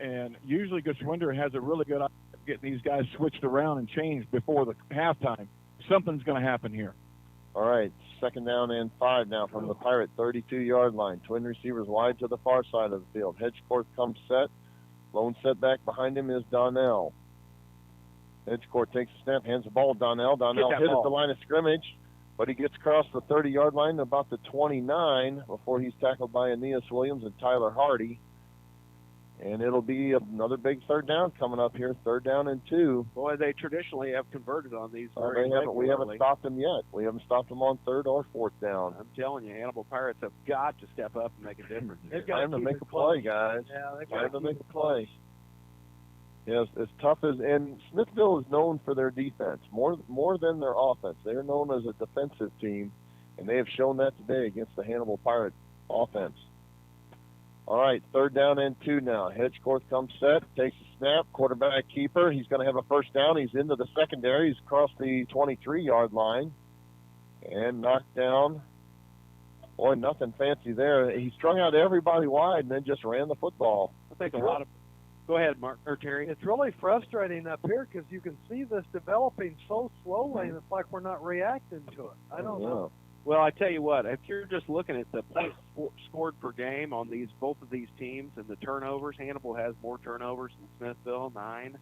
And usually Guswinder has a really good idea of getting these guys switched around and changed before the halftime. Something's going to happen here. All right, second down and 5 now from the Pirate 32-yard line. Twin receivers wide to the far side of the field. Hedgecourt comes set. Lone setback behind him is Donnell. Edgecourt takes a snap, hands the ball to Donnell. Donnell hit at the line of scrimmage, but he gets across the 30-yard line to about the 29 before he's tackled by Aeneas Williams and Tyler Hardy. And it'll be another big third down coming up here, 3rd down and 2. Boy, they traditionally have converted on these. We haven't stopped them yet. We haven't stopped them on 3rd or 4th down. I'm telling you, Hannibal Pirates have got to step up and make a difference. It's time to make a play, guys. Yeah, they've time to make a play. Yes, as tough as, and Smithville is known for their defense more than their offense. They're known as a defensive team, and they have shown that today against the Hannibal Pirate offense. All right, 3rd down and 2 now. Hedgecourt comes set, takes a snap, quarterback keeper. He's going to have a first down. He's into the secondary. He's across the 23-yard line and knocked down. Boy, nothing fancy there. He strung out everybody wide and then just ran the football. I think a lot of. Go ahead, Mark or Terry. It's really frustrating up here because you can see this developing so slowly, and it's like we're not reacting to it. I don't know. Well, I tell you what, if you're just looking at the points scored per game on both of these teams and the turnovers, Hannibal has more turnovers than Smithville, 9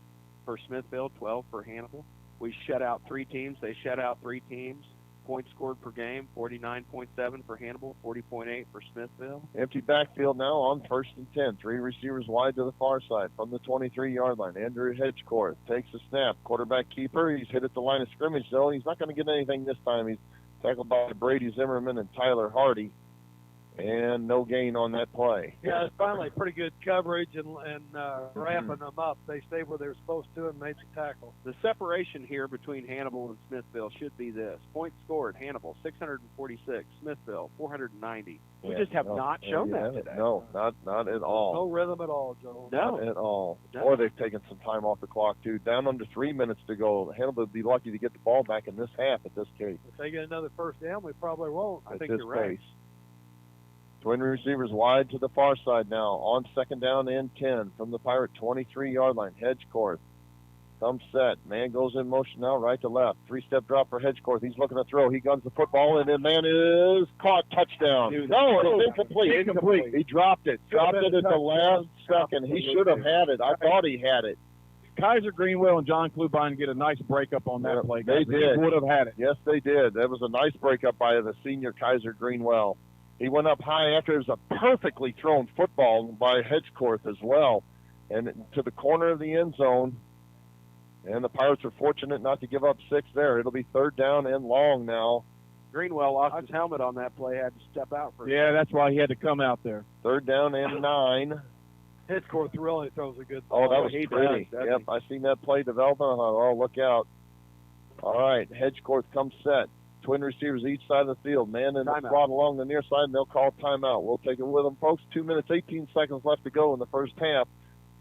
for Smithville, 12 for Hannibal. We shut out 3 teams. They shut out 3 teams. Points scored per game, 49.7 for Hannibal, 40.8 for Smithville. Empty backfield now on 1st and 10. 3 receivers wide to the far side from the 23-yard line. Andrew Hedgecourt takes a snap. Quarterback keeper. He's hit at the line of scrimmage, though. He's not going to get anything this time. He's tackled by Brady Zimmerman and Tyler Hardy. And no gain on that play. Yeah, it's finally pretty good coverage and wrapping them up. They stayed where they were supposed to and made the tackle. The separation here between Hannibal and Smithville should be this. Points scored, Hannibal, 646. Smithville, 490. We just have not shown that today. No, not at all. No rhythm at all, Joe. No. Not at all. No. Or they've taken some time off the clock, too. Down under 3 minutes to go. Hannibal would be lucky to get the ball back in this half at this case. If they get another first down, we probably won't. I think you're right. Twin receivers wide to the far side now. On 2nd down and 10 from the Pirate 23-yard line. Hedgecourt comes set. Man goes in motion now, right to left. 3-step drop for Hedgecourt. He's looking to throw. He guns the football, and the man is caught. Touchdown. No, it's incomplete. He dropped it. Dropped it at the last second. He should have had it. I thought he had it. Kaiser Greenwell and John Klubine get a nice breakup on that play. They did. Would have had it. Yes, they did. That was a nice breakup by the senior Kaiser Greenwell. He went up high after it was a perfectly thrown football by Hedgecourt as well, and to the corner of the end zone. And the Pirates are fortunate not to give up 6 there. It'll be 3rd down and long now. Greenwell lost his helmet on that play, had to step out for Yeah, that's why he had to come out there. 3rd down and 9. Hedgecourt really throws a good ball. Oh, that was pretty. Yep, I seen that play developing. Oh, look out. All right, Hedgecourt comes set. Twin receivers each side of the field. Man in the slot along the near side, and they'll call timeout. We'll take it with them, folks. 2 minutes, 18 seconds left to go in the first half.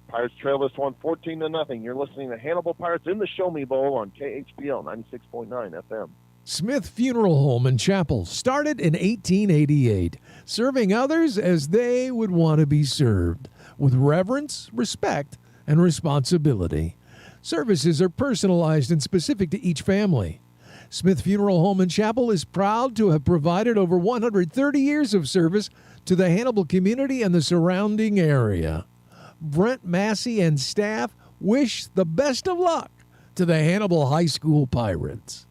Pirates trail this one 14-0. You're listening to Hannibal Pirates in the Show Me Bowl on KHPL 96.9 FM. Smith Funeral Home and Chapel started in 1888, serving others as they would want to be served, with reverence, respect, and responsibility. Services are personalized and specific to each family. Smith Funeral Home and Chapel is proud to have provided over 130 years of service to the Hannibal community and the surrounding area. Brent Massey and staff wish the best of luck to the Hannibal High School Pirates.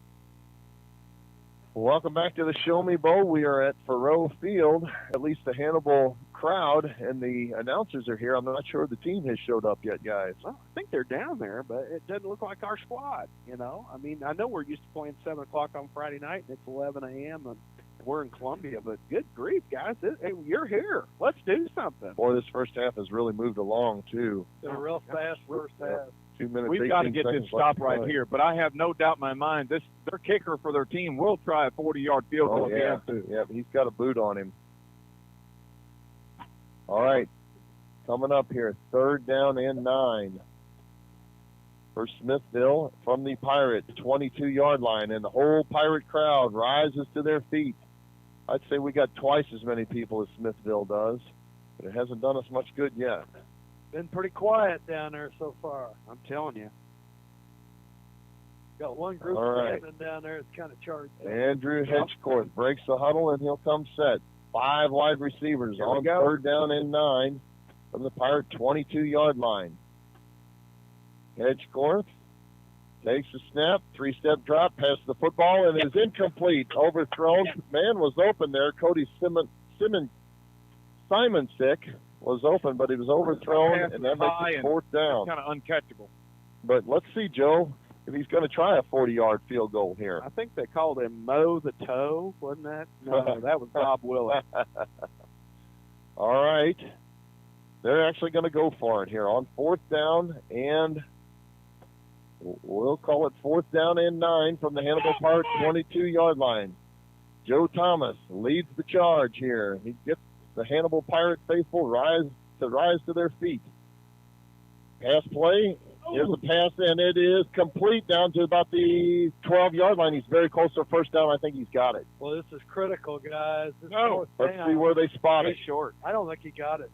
Welcome back to the Show Me Bowl. We are at Faroe Field. At least the Hannibal crowd and the announcers are here. I'm not sure the team has showed up yet, guys. Well, I think they're down there, but it doesn't look like our squad, you know. I mean, I know we're used to playing 7 o'clock on Friday night, and it's 11 a.m., and we're in Columbia, but good grief, guys. Hey, you're here. Let's do something. Boy, this first half has really moved along, too. It's been a real fast first half. 2 minutes, We've got to 18 get this seconds stop left to right play. here, but I have no doubt in my mind their kicker for their team will try a 40-yard field goal Oh, if he yeah. has to. Yeah, he's got a boot on him. All right. Coming up here, 3rd down and 9 for Smithville from the Pirate 22-yard line, and the whole Pirate crowd rises to their feet. I'd say we got twice as many people as Smithville does, but it hasn't done us much good yet. Been pretty quiet down there so far. I'm telling you. Got one group All right. standing down there. It's kind of charged. Andrew Hedgecourt breaks the huddle, and he'll come set. 5 wide receivers Here we on go. 3rd down and 9 from the Pirate 22-yard line. Hedgecourt takes a snap, 3-step drop, passes the football, and is incomplete. Overthrown. Man was open there. Cody Simonsick was open, but he was overthrown, and that makes it 4th down. Kind of uncatchable. But let's see, Joe, if he's going to try a 40-yard field goal here. I think they called him Mo the Toe, wasn't that? No, that was Bob Willis. All right. They're actually going to go for it here on 4th down, and we'll call it 4th down and 9 from the Hannibal Park 22-yard line. Joe Thomas leads the charge here. He gets the Hannibal Pirate faithful rise to their feet. Pass play. Here's a pass, and it is complete down to about the 12-yard line. He's very close to first down. I think he's got it. Well, this is critical, guys. This No. fourth Let's down. see where they spot it. He's short. I don't think he got it.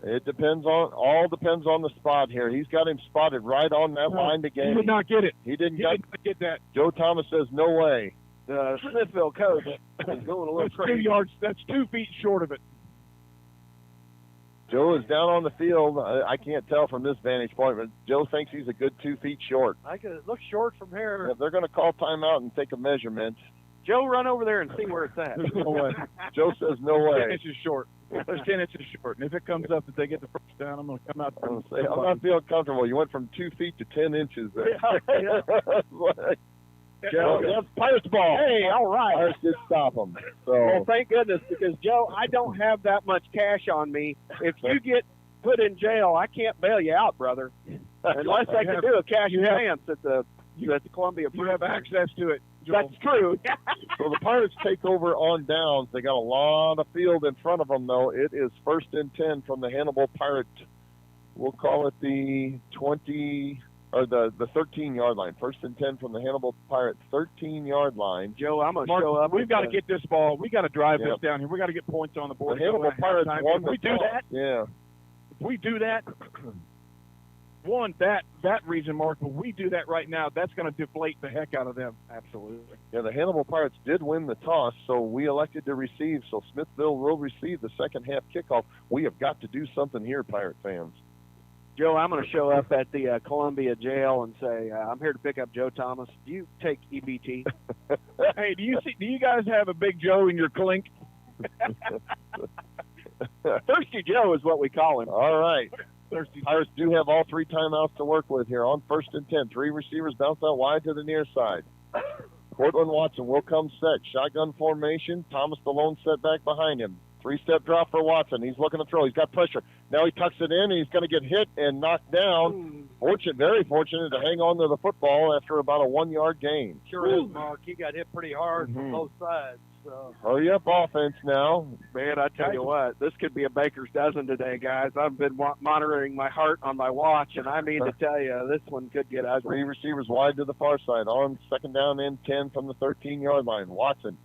It depends on the spot here. He's got him spotted right on that line to gain. He did not get it. He didn't He did not get that. Joe Thomas says no way. The Smithville coach is going a little That's 2 crazy. yards. That's 2 feet short of it. Joe is down on the field. I can't tell from this vantage point, but Joe thinks he's a good 2 feet short. It looks short from here. If they're going to call timeout and take a measurement, Joe, run over there and see where it's at. There's no way. Joe says no 10 way. inches short. There's 10 inches short. And if it comes up that they get the first down, I'm going to come out there. I'm gonna say, I'm not feeling comfortable. You went from 2 feet to 10 inches there. Yeah. Joe, that's Pirates ball. Hey, all right. Pirates did stop them. So Well, thank goodness, because, Joe, I don't have that much cash on me. If you get put in jail, I can't bail you out, brother. Unless I can do a cash advance at the Columbia. You have access to it, Joel. That's true. So the Pirates take over on downs. They got a lot of field in front of them, though. It is 1st and 10 from the Hannibal Pirate. We'll call it the 20 or the 13-yard line. 1st and 10 from the Hannibal Pirate 13-yard line. Joe, I'm going to Mark, show up. we've got to get this ball. We got to drive Yep. this down here. We got to get points on the board. The Hannibal Pirates won If the we do toss. that, Yeah. if we do that, one, that reason, Mark, but we do that right now, that's going to deflate the heck out of them. Absolutely. Yeah, the Hannibal Pirates did win the toss, so we elected to receive. So Smithville will receive the second half kickoff. We have got to do something here, Pirate fans. Joe, I'm going to show up at the Columbia jail and say, I'm here to pick up Joe Thomas. Do you take EBT? Hey, do you guys have a Big Joe in your clink? Thirsty Joe is what we call him. All right. Thirsty. Pirates do have all 3 timeouts to work with here. On 1st and 10, 3 receivers bounce out wide to the near side. Cortland Watson will come set. Shotgun formation. Thomas the lone set back behind him. 3-step drop for Watson. He's looking to throw. He's got pressure. Now he tucks it in, and he's going to get hit and knocked down. Very fortunate to hang on to the football after about a 1-yard gain. Sure is, Mark. He got hit pretty hard from both sides. So. Hurry up offense now. Man, I tell you what, this could be a baker's dozen today, guys. I've been monitoring my heart on my watch, and I mean to tell you, this one could get ugly. 3 receivers wide to the far side. On 2nd down and 10 from the 13-yard line. Watson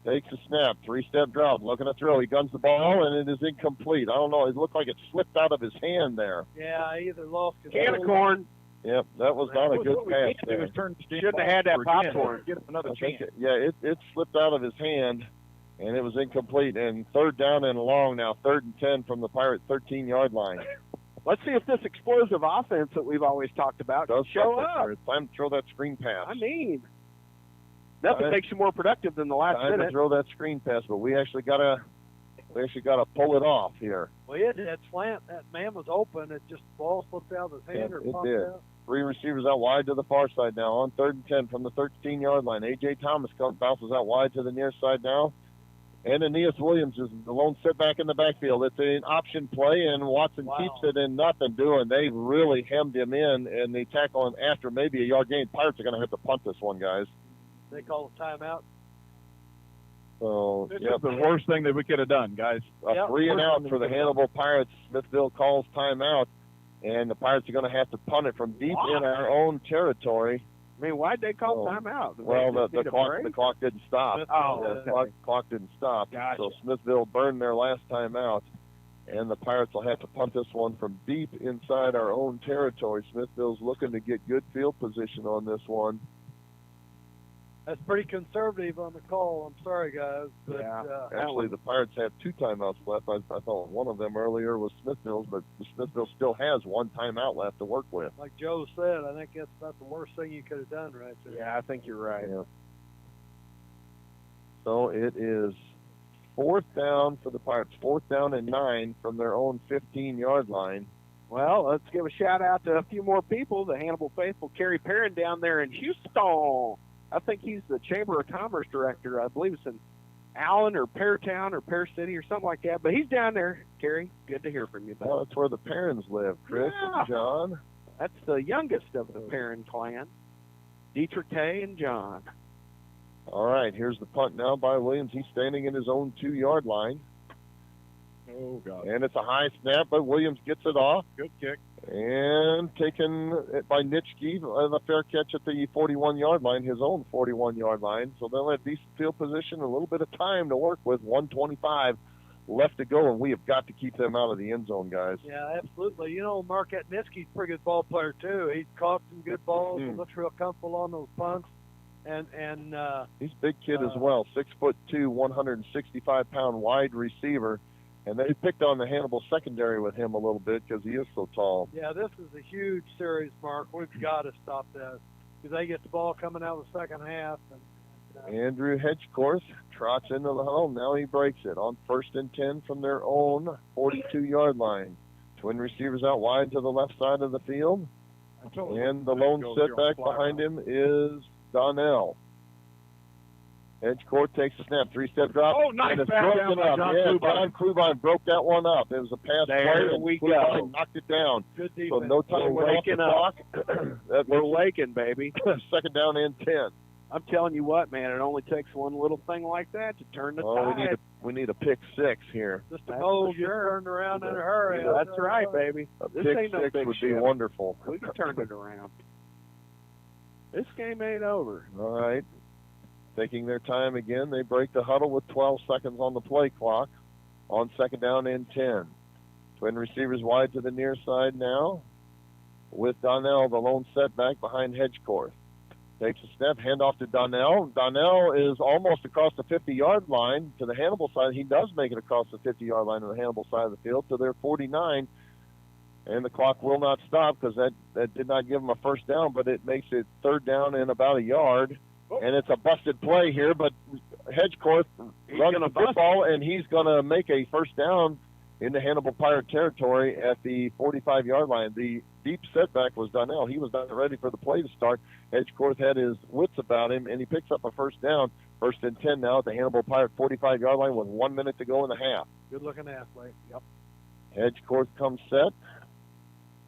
takes a snap, 3-step drop, looking to throw. He guns the ball, and it is incomplete. I don't know. It looked like it slipped out of his hand there. Yeah, I either lost control. Can of corn. Yep, that was not a good pass there. Shouldn't have had that popcorn. Get him another I think chance. it slipped out of his hand, and it was incomplete. And 3rd down and long now, 3rd and 10 from the Pirate 13-yard line. Let's see if this explosive offense that we've always talked about can show up. It's time to throw that screen pass. I mean, nothing makes you more productive than the last Time to minute. throw that screen pass, but we actually gotta pull it off here. Well, it had slant. That man was open. It just ball slipped out of his hand or It popped did. out. 3 receivers out wide to the far side now. On 3rd and 10 from the 13-yard line. A.J. Thomas bounces out wide to the near side now. And Aeneas Williams is the lone setback in the backfield. It's an option play, and Watson keeps it in nothing doing. They really hemmed him in, and they tackle him after maybe a yard gain. Pirates are going to have to punt this one, guys. They call a timeout. So, This is the worst thing that we could have done, guys. A 3 and out for the Hannibal Pirates. Smithville calls timeout, and the Pirates are going to have to punt it from deep in our own territory. I mean, why'd they call timeout? Did Well, they just the need a break? clock didn't stop. Oh, The okay. clock didn't stop. Gotcha. So Smithville burned their last time out, and the Pirates will have to punt this one from deep inside our own territory. Smithville's looking to get good field position on this one. That's pretty conservative on the call. I'm sorry, guys. But, Actually, the Pirates have 2 timeouts left. I thought one of them earlier was Smithville's, but Smithville still has 1 timeout left to work with. like Joe said, I think that's about the worst thing you could have done right there. Yeah, I think you're right. Yeah. So it is 4th down for the Pirates. 4th down and 9 from their own 15-yard line. Well, let's give a shout out to a few more people. The Hannibal faithful, Kerry Perrin down there in Houston. I think he's the Chamber of Commerce director. I believe it's in Allen or Peartown or Pear City or something like that. But he's down there. Kerry, good to hear from you. Well, that's where the Perrins live, Chris Yeah. and John. That's the youngest of the Perrin clan, Dietrich Tay and John. All right, here's the punt now by Williams. He's standing in his own 2-yard line. Oh, God. And it's a high snap, but Williams gets it off. Good kick. And taken by Nitschke, a fair catch at the 41-yard line, his own 41-yard line. So they'll have decent field position, a little bit of time to work with, 1:25 left to go, and we have got to keep them out of the end zone, guys. Yeah, absolutely. You know, Mark Etnitzky's a pretty good ball player, too. He's caught some good balls. He looks real comfortable on those punts. And He's a big kid as well, 6'2", 165-pound wide receiver. And they picked on the Hannibal secondary with him a little bit because he is so tall. yeah, this is a huge series, Mark. We've got to stop this because they get the ball coming out of the second half, and Andrew Hedgecorth trots into the huddle. Now he breaks it on 1st and 10 from their own 42-yard line. Twin receivers out wide to the left side of the field. And the lone setback behind him is Donnell. Hedgecorth takes a snap, 3-step drop. Oh, nice and it's back down broken by up. John Yeah, Klubine. John Klubine broke that one up. It was a pass There play, and we Klubine go. knocked it down. Good So defense. no time We're went off the waking up. clock. That We're makes waking, baby. it 2nd down and 10. I'm telling you what, man, it only takes one little thing like that to turn the Oh, tide. we need a pick 6 here. Just a That's goal, for get sure. turned around in a hurry. That's right, baby. A This pick ain't no 6 big would be ship. wonderful. We can turn it around. This game ain't over. All right. Taking their time again, they break the huddle with 12 seconds on the play clock on 2nd down and 10. Twin receivers wide to the near side now with Donnell, the lone setback behind Hedgecorth. Takes a step, handoff to Donnell. Donnell is almost across the 50-yard line to the Hannibal side. He does make it across the 50-yard line to the Hannibal side of the field to their 49. And the clock will not stop because that did not give him a first down, but it makes it 3rd down and about a yard. And it's a busted play here, but Hedgecorth runs the football, and he's going to make a first down into Hannibal Pirate territory at the 45-yard line. The deep setback was Donnell. He was not ready for the play to start. Hedgecorth had his wits about him, and he picks up a first down. 1st and 10 now at the Hannibal Pirate 45-yard line with 1 minute to go in the half. Good-looking athlete. Yep. Hedgecorth comes set.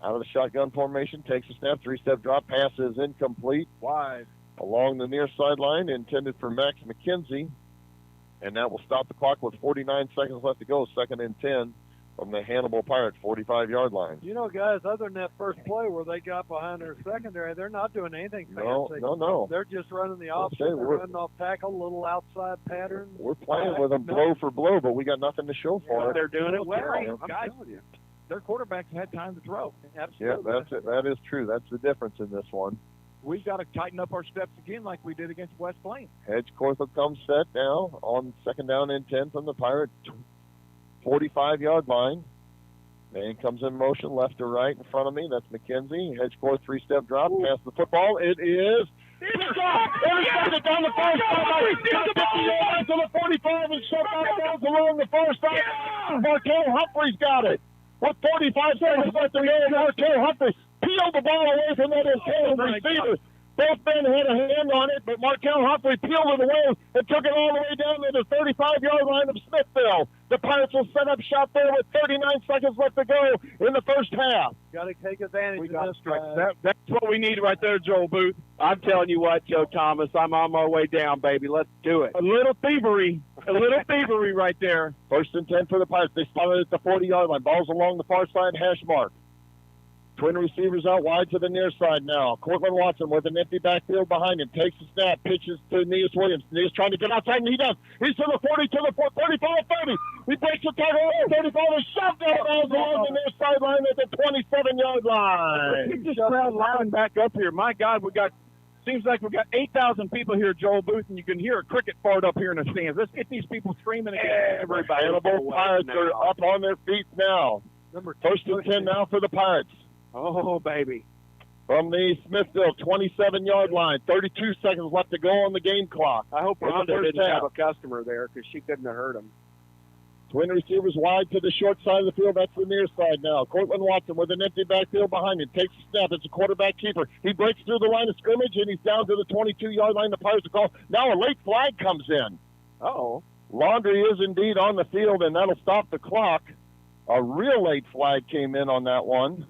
Out of the shotgun formation, takes a snap, 3-step drop, pass is incomplete. Wide. Along the near sideline, intended for Max McKenzie. And that will stop the clock with 49 seconds left to go, 2nd and 10 from the Hannibal Pirates 45-yard line. You know, guys, other than that first play where they got behind their secondary, they're not doing anything fancy. No. They're just running the opposite. Okay, They're we're- running off tackle, little outside patterns. We're playing with them blow for blow, but we got nothing to show for it. They're doing it well. Guys, I'm telling you. their quarterbacks had time to throw. Yeah, Absolutely. that's it. That is true. That's the difference in this one. We've got to tighten up our steps again like we did against West Plains. Hedgecorth will come set now on 2nd down and 10 from the Pirate 45-yard line. Man comes in motion left to right in front of me. That's McKenzie. Hedgecorth 3-step drop, pass the football. It is intercepted down the far sideline. 50 yards to the 45 and shut down along the far side. Markel Humphrey's got it. With 45 seconds left to go, Markel Humphrey peeled the ball away from that intended receiver. Both men had a hand on it, but Markel Humphrey peeled it away and took it all the way down to the 35-yard line of Smithville. The Pirates will set up shop there with 39 seconds left to go in the first half. Got to take advantage of this. That's what we need right there, Joel Booth. I'm telling you what, Joe Thomas, I'm on my way down, baby. Let's do it. A little thievery right there. 1st and 10 for the Pirates. They started at the 40-yard line. Ball's along the far side hash mark. Twin receivers out wide to the near side now. Cortland Watson with an empty backfield behind him. Takes a snap, pitches to Neas Williams. Neas trying to get outside, and he does. He's to the 40, to the 35, 30. He breaks the tackle over 35 and shoved that ball along the near sideline at the 27-yard line. Keep this crowd lining back up here. My God, seems like we've got 8,000 people here, Joel Booth, and you can hear a cricket fart up here in the stands. Let's get these people screaming again. Everybody. Hannibal Pirates are up on their feet now. 1st and 10 now for the Pirates. Oh, baby. From the Smithville 27-yard line. 32 seconds left to go on the game clock. I hope In the Rhonda first didn't half. have a customer there because she couldn't have heard him. Twin receivers wide to the short side of the field. That's the near side now. Cortland Watson with an empty backfield behind him. Takes a snap. It's a quarterback keeper. He breaks through the line of scrimmage, and he's down to the 22-yard line. The Pirates are called. Now a late flag comes in. Oh. Laundry is indeed on the field, and that'll stop the clock. A real late flag came in on that one,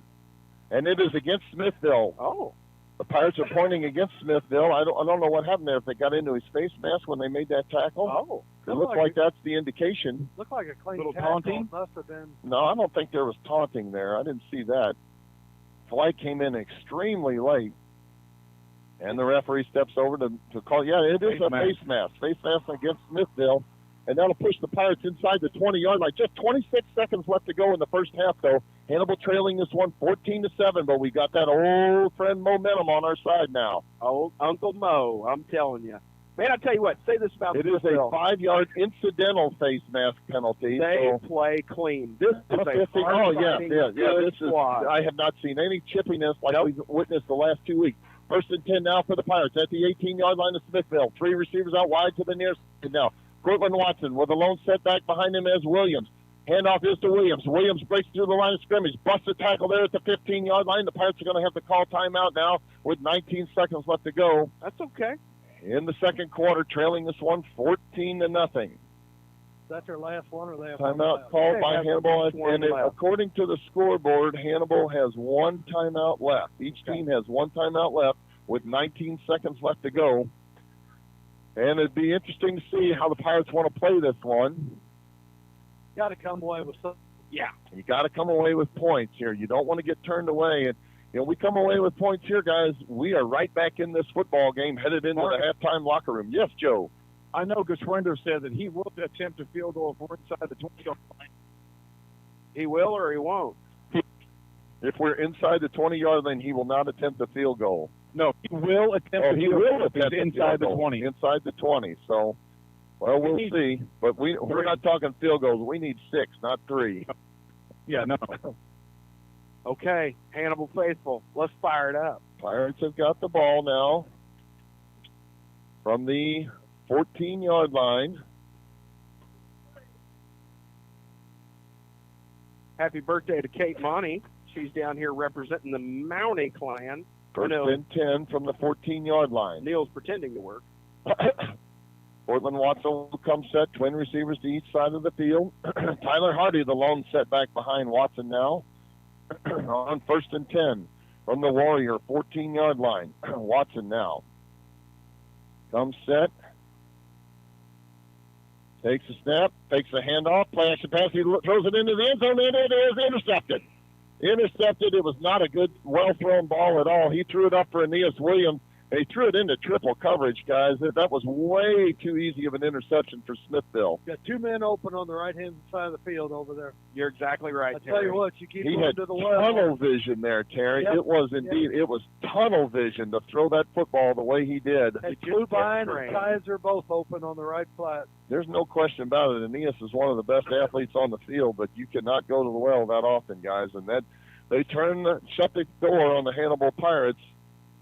and it is against Smithville. Oh. The Pirates are pointing against Smithville. I don't know what happened there, if they got into his face mask when they made that tackle. Oh. It looked like that's the indication. Looked like a clean Little tackle. taunting? Must have been. No, I don't think there was taunting there. I didn't see that. Flag came in extremely late, and the referee steps over to call. Yeah, it is a face mask. Face mask against Smithville, and that'll push the Pirates inside the 20-yard line. Just 26 seconds left to go in the first half, though. Hannibal trailing this one 14-7, but we got that old friend momentum on our side now. Old Uncle Mo, I'm telling you. Man, I tell you what, say this about It is a Smithville. 5-yard incidental face mask penalty. They so play clean. This is a 50, hard-fighting yeah. good This is. squad. I have not seen any chippiness like we've witnessed the last 2 weeks. First and 10 now for the Pirates at the 18-yard line of Smithville. 3 receivers out wide to the near side now. Cortland Watson with a lone setback behind him as Williams. Handoff is to Williams. Williams breaks through the line of scrimmage. Busts a tackle there at the 15-yard line. The Pirates are going to have to call timeout now with 19 seconds left to go. That's okay. In the second quarter, trailing this one 14-0. Is that their last one, or they have Timeout called by Hannibal, and according to the scoreboard, Hannibal has 1 timeout left. Each team has 1 timeout left with 19 seconds left to go. And it'd be interesting to see how the Pirates want to play this one. Got to come away with something. Yeah. You got to come away with points here. You don't want to get turned away. And, we come away with points here, guys. We are right back in this football game, headed into the halftime locker room. Yes, Joe. I know Gashwender said that he will attempt a field goal if we're inside the 20-yard line. He will or he won't? If we're inside the 20-yard line, he will not attempt a field goal. No, he will attempt he will attempt inside the 20. Inside the 20. So, well, we'll see. But we're not talking field goals. We need 6, not 3. Yeah, no. Okay, Hannibal faithful, let's fire it up. Pirates have got the ball now from the 14-yard line. Happy birthday to Kate Monty. She's down here representing the Mountie clan. First and 10 from the 14-yard line. Neil's pretending to work. Cortland Watson will come set. Twin receivers to each side of the field. Tyler Hardy, the lone setback behind Watson now. On first and 10 from the Warrior 14-yard line. Watson now. Comes set. Takes a snap. Takes a handoff. Play action pass. He throws it into the end zone, and it is intercepted. Intercepted. It was not a good, well-thrown ball at all. He threw it up for Aeneas Williams. He threw it into triple coverage, guys. That was way too easy of an interception for Smithville. Got 2 men open on the right-hand side of the field over there. You're exactly right, I tell you what, you keep He going had to the well. tunnel vision there, Terry. Yep. It was indeed. It was tunnel vision to throw that football the way he did. And Klubine and Kaiser both open on the right flat. There's no question about it. Aeneas is one of the best athletes on the field, but you cannot go to the well that often, guys. And that they shut the door on the Hannibal Pirates,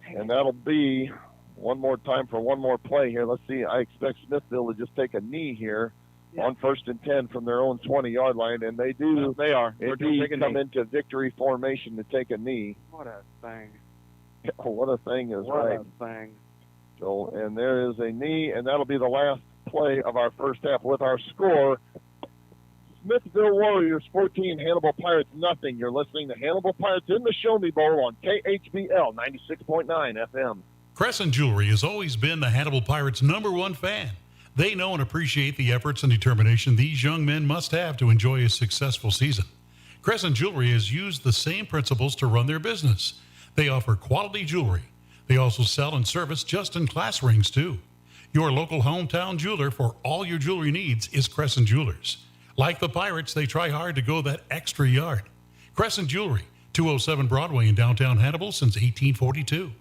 and that'll be one more time for one more play here. Let's see. I expect Smithville to just take a knee here on first and 10 from their own 20-yard line, and they do. They are. Indeed, come into victory formation to take a knee. What a thing. What a thing is What right. a thing. So, and there is a knee, and that'll be the last play of our first half with our score. Smithville Warriors 14, Hannibal Pirates nothing. You're listening to Hannibal Pirates in the Show Me Bowl on KHBL 96.9 FM. Crescent Jewelry has always been the Hannibal Pirates' #1 fan. They know and appreciate the efforts and determination these young men must have to enjoy a successful season. Crescent Jewelry has used the same principles to run their business. They offer quality jewelry. They also sell and service just-in-class rings, too. Your local hometown jeweler for all your jewelry needs is Crescent Jewelers. Like the Pirates, they try hard to go that extra yard. Crescent Jewelry, 207 Broadway in downtown Hannibal since 1842.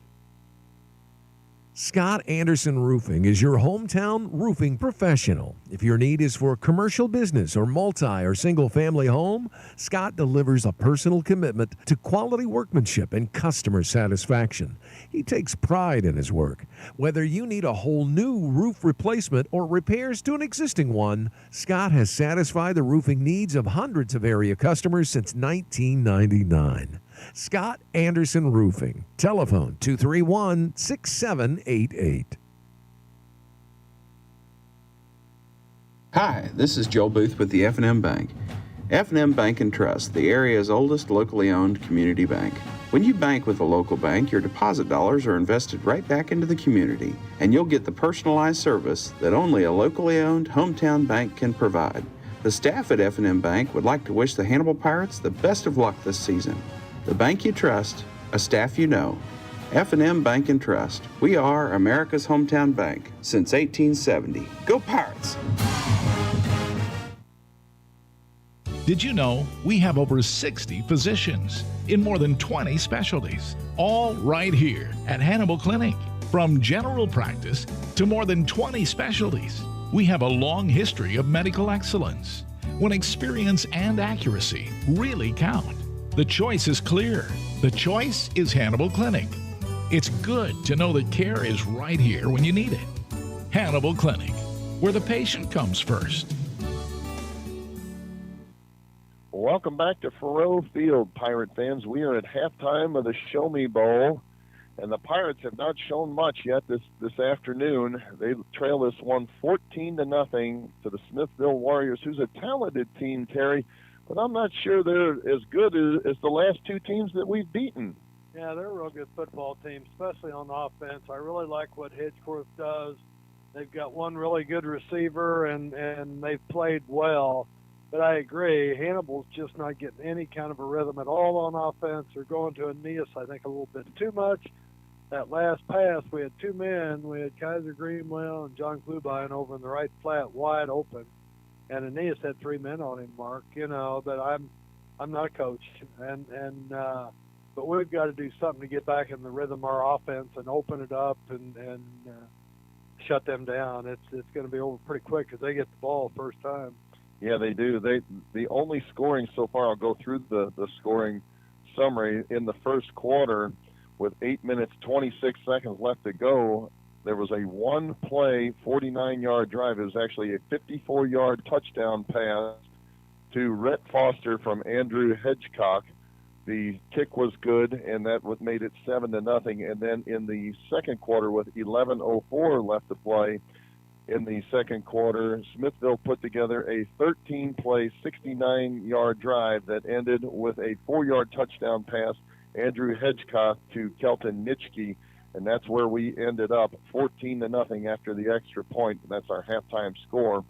Scott Anderson Roofing is your hometown roofing professional. If your need is for commercial business or multi or single family home, Scott delivers a personal commitment to quality workmanship and customer satisfaction. He takes pride in his work. Whether you need a whole new roof replacement or repairs to an existing one, Scott has satisfied the roofing needs of hundreds of area customers since 1999. Scott Anderson Roofing. Telephone 231-6788. Hi, this is Joel Booth with the F&M Bank. F&M Bank and Trust, the area's oldest locally owned community bank. When you bank with a local bank, your deposit dollars are invested right back into the community, and you'll get the personalized service that only a locally owned hometown bank can provide. The staff at F&M Bank would like to wish the Hannibal Pirates the best of luck this season. The bank you trust, a staff you know. F&M Bank and Trust. We are America's hometown bank since 1870. Go Pirates! Did you know we have over 60 physicians in more than 20 specialties, all right here at Hannibal Clinic? From general practice to more than 20 specialties, we have a long history of medical excellence. When experience and accuracy really count, the choice is clear. The choice is Hannibal Clinic. It's good to know that care is right here when you need it. Hannibal Clinic, where the patient comes first. Welcome back to Faurot Field, Pirate fans. We are at halftime of the Show Me Bowl, and the Pirates have not shown much yet this afternoon. They trail this one 14-0 to the Smithville Warriors, who's a talented team, Terry, but I'm not sure they're as good as the last two teams that we've beaten. Yeah, they're a real good football team, especially on offense. I really like what Hedgecorth does. They've got one really good receiver, and they've played well. But I agree, Hannibal's just not getting any kind of a rhythm at all on offense. They're going to Aeneas, I think, a little bit too much. That last pass, we had two men. We had Kaiser Greenwell and John Klubein over in the right flat, wide open. And Aeneas had three men on him, Mark. But I'm not a coach. But we've got to do something to get back in the rhythm of our offense and open it up and shut them down. It's going to be over pretty quick because they get the ball first time. Yeah, they do. The only scoring so far, I'll go through the scoring summary. In the first quarter, with 8 minutes, 26 seconds left to go, there was a one-play, 49-yard drive. It was actually a 54-yard touchdown pass to Rhett Foster from Andrew Hedgecock. The kick was good, and that made it 7-0. And then in the second quarter, with 11:04 left to play, in the second quarter, Smithville put together a 13-play, 69-yard drive that ended with a 4-yard touchdown pass, Andrew Hedgecock to Kelton Nitschke, and that's where we ended up, 14-0 after the extra point. That's our halftime score.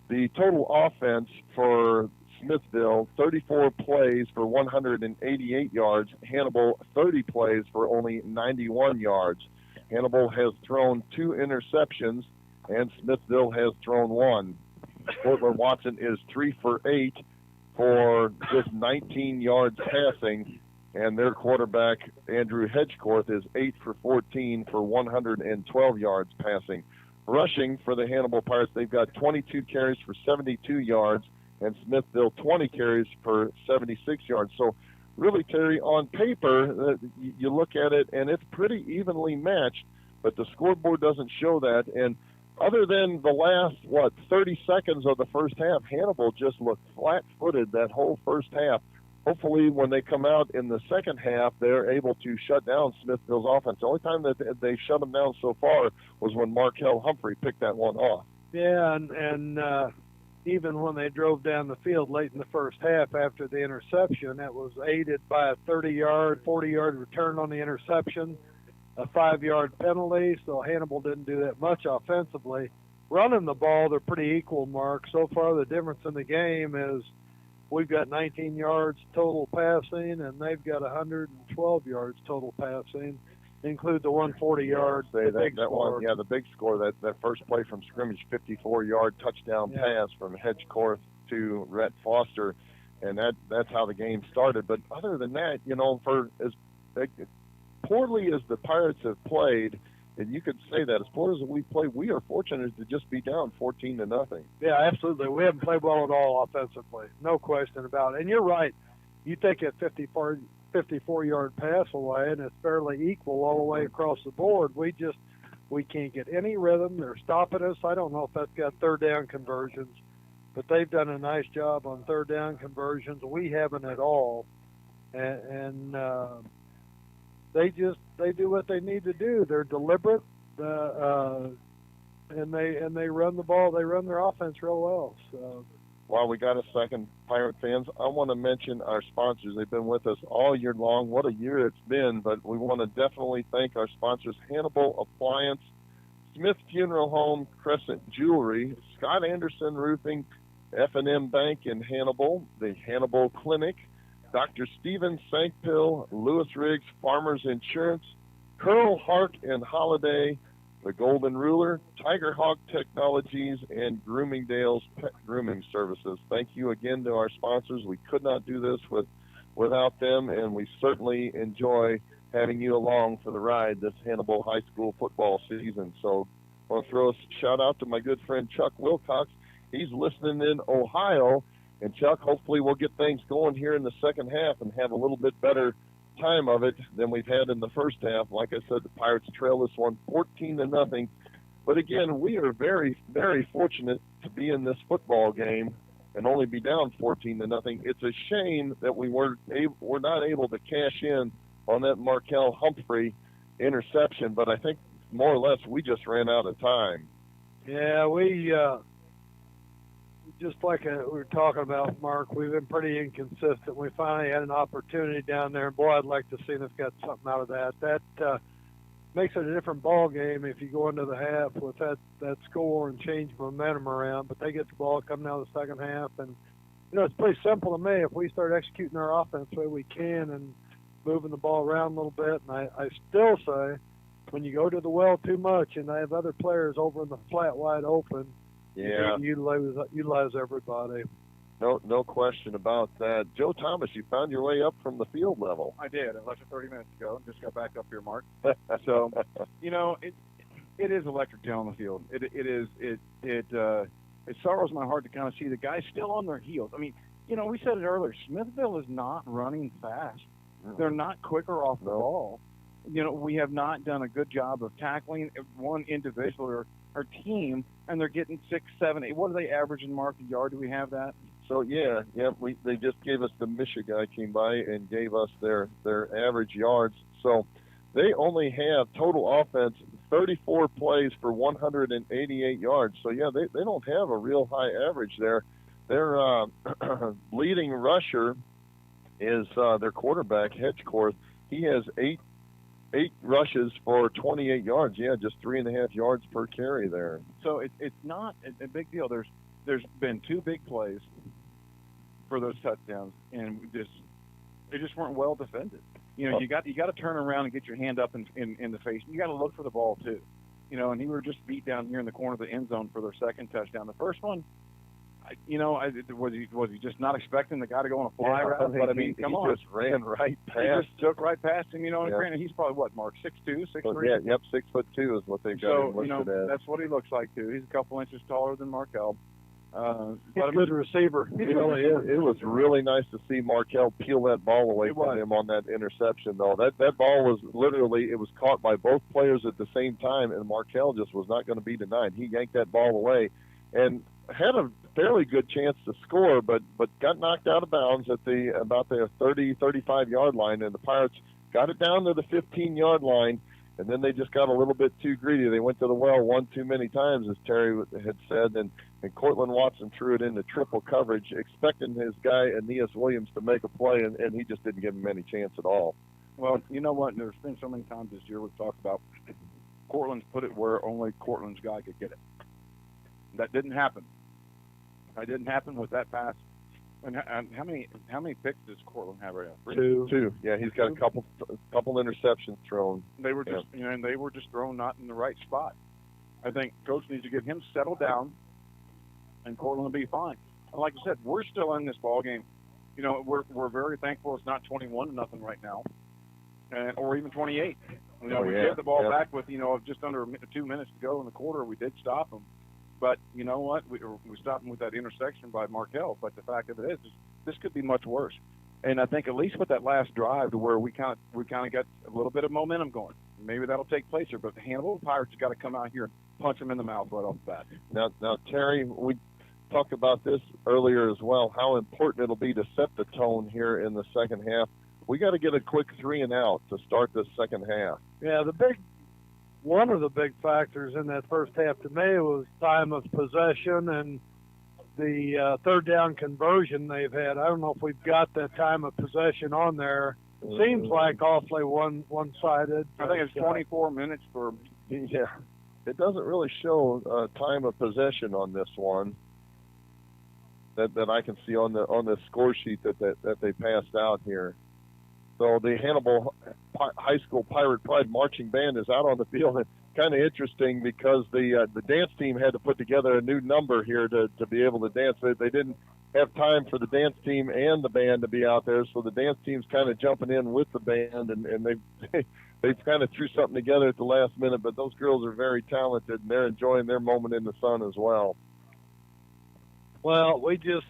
The total offense for Smithville, 34 plays for 188 yards. Hannibal, 30 plays for only 91 yards. Hannibal has thrown 2 interceptions, and Smithville has thrown 1. Portland Watson is 3 for 8 for just 19 yards passing, and their quarterback, Andrew Hedgecorth, is 8 for 14 for 112 yards passing. Rushing for the Hannibal Pirates, they've got 22 carries for 72 yards, and Smithville 20 carries for 76 yards. So really, Terry, on paper, you look at it, and it's pretty evenly matched, but the scoreboard doesn't show that. And other than the last, 30 seconds of the first half, Hannibal just looked flat-footed that whole first half. Hopefully, when they come out in the second half, they're able to shut down Smithville's offense. The only time that they shut them down so far was when Markel Humphrey picked that one off. Yeah, and even when they drove down the field late in the first half after the interception, that was aided by a 30-yard, 40-yard return on the interception, a 5-yard penalty, so Hannibal didn't do that much offensively. Running the ball, they're pretty equal, Mark. So far, the difference in the game is we've got 19 yards total passing, and they've got 112 yards total passing, include the 140-yard big score. One, yeah, the big score, that first play from scrimmage, 54-yard touchdown pass from Hedgecorth to Rhett Foster, and that's how the game started. But other than that, for as poorly as the Pirates have played, and you could say that as poor as we played, we are fortunate to just be down 14-0. Yeah, absolutely. We haven't played well at all offensively, no question about it. And you're right. You take a 54-yard pass away, and it's fairly equal all the way across the board. We can't get any rhythm. They're stopping us. I don't know if that's got third down conversions, but they've done a nice job on third down conversions. We haven't at all. And they do what they need to do. They're deliberate, and they run the ball. They run their offense real well. So, while we got a second, Pirate fans, I want to mention our sponsors. They've been with us all year long. What a year it's been! But we want to definitely thank our sponsors: Hannibal Appliance, Smith Funeral Home, Crescent Jewelry, Scott Anderson Roofing, F&M Bank in Hannibal, the Hannibal Clinic, Dr. Stephen Sankpill, Lewis Riggs Farmers Insurance, Curl Hark and Holiday, the Golden Ruler, Tiger Hawk Technologies, and Groomingdale's Pet Grooming Services. Thank you again to our sponsors. We could not do this without them, and we certainly enjoy having you along for the ride this Hannibal High School football season. So I want to throw a shout out to my good friend Chuck Wilcox. He's listening in Ohio. And Chuck, hopefully we'll get things going here in the second half and have a little bit better time of it than we've had in the first half. Like I said, the Pirates trail this one 14-0. But again, we are very, very fortunate to be in this football game and only be down 14-0. It's a shame that we're not able to cash in on that Markel Humphrey interception, but I think more or less we just ran out of time. Yeah, we just like we were talking about, Mark, we've been pretty inconsistent. We finally had an opportunity down there, and boy, I'd like to see us get something out of that. That makes it a different ball game if you go into the half with that score and change momentum around. But they get the ball coming out of the second half, and it's pretty simple to me. If we start executing our offense the way we can and moving the ball around a little bit, and I still say, when you go to the well too much and they have other players over in the flat wide open, yeah, you lose everybody. No question about that. Joe Thomas, you found your way up from the field level. I did. I left it 30 minutes ago and just got back up here, Mark. So, it is electric down the field. It sorrows my heart to kind of see the guys still on their heels. I mean, we said it earlier. Smithville is not running fast. They're not quicker off the ball. We have not done a good job of tackling one individual or team, and they're getting 6, 7, 8. What do they average in market yard? Do we have that? So they just gave us the Michigan guy came by and gave us their average yards. So they only have total offense 34 plays for 188 yards. So they don't have a real high average there. Their leading rusher is their quarterback Hedgecorth. He has eight rushes for 28 yards. Yeah, just 3.5 yards per carry there. So it's not a big deal. There's been 2 big plays for those touchdowns, and they just weren't well defended. You got to turn around and get your hand up in the face. You got to look for the ball too. And he were just beat down here in the corner of the end zone for their second touchdown. The first one, was he just not expecting the guy to go on a fly route? But I mean, come on, he just ran right past. He just took right past him. And granted, he's probably what, Mark, 6'2", 6'3"? Yeah, yep, 6'2" is what they've got him listed as. That's what he looks like too. He's a couple inches taller than Markel. He's a good receiver. He really is. It was really nice to see Markel peel that ball away from him on that interception, though. That ball was literally, it was caught by both players at the same time, and Markel just was not going to be denied. He yanked that ball away and had a fairly good chance to score, but got knocked out of bounds at about the 30, 35-yard line, and the Pirates got it down to the 15-yard line, and then they just got a little bit too greedy. They went to the well one too many times, as Terry had said, and Cortland Watson threw it into triple coverage, expecting his guy, Aeneas Williams, to make a play, and he just didn't give him any chance at all. Well, you know what? There's been so many times this year we've talked about Cortland's put it where only Cortland's guy could get it. That didn't happen. That didn't happen with that pass. And how many picks does Cortland have right now? 2. Yeah, he's got a couple interceptions thrown. They were just and they were just thrown not in the right spot. I think coach needs to get him settled down, and Cortland will be fine. And like I said, we're still in this ball game. We're very thankful it's not 21-0 right now, or even 28. We gave the ball back with just under 2 minutes to go in the quarter. We did stop them. But you know what? We stopped him with that intersection by Markel. But the fact of it is this could be much worse. And I think at least with that last drive to where we kind of got a little bit of momentum going. Maybe that'll take place here. But the Hannibal Pirates have got to come out here and punch him in the mouth right off the bat. Now, Terry, we talked about this earlier as well, how important it'll be to set the tone here in the second half. We got to get a quick 3 and out to start this second half. Yeah, one of the big factors in that first half to me was time of possession and the third down conversion they've had. I don't know if we've got that time of possession on there. Seems like awfully one-sided. I think it's 24 minutes for. Yeah, it doesn't really show time of possession on this one that I can see on the score sheet that they passed out here. So the Hannibal High School Pirate Pride Marching Band is out on the field. It's kind of interesting because the dance team had to put together a new number here to be able to dance. They didn't have time for the dance team and the band to be out there, so the dance team's kind of jumping in with the band, and they kind of threw something together at the last minute. But those girls are very talented, and they're enjoying their moment in the sun as well. Well, we just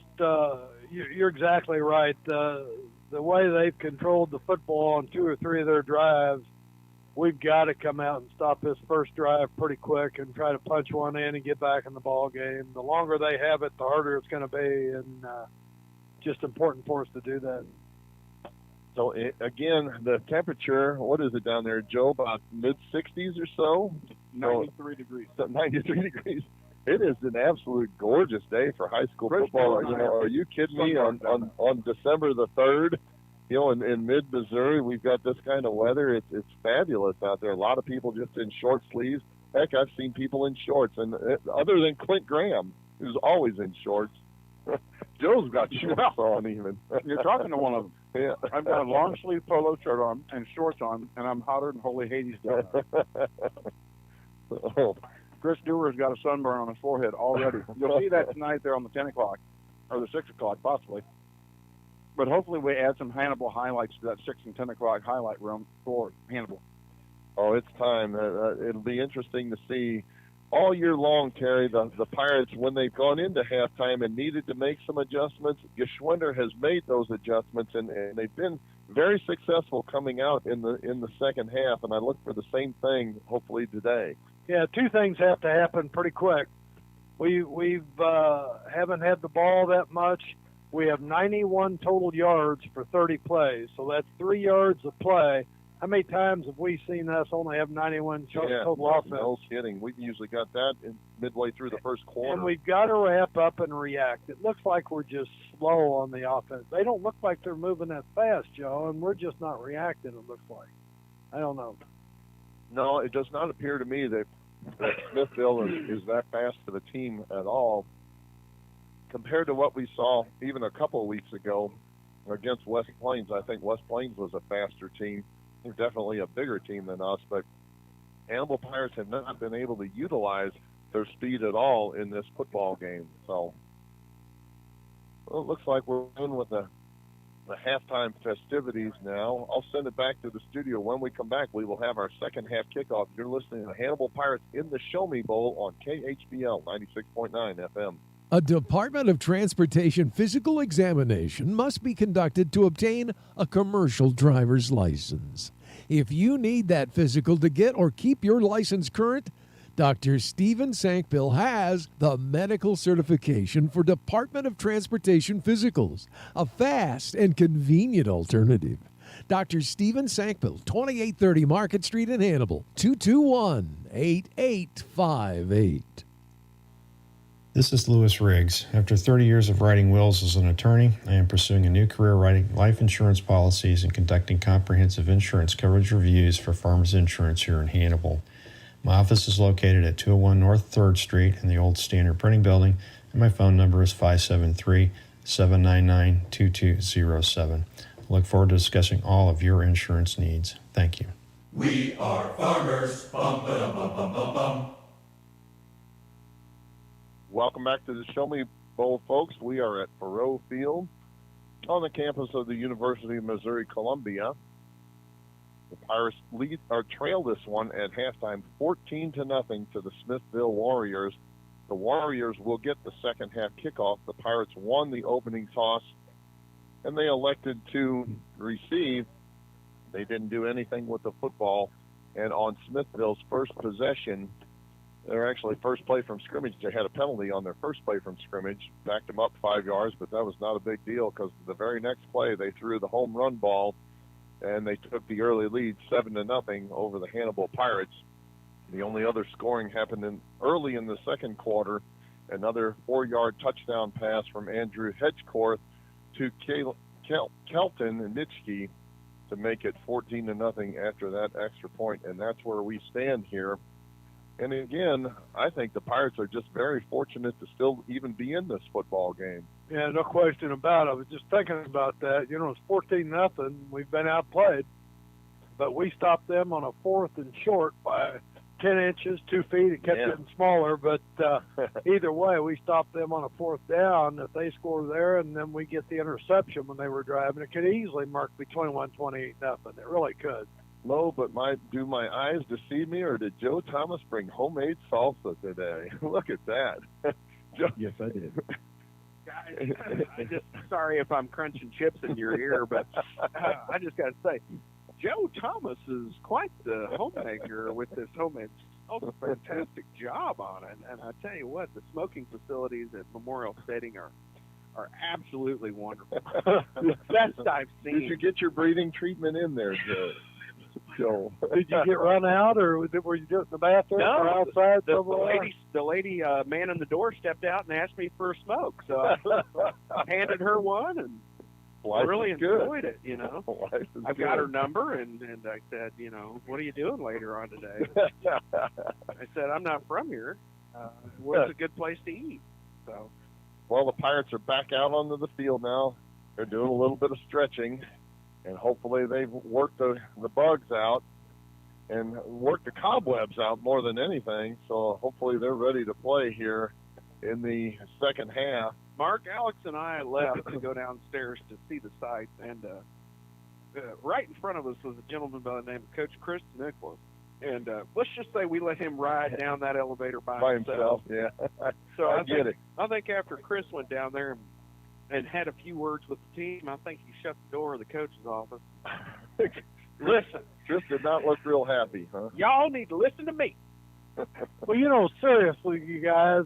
you're exactly right. the way they've controlled the football on 2 or 3 of their drives, we've got to come out and stop this first drive pretty quick and try to punch one in and get back in the ball game. The longer they have it, the harder it's going to be, and just important for us to do that. So, again, the temperature, what is it down there, Joe, about mid-60s or so? 93 degrees. 93 degrees. It is an absolute gorgeous day for high school football. You know, are you kidding me? On December the 3rd, you know, in mid-Missouri, we've got this kind of weather. It's fabulous out there. A lot of people just in short sleeves. Heck, I've seen people in shorts. And other than Clint Graham, who's always in shorts, Joe's got shorts on even. You're talking to one of them. Yeah. I've got a long sleeve polo shirt on and shorts on, and I'm hotter than holy Hades down there. Oh. Chris Dewar's got a sunburn on his forehead already. You'll see that tonight there on the 10 o'clock, or the 6 o'clock possibly. But hopefully we add some Hannibal highlights to that 6 and 10 o'clock highlight room for Hannibal. Oh, it's time. It'll be interesting to see all year long, Terry, the Pirates, when they've gone into halftime and needed to make some adjustments, Geschwender has made those adjustments, and they've been very successful coming out in the second half, and I look for the same thing hopefully today. Yeah, 2 things have to happen pretty quick. We've haven't had the ball that much. We have 91 total yards for 30 plays, so that's 3 yards of play. How many times have we seen us only have 91 total offense? No kidding. We've usually got that midway through the first quarter. And we've got to wrap up and react. It looks like we're just slow on the offense. They don't look like they're moving that fast, Joe, and we're just not reacting, it looks like. I don't know. No, it does not appear to me that Smithville is that fast of a team at all. Compared to what we saw even a couple of weeks ago against West Plains, I think West Plains was a faster team. They're definitely a bigger team than us, but Hannibal Pirates have not been able to utilize their speed at all in this football game. So, well, it looks like we're in with the halftime festivities now. I'll send it back to the studio. When we come back, we will have our second half kickoff. You're listening to Hannibal Pirates in the Show Me Bowl on KHBL 96.9 FM. A Department of Transportation physical examination must be conducted to obtain a commercial driver's license. If you need that physical to get or keep your license current, Dr. Stephen Sankville has the medical certification for Department of Transportation physicals, a fast and convenient alternative. Dr. Stephen Sankville, 2830 Market Street in Hannibal, 221-8858. This is Lewis Riggs. After 30 years of writing wills as an attorney, I am pursuing a new career writing life insurance policies and conducting comprehensive insurance coverage reviews for Farmers Insurance here in Hannibal. My office is located at 201 North 3rd Street in the old Standard Printing Building, and my phone number is 573-799-2207. I look forward to discussing all of your insurance needs. Thank you. We are farmers. Bum, ba-dum, bum, bum, bum, bum. Welcome back to the Show Me Bowl, folks. We are at Faurot Field on the campus of the University of Missouri-Columbia. The Pirates trail this one at halftime 14-0 to the Smithville Warriors. The Warriors will get the second half kickoff. The Pirates won the opening toss, and they elected to receive. They didn't do anything with the football, and on Smithville's first possession, their actually first play from scrimmage, they had a penalty on their first play from scrimmage, backed them up 5 yards, but that was not a big deal because the very next play they threw the home run ball, and they took the early lead 7-0 over the Hannibal Pirates. The only other scoring happened early in the second quarter. Another 4-yard touchdown pass from Andrew Hedgecorth to Kelton Nitschke to make it 14-0 after that extra point, and that's where we stand here. And again, I think the Pirates are just very fortunate to still even be in this football game. Yeah, no question about it. I was just thinking about that. You know, it's 14-0. We've been outplayed, but we stopped them on a 4th and short by 10 inches, 2 feet. It kept getting smaller, but either way, we stopped them on a 4th down. If they score there, and then we get the interception when they were driving, it could easily mark be 21-28-0. It really could. Low, but do my eyes deceive me, or did Joe Thomas bring homemade salsa today? Look at that. Yes, I did. I just sorry if I'm crunching chips in your ear, but I just got to say, Joe Thomas is quite the homemaker with this homemade. Does a fantastic job on it, and I tell you what, the smoking facilities at Memorial Stadium are absolutely wonderful. The best I've seen. Did you get your breathing treatment in there, Joe? Did you get run out, or were you just in the bathroom or outside? The lady man in the door stepped out and asked me for a smoke, so I handed her one, and I really enjoyed it. You know, I've got her number, and I said, you know, what are you doing later on today? I said, I'm not from here. Where's a good place to eat? So. Well, the Pirates are back out onto the field now. They're doing a little bit of stretching, and hopefully they've worked the bugs out and worked the cobwebs out more than anything. So hopefully they're ready to play here in the second half. Mark, Alex, and I left to go downstairs to see the sights, and right in front of us was a gentleman by the name of Coach Chris Nicholas. And let's just say we let him ride down that elevator by himself. Yeah. So I get it. I think after Chris went down there and had a few words with the team, I think he shut the door of the coach's office. Listen. Chris did not look real happy, huh? Y'all need to listen to me. Well, you know, seriously, you guys,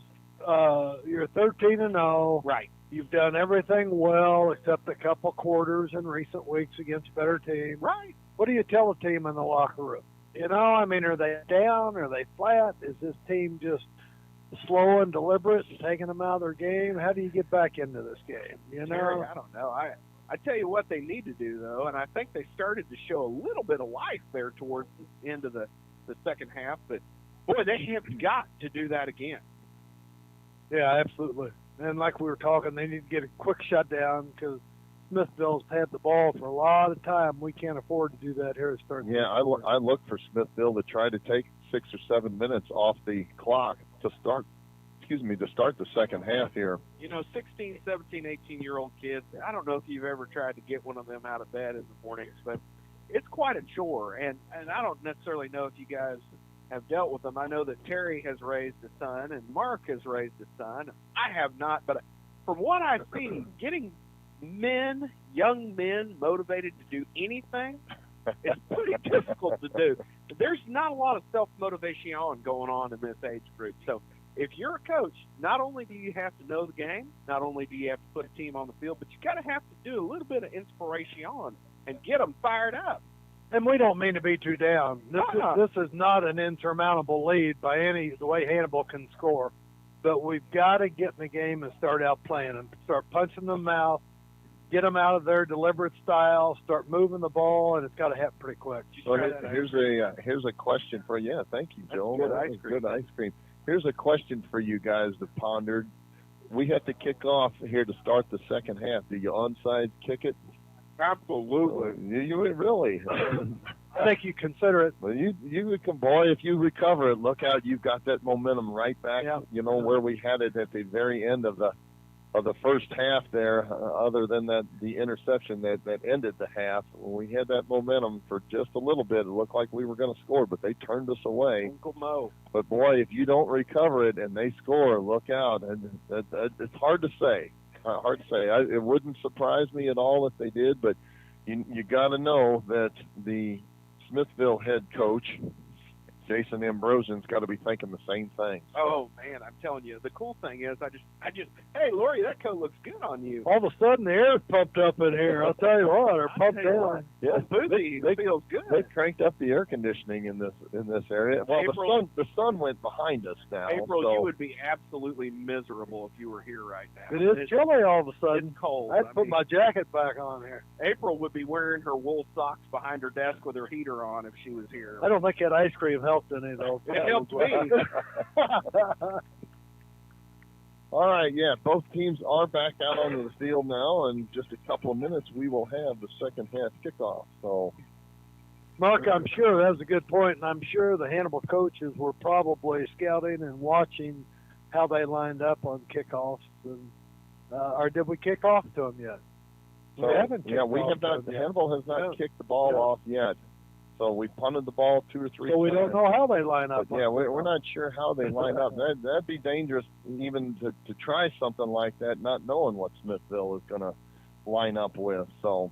you're 13-0. Right. You've done everything well except a couple quarters in recent weeks against better teams. Right. What do you tell a team in the locker room? You know, I mean, are they down? Are they flat? Is this team just slow and deliberate and taking them out of their game? How do you get back into this game? You know, Terry, I don't know. I tell you what they need to do, though, and I think they started to show a little bit of life there towards the end of the second half, but, boy, they have got to do that again. Yeah, absolutely. And like we were talking, they need to get a quick shutdown because Smithville's had the ball for a lot of time. We can't afford to do that here at start. Yeah, I look for Smithville to try to take 6 or 7 minutes off the clock to start the second half here. You know, 16, 17, 18-year-old kids, I don't know if you've ever tried to get one of them out of bed in the mornings, but it's quite a chore. And I don't necessarily know if you guys have dealt with them. I know that Terry has raised a son and Mark has raised a son. I have not, but from what I've seen, getting young men motivated to do anything is pretty difficult to do. There's not a lot of self-motivation going on in this age group. So if you're a coach, not only do you have to know the game, not only do you have to put a team on the field, but you got to have to do a little bit of inspiration and get them fired up. And we don't mean to be too down. This is not an insurmountable lead by the way Hannibal can score. But we've got to get in the game and start out playing them, start punching them out, get them out of their deliberate style, start moving the ball, and it's got to happen pretty quick. Well, here's a question for you. Yeah, thank you, Joel. Good ice cream. Good ice cream. Here's a question for you guys to ponder. We have to kick off here to start the second half. Do you onside kick it? Absolutely. You really? I think you consider it. Well, you can, boy, if you recover it, look out, you've got that momentum right back, where we had it at the very end of the first half there, other than the interception that ended the half. We had that momentum for just a little bit. It looked like we were going to score, but they turned us away. Uncle Mo. But, boy, if you don't recover it and they score, look out. And it's hard to say. It wouldn't surprise me at all if they did, but you got to know that the Smithville head coach, Jason Ambrosian's got to be thinking the same thing. Oh man, I'm telling you, the cool thing is, I just, hey Lori, that coat looks good on you. All of a sudden, the air's pumped up in here. I'll tell you what, they're pumped down. Yeah, Boozy feels good. They cranked up the air conditioning in this area. Well, April, the sun went behind us now. April, so. You would be absolutely miserable if you were here right now. It is chilly all of a sudden. It's cold. I had to put my jacket back on here. April would be wearing her wool socks behind her desk with her heater on if she was here. I don't think that ice cream helped any though. It helped me. All right, yeah, both teams are back out onto the field now, and just a couple of minutes we will have the second half kickoff. So, Mark, I'm sure that was a good point, and I'm sure the Hannibal coaches were probably scouting and watching how they lined up on kickoffs, and or did we kick off to them yet? So, we haven't. We have not. Hannibal has not kicked the ball off yet. So we punted the ball 2 or 3 So we don't times. know how they line up. But yeah, we're not sure how they line up. That'd be dangerous even to try something like that, not knowing what Smithville is going to line up with. So,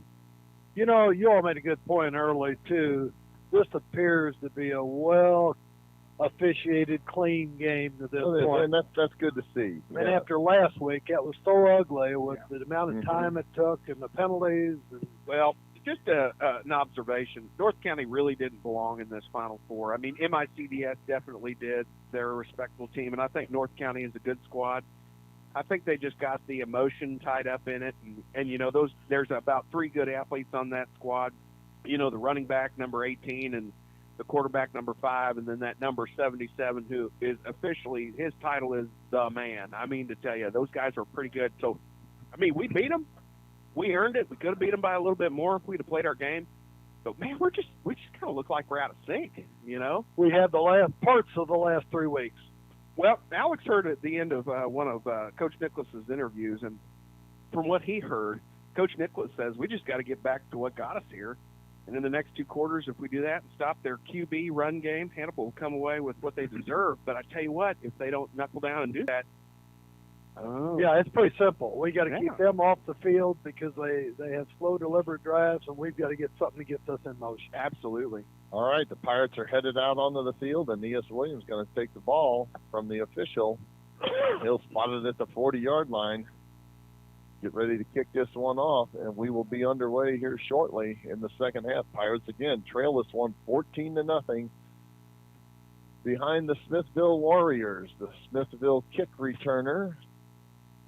You know, you all made a good point early, too. This appears to be a well-officiated, clean game to this point. and that's good to see. And Yeah. after last week, it was so ugly with the amount of time it took and the penalties. And, Well, just an observation. North County really didn't belong in this Final Four. I mean, MICDS definitely did. They're a respectable team, and I think North County is a good squad. I think they just got the emotion tied up in it, and you know, there's about 3 good athletes on that squad. You know, the running back number 18 and the quarterback number 5, and then that number 77, who is officially, his title is the man. I mean, to tell you, those guys are pretty good. So, I mean, we beat them. We earned it. We could have beat them by a little bit more if we'd have played our game. But man, we just kind of look like we're out of sync, you know. we had the last parts of the last 3 weeks. Well, Alex heard at the end of one of Coach Nicholas's interviews, and from what he heard, Coach Nicholas says we just got to get back to what got us here. And in the next 2 quarters, if we do that and stop their QB run game, Hannibal will come away with what they deserve. But I tell you what, if they don't knuckle down and do that, Yeah, it's pretty simple. We got to Yeah. keep them off the field because they have slow, deliberate drives, and we've got to get something to get us in motion. Absolutely. All right, the Pirates are headed out onto the field, and E.S. Williams going to take the ball from the official. He'll spot it at the 40-yard line. Get ready to kick this one off, and we will be underway here shortly in the second half. Pirates, again, trail this one 14-0 behind the Smithville Warriors. The Smithville kick returner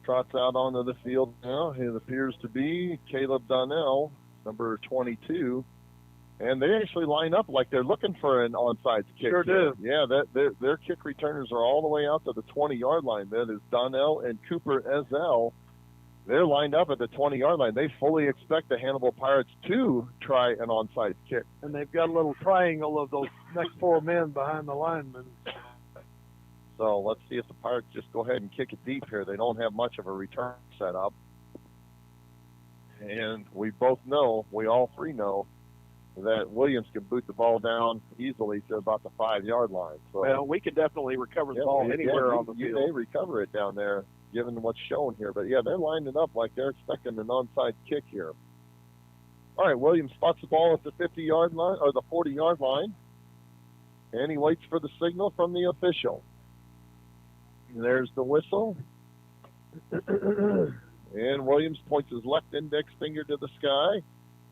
trots out onto the field now. It appears to be Caleb Donnell, number 22. And they actually line up like they're looking for an onside kick. Sure here. do. Yeah, their kick returners are all the way out to the 20-yard line. That is Donnell and Cooper Ezel. They're lined up at the 20-yard line. They fully expect the Hannibal Pirates to try an onside kick. And they've got a little triangle of those next 4 men behind the linemen. So let's see if the Pirates just go ahead and kick it deep here. They don't have much of a return set up. And we all 3 know, that Williams can boot the ball down easily to about the 5-yard line. So, well, we could definitely recover the ball anywhere on the you field. may recover it down there, given what's shown here. But, yeah, they're lining up like they're expecting an onside kick here. All right, Williams spots the ball at the 50-yard line, or the 40-yard line, and he waits for the signal from the official. There's the whistle. And Williams points his left index finger to the sky,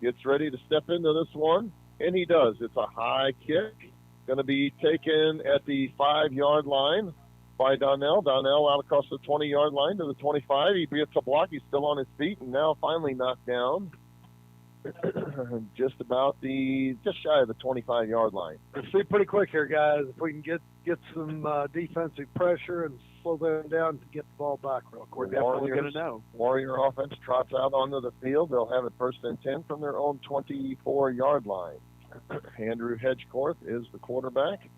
gets ready to step into this one, and he does. It's a high kick, going to be taken at the 5-yard line by Donnell. Donnell out across the 20-yard line to the 25. He gets a block. He's still on his feet, and now finally knocked down just shy of the 25-yard line. Let's see pretty quick here, guys. If we can get some defensive pressure and slow them down to get the ball back real quick. We're definitely going to know. Warrior offense trots out onto the field. They'll have it 1st and 10 from their own 24-yard line. Andrew Hedgecorth is the quarterback,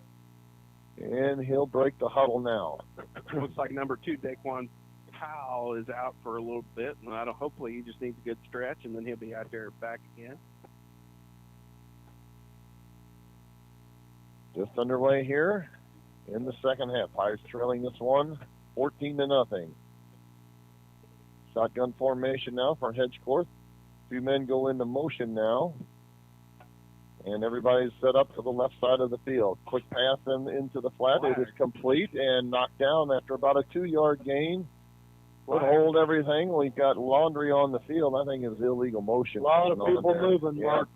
and he'll break the huddle now. Looks like number 2, Daquan Powell, is out for a little bit, and hopefully he just needs a good stretch, and then he'll be out there back again. Just underway here in the second half. Pirates trailing this one 14-0. Shotgun formation now for Hedgecorth. 2 men go into motion now. And everybody's set up to the left side of the field. Quick pass into the flat. It is complete and knocked down after about a 2-yard gain. Would hold everything. We've got Laundry on the field. I think it was illegal motion. A lot of people moving, Yeah. Mark.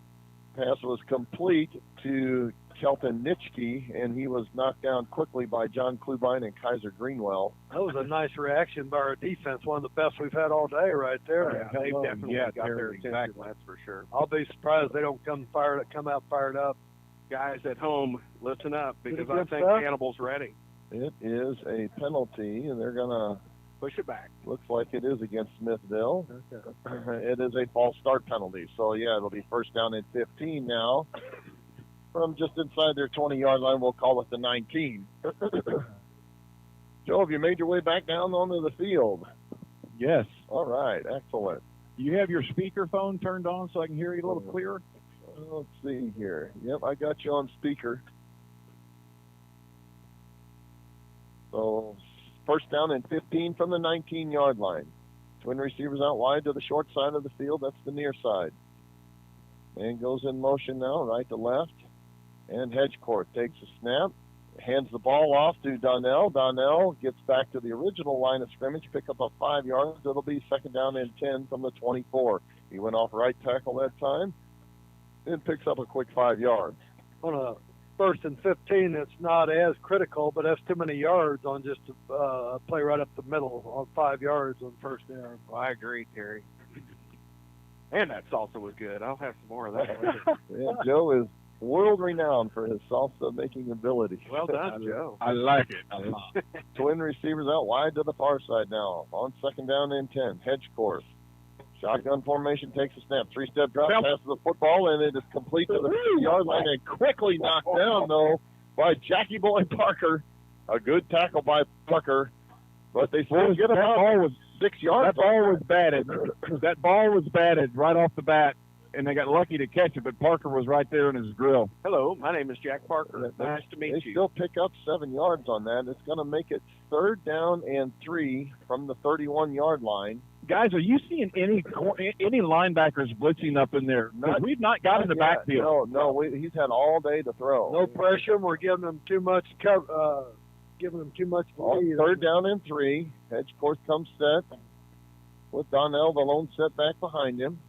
Pass was complete to Kelton Nitschke, and he was knocked down quickly by John Klubine and Kaiser Greenwell. That was a nice reaction by our defense. One of the best we've had all day right there. Yeah, they've definitely got their attention, that's for sure. I'll be surprised they don't come out fired up. Guys at home, listen up, because I good think stuff. Hannibal's ready. It is a penalty, and they're going to push it back. Looks like it is against Smithville. It is a false start penalty. So, yeah, it'll be 1st down and 15 now. From just inside their 20-yard line, we'll call it the 19. Joe, have you made your way back down onto the field? Yes. All right, excellent. Do you have your speakerphone turned on so I can hear you a little clearer? Let's see here. Yep, I got you on speaker. So first down and 15 from the 19-yard line. Twin receivers out wide to the short side of the field. That's the near side. Man goes in motion now, right to left. And Hedgecourt takes a snap, hands the ball off to Donnell. Donnell gets back to the original line of scrimmage, pick up a 5 yards. It'll be second down and 10 from the 24. He went off right tackle that time and picks up a quick 5 yards. On a first and 15, it's not as critical, but that's too many yards on just a play right up the middle on 5 yards on first down. Well, I agree, Terry. And that salsa was good. I'll have some more of that later. Yeah, Joe is world-renowned for his salsa-making ability. Well done, Joe. I like it a lot. Twin receivers out wide to the far side now. On second down and 10. Hedgecourt. Shotgun formation, takes a snap. 3-step drop, passes the football, and it is complete to the 50-yard line and quickly knocked down, though, by Jackie Boy Parker. A good tackle by Parker, but they still get about ball was 6 yards. That ball was batted. That ball was batted right off the bat, and they got lucky to catch it, but Parker was right there in his grill. Hello, my name is Jack Parker. Nice to meet They you. still pick up 7 yards on that. It's going to make it third down and 3 from the 31-yard line. Guys, are you seeing any linebackers blitzing up in there? 'Cause we've not got in the yet. backfield. He's had all day to throw. No pressure. We're giving them too much cover. Giving them too much lead. Third down and 3. Hedgecourt comes set with Donnell, the lone set back behind him.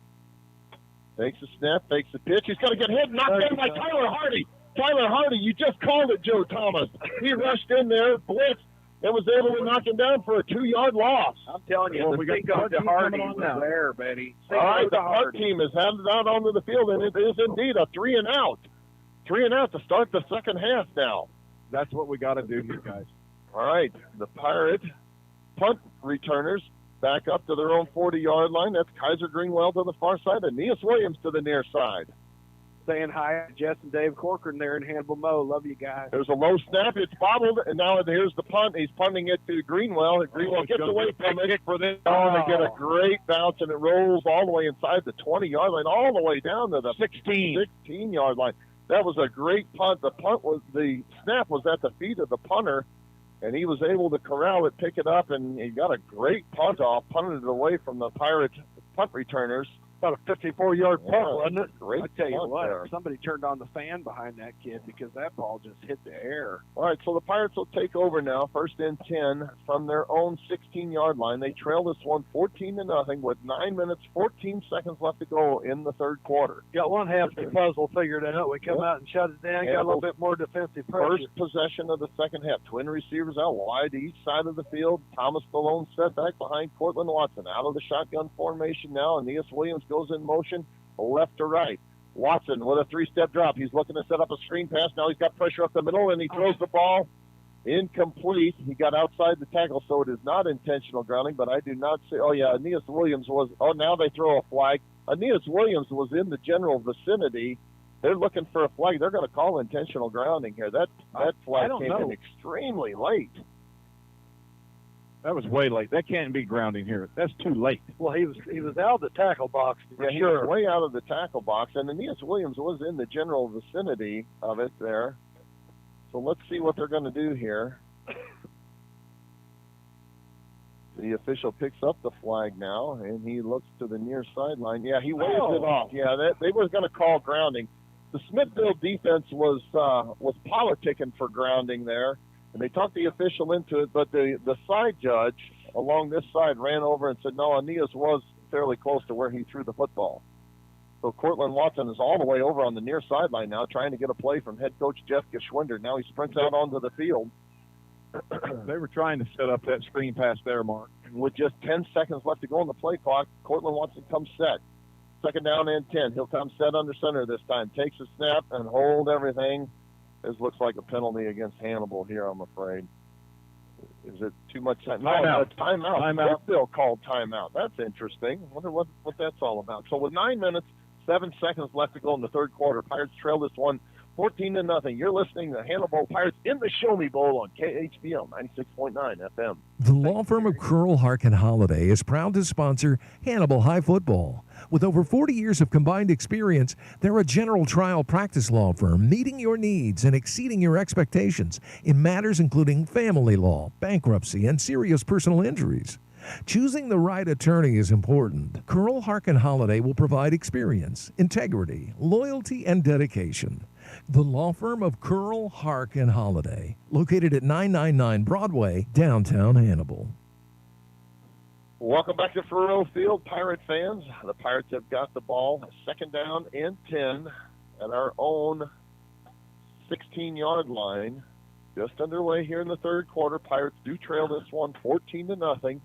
Takes a snap, takes a pitch. He's going to get hit, knocked down by Tyler Hardy. Tyler Hardy, you just called it, Joe Thomas. He rushed in there, blitzed, and was able to knock him down for a 2-yard loss. I'm telling you, the Cinco de Hardy was there, Betty. All right, the Hart team is handed out onto the field, and it is indeed a 3 and out. 3 and out to start the second half now. That's what we got to do here, guys. All right, the Pirate punt returners back up to their own 40-yard line. That's Kaiser Greenwell to the far side, and Aeneas Williams to the near side. Saying hi to Jess and Dave Corcoran there in Hannibal Mo. Love you guys. There's a low snap. It's bobbled, and now here's the punt. He's punting it to Greenwell. Greenwell gets away from it. For this. Oh, they get a great bounce, and it rolls all the way inside the 20-yard line, all the way down to the 16-yard line. That was a great punt. The snap was at the feet of the punter, and he was able to corral it, pick it up, and he got a great punt off, punted it away from the Pirate punt returners. About a 54-yard punt, wasn't it? Great I tell you punt what, there. somebody turned on the fan behind that kid because that ball just hit the air. All right, so the Pirates will take over now, first and 10 from their own 16-yard line. They trail this one 14-0 with 9 minutes, 14 seconds left to go in the third quarter. Got one half of the puzzle figured out. We come out and shut it down, got a little bit more defensive pressure. First possession of the second half. Twin receivers out wide to each side of the field. Thomas Stallone set back behind Cortland Watson. Out of the shotgun formation now. Aeneas Williams goes in motion left to right. Watson with a 3-step drop. He's looking to set up a screen pass. Now he's got pressure up the middle, and he throws the ball incomplete. He got outside the tackle, so it is not intentional grounding, but I do not say, Aeneas Williams was, now they throw a flag. Aeneas Williams was in the general vicinity. They're looking for a flag. They're going to call intentional grounding here. That flag came in extremely late. That was way late. That can't be grounding here. That's too late. Well, he was out of the tackle box. Yeah, he was way out of the tackle box, and Aeneas Williams was in the general vicinity of it there. So let's see what they're going to do here. The official picks up the flag now, and he looks to the near sideline. Yeah, he waves it off. Yeah, they were going to call grounding. The Smithville defense was politicking for grounding there, and they talked the official into it, but the side judge along this side ran over and said, no, Aeneas was fairly close to where he threw the football. So Cortland Watson is all the way over on the near sideline now, trying to get a play from head coach Jeff Geschwinder. Now he sprints out onto the field. They were trying to set up that screen pass there, Mark. With just 10 seconds left to go on the play clock, Cortland Watson comes set. Second down and 10. He'll come set under center this time. Takes a snap and hold everything. This looks like a penalty against Hannibal here, I'm afraid. Is it too much time? Timeout. Timeout. Still called timeout. That's interesting. Wonder what that's all about. So with 9 minutes, 7 seconds left to go in the third quarter, Pirates trail this one 14-0. You're listening to Hannibal Pirates in the Show Me Bowl on KHBL 96.9 FM. The law firm of Curl, Harkin Holiday is proud to sponsor Hannibal High Football. With over 40 years of combined experience, they're a general trial practice law firm meeting your needs and exceeding your expectations in matters including family law, bankruptcy, and serious personal injuries. Choosing the right attorney is important. Curl, Harkin Holiday will provide experience, integrity, loyalty, and dedication. The law firm of Curl, Harkin Holiday, located at 999 Broadway, downtown Hannibal. Welcome back to Faroe Field, Pirate fans. The Pirates have got the ball, second down and 10 at our own 16-yard line. Just underway here in the third quarter. Pirates do trail this one 14-0.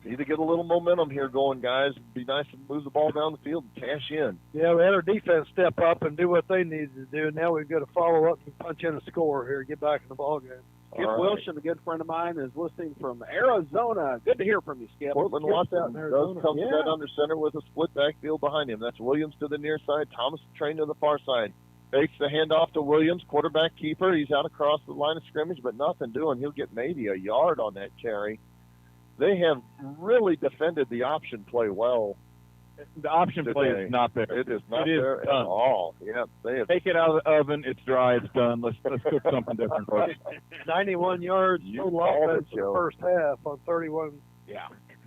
Need to get a little momentum here going, guys. Be nice to move the ball down the field and cash in. Yeah, we had our defense step up and do what they needed to do. Now we've got to follow up and punch in a score here, get back in the ball game. Skip Wilson, a good friend of mine, is listening from Arizona. Good to hear from you, Skip. Portland Watson does come set under center with a split backfield behind him. That's Williams to the near side, Thomas Train to the far side. Fakes the handoff to Williams, quarterback keeper. He's out across the line of scrimmage, but nothing doing. He'll get maybe a yard on that carry. They have really defended the option play well. The option today. play is not there. It is not It is there at done. all. Yeah, they have. Take it out of the oven. It's dry. It's done. Let's cook something different. Folks. 91 yards total offense in the first half on 31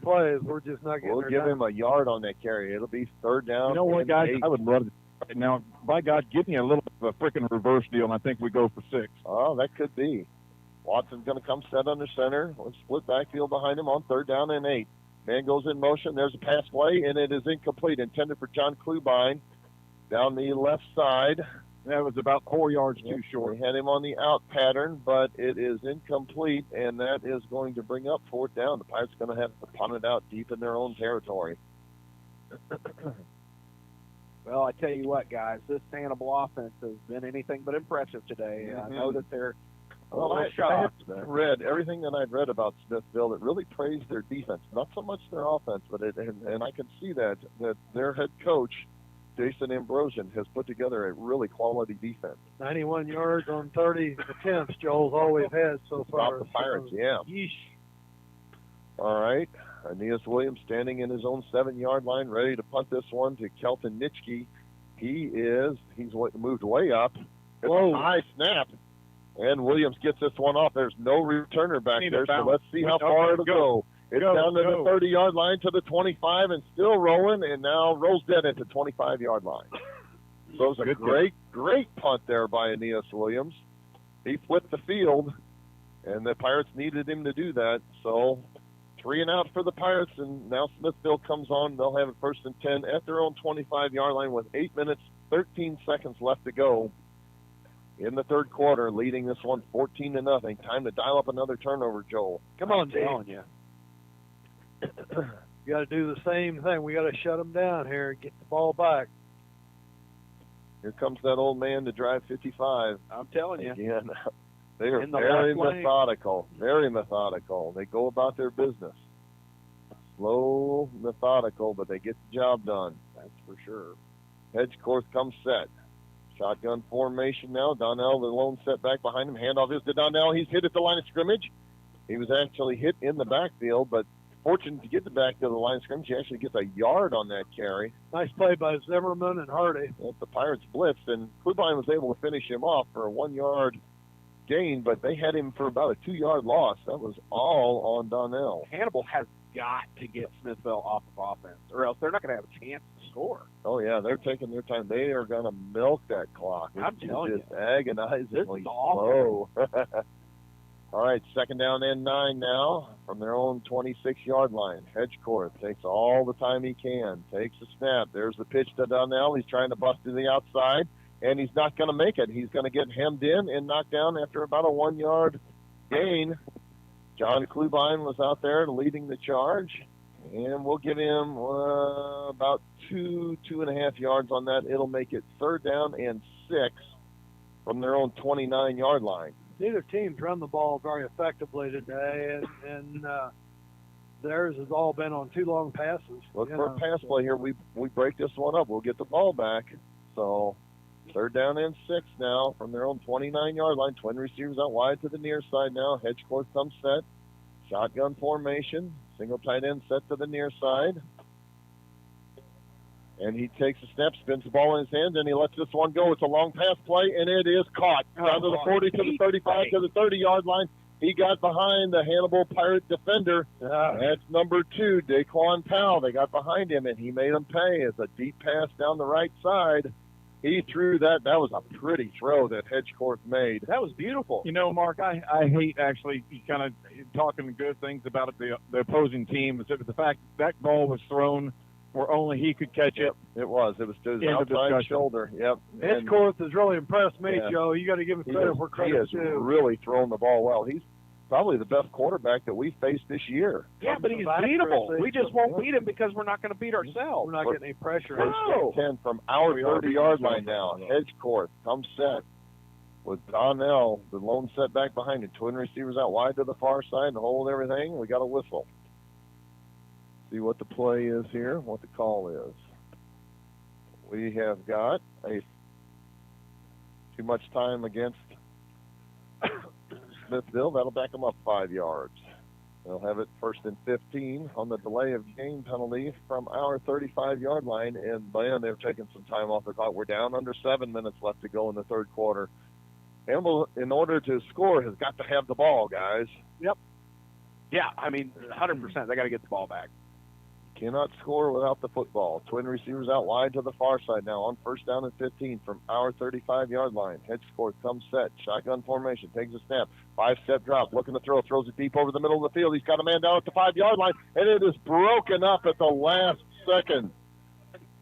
plays. We're just not getting We'll there give now. him a yard on that carry. It'll be third down. You know what, and guys? 8. I would love it right now. By God, give me a little bit of a freaking reverse deal, and I think we go for 6. Oh, that could be. Watson's going to come set under center with split backfield behind him on third down and 8. Man goes in motion. There's a pass play, and it is incomplete. Intended for John Klubine down the left side. That was about 4 yards too short. We had him on the out pattern, but it is incomplete, and that is going to bring up fourth down. The Pirates are going to have to punt it out deep in their own territory. Well, I tell you what, guys, this Hannibal offense has been anything but impressive today. I know that they're Well, I have read everything that I've read about Smithville that really praised their defense, not so much their offense, but and I can see that their head coach, Jason Ambrosian, has put together a really quality defense. 91 yards on 30 attempts, Joel's all we've had so far. Stop the Pirates, yeah. Yeesh. All right. Aeneas Williams standing in his own 7-yard line, ready to punt this one to Kelton Nitschke. He's moved way up. It's a high snap. And Williams gets this one off. There's no returner back there, so let's see how far it'll go. It's down to the 30-yard line to the 25 and still rolling, and now rolls dead at the 25-yard line. So it was a great punt there by Aeneas Williams. He flipped the field, and the Pirates needed him to do that. So 3 and out for the Pirates, and now Smithville comes on. They'll have it first and 10 at their own 25-yard line with 8 minutes, 13 seconds left to go in the third quarter, leading this one 14-0. Time to dial up another turnover, Joel. Come on, Dave. telling you. You got to do the same thing. We got to shut them down here and get the ball back. Here comes that old man to drive 55. I'm telling you. Again, they are In the very left lane. methodical, very methodical. They go about their business. Slow, methodical, but they get the job done. That's for sure. Hedgecourt comes set. Shotgun formation now. Donnell, the lone setback behind him. Handoff is to Donnell. He's hit at the line of scrimmage. He was actually hit in the backfield, but fortunate to get the back to the line of scrimmage. He actually gets a yard on that carry. Nice play by Zimmerman and Hardy. The Pirates blitzed, and Klubine was able to finish him off for a 1-yard gain, but they had him for about a 2-yard loss. That was all on Donnell. Hannibal has got to get Smithville off of offense, or else they're not going to have a chance to score. Oh, yeah, they're taking their time. They are going to milk that clock. I'm telling you. It's just agonizingly This is slow. All right, second down and 9 now from their own 26-yard line. Hedgecourt takes all the time he can, takes a snap. There's the pitch to Donnell. He's trying to bust to the outside, and he's not going to make it. He's going to get hemmed in and knocked down after about a 1-yard gain. John Klubine was out there leading the charge, and we'll give him about 2.5 yards on that. It'll make it third down and 6 from their own 29-yard line. Neither team's run the ball very effectively today, and theirs has all been on 2 long passes. Look for a pass play here. We break this one up. We'll get the ball back. So Third down and 6 now from their own 29-yard line. Twin receivers out wide to the near side now. Hedgecourt comes set. Shotgun formation. Single tight end set to the near side. And he takes a snap, spins the ball in his hands, and he lets this one go. It's a long pass play, and it is caught. Down to the 40, to the 35, to the 30-yard line. He got behind the Hannibal Pirate defender. That's number 2, Daquan Powell. They got behind him, and he made them pay as a deep pass down the right side. He threw that. That was a pretty throw that Hedgecourt made. That was beautiful. You know, Mark, I hate actually kind of talking good things about the opposing team. But the fact that ball was thrown where only he could catch it. It was to his End of outside discussion. shoulder. Yep. Hedgecourt has really impressed me, Yeah. Joe. You got to give him credit where He credit's has due. really thrown the ball well. He's probably the best quarterback that we've faced this year. Yeah, but he's Accuracy. beatable. We just won't beat him because we're not going to beat ourselves. We're not getting any pressure. First and 10 from our 30-yard line now. Hedgecourt comes set with Donnell, the lone setback behind him. Twin receivers out wide to the far side and hold everything. We got a whistle. See what the play is here, what the call is. We have got too much time against Smithville. That'll back them up 5 yards. They'll have it first and 15 on the delay of game penalty from our 35-yard line. And, man, they're taking some time off the clock. We're down under 7 minutes left to go in the third quarter. Hannibal, in order to score, has got to have the ball, guys. Yep. Yeah, I mean, 100%. They got to get the ball back. Cannot score without the football. Twin receivers out wide to the far side now on first down and 15 from our 35-yard line. Hedgecourt comes set. Shotgun formation. Takes a snap. 5-step drop. Looking to throw. Throws it deep over the middle of the field. He's got a man down at the 5-yard line, and it is broken up at the last second.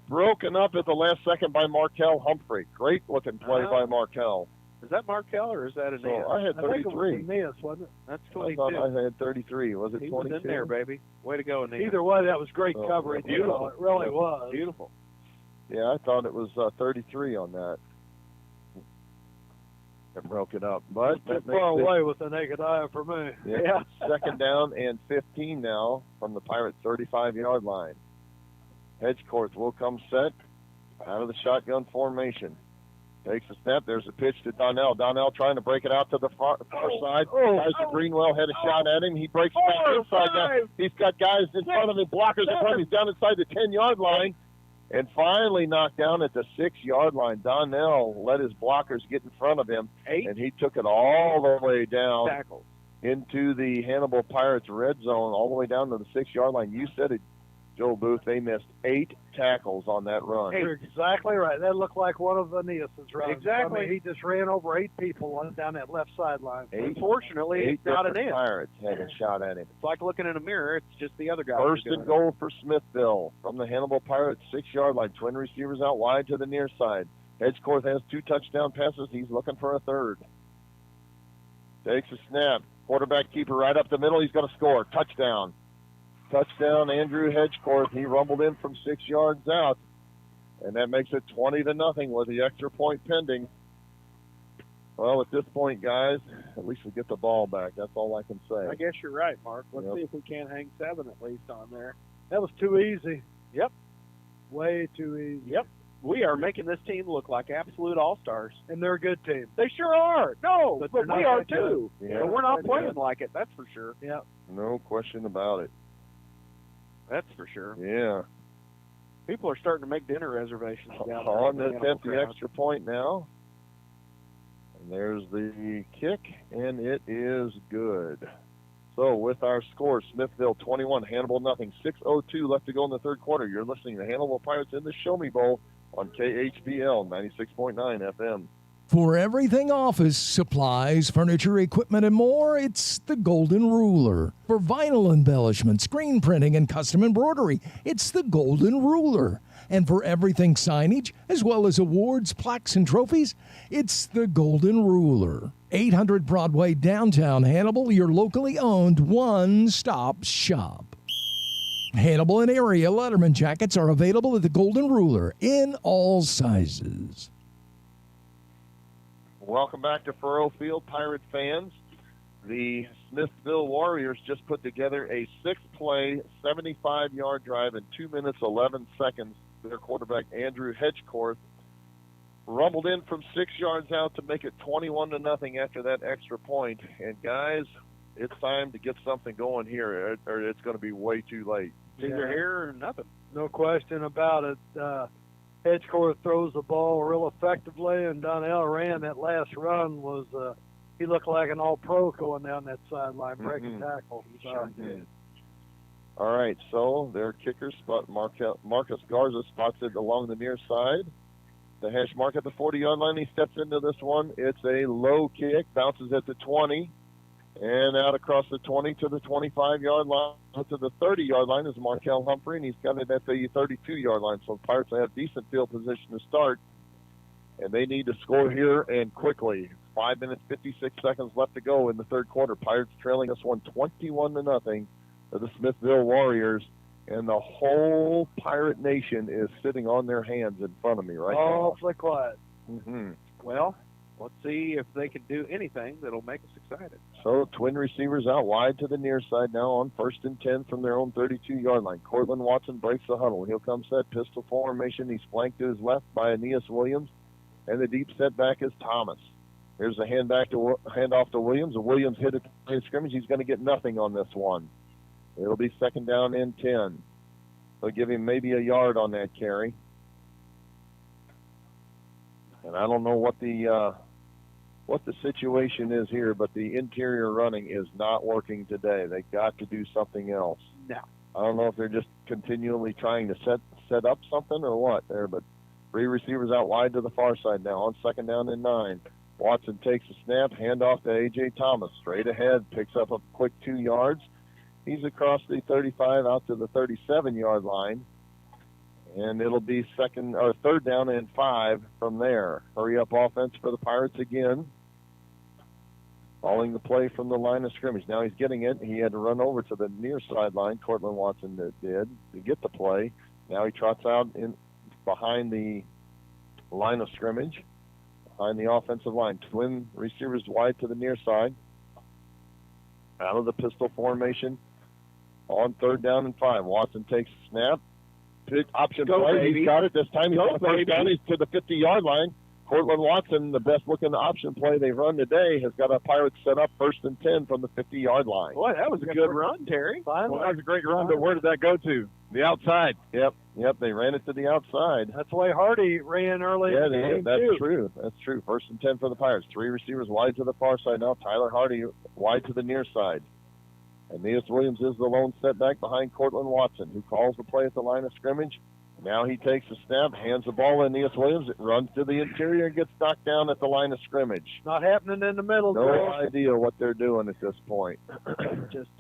Broken up at the last second by Markel Humphrey. Great looking play by Markel. Is that Markel or is that Aeneas? I had 33. I think it was Aeneas, wasn't it? That's I 22. thought I had 33. Was it He 22? was in there, baby. Way to go, Aeneas. Either way, that was great Oh, coverage. beautiful. It really was. Beautiful. Yeah, I thought it was 33 on that. It broke it up, but that Too far makes it- away with the naked eye for me. Yeah. Second down and 15 now from the Pirates' 35-yard line. Hedgecourt will come set out of the shotgun formation. Takes a snap. There's a pitch to Donnell. Donnell trying to break it out to the far side. Guys to Greenwell had a shot at him. He breaks back inside now. He's got guys in front of him, blockers in front of him. He's down inside the 10-yard line. And finally knocked down at the 6-yard line. Donnell let his blockers get in front of him, and he took it all the way down Tackles. into the Hannibal Pirates red zone, all the way down to the 6-yard line. You said it, Joe Booth. They missed 8 tackles on that run. You're exactly right. That looked like one of Aeneas' runs. Exactly. I mean, he just ran over 8 people on down that left sideline. Unfortunately, 8 it's not an different it. Pirates had a shot at him. It's like looking in a mirror. It's just the other guy. First and goal for Smithville from the Hannibal Pirates 6-yard line. Twin receivers out wide to the near side. Hedgecourt has 2 touchdown passes. He's looking for a third. Takes a snap. Quarterback keeper right up the middle. He's going to score. Touchdown. Touchdown, Andrew Hedgecourt. He rumbled in from 6 yards out, and that makes it 20-0 with the extra point pending. Well, at this point, guys, at least we get the ball back. That's all I can say. I guess you're right, Mark. Let's Yep. see if we can't hang 7 at least on there. That was too easy. Yep. Way too easy. Yep. We are making this team look like absolute all-stars. And they're a good team. They sure are. No, But but they're we not are that good. too. Yeah. But we're not playing like it, that's for sure. Yeah. No question about it. That's for sure. Yeah. People are starting to make dinner reservations down there On the this Hannibal empty ground. extra point now. And there's the kick, and it is good. So with our score, Smithville 21, Hannibal nothing. 6:02 left to go in the third quarter. You're listening to Hannibal Pirates in the Show Me Bowl on KHBL 96.9 FM. For everything office, supplies, furniture, equipment, and more, it's the Golden Ruler. For vinyl embellishment, screen printing, and custom embroidery, it's the Golden Ruler. And for everything signage, as well as awards, plaques, and trophies, it's the Golden Ruler. 800 Broadway, downtown Hannibal, your locally owned one-stop shop. Hannibal and area Letterman jackets are available at the Golden Ruler in all sizes. Welcome back to Furrow Field, Pirate fans. The Smithville Warriors just put together a 6-play, 75-yard drive in 2 minutes, 11 seconds. Their quarterback, Andrew Hedgecourt, rumbled in from 6 yards out to make it 21-0 after that extra point. And guys, it's time to get something going here, or it's going to be way too late. Yeah. Either here or nothing. No question about it. Edgecourt throws the ball real effectively, and Donnell ran that last run was he looked like an all-pro going down that sideline, breaking tackles. All right, so their kicker spot, Marcus Garza spots it along the near side. The hash mark at the 40-yard line. He steps into this one. It's a low kick, bounces at the 20, and out across the 20 to the 25-yard line. To the 30-yard line is Markel Humphrey, and he's got it at the 32-yard line. So the Pirates have decent field position to start, and they need to score here and quickly. 5 minutes, 56 seconds left to go in the third quarter. Pirates trailing this one 21-0 to the Smithville Warriors, and the whole Pirate Nation is sitting on their hands in front of me right now. Awfully quiet. Well, let's see if they can do anything that'll make us excited. So twin receivers out wide to the near side now on 1st and 10 from their own 32-yard line. Cortland Watson breaks the huddle. He'll come set, pistol formation. He's flanked to his left by Aeneas Williams, and the deep setback is Thomas. Here's a handoff to Williams. Williams hit it in scrimmage. He's going to get nothing on this one. It'll be 2nd down and 10. They'll give him maybe a yard on that carry. And I don't know what the situation is here, but the interior running is not working today. They got to do something else. No. I don't know if they're just continually trying to set up something or what there, but 3 receivers out wide to the far side now on 2nd down and 9. Watson takes a snap, handoff to A.J. Thomas. Straight ahead, picks up a quick 2 yards. He's across the 35 out to the 37-yard line, and it'll be 3rd down and 5 from there. Hurry up offense for the Pirates again. Following the play from the line of scrimmage. Now he's getting it. He had to run over to the near sideline. Cortland Watson did to get the play. Now he trots out in behind the line of scrimmage, behind the offensive line. Twin receivers wide to the near side. Out of the pistol formation. On 3rd down and 5. Watson takes a snap. Option play. Baby. He's got it. This time he's Go, got the first down. He's to the 50-yard line. Cortland Watson, the best-looking option play they've run today, has got a Pirates set up 1st and 10 from the 50-yard line. Boy, that was a good run, Terry. Well, that was a great run, but where did that go to? The outside. Yep, they ran it to the outside. That's the way Hardy ran early. Yeah, in the game, that's too. true. That's true. 1st and 10 for the Pirates. 3 receivers wide to the far side now. Tyler Hardy wide to the near side. Aeneas Williams is the lone setback behind Cortland Watson, who calls the play at the line of scrimmage. Now he takes a snap, hands the ball to Aeneas Williams. It runs to the interior and gets knocked down at the line of scrimmage. Not happening in the middle. No idea what they're doing at this point. Just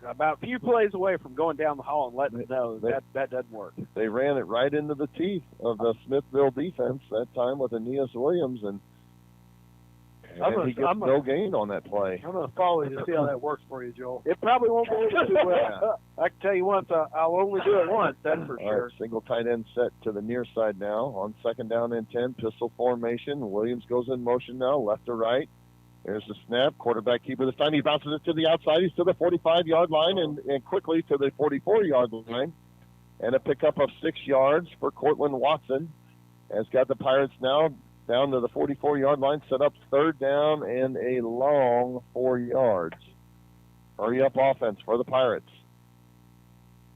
about a few plays away from going down the hall and letting us know that doesn't work. They ran it right into the teeth of the Smithville defense that time with Aeneas Williams, and he gets no gain on that play. I'm going to follow you to see how that works for you, Joel. It probably won't go too well. I can tell you once, I'll only do it once, that's for All sure. right, single tight end set to the near side now on 2nd down and 10, pistol formation. Williams goes in motion now, left to right. There's the snap. Quarterback keeper this time. He bounces it to the outside. He's to the 45-yard line and quickly to the 44-yard line. And a pickup of 6 yards for Cortland Watson. Has got the Pirates now down to the 44-yard line, set up 3rd down and a long 4 yards. Hurry up offense for the Pirates.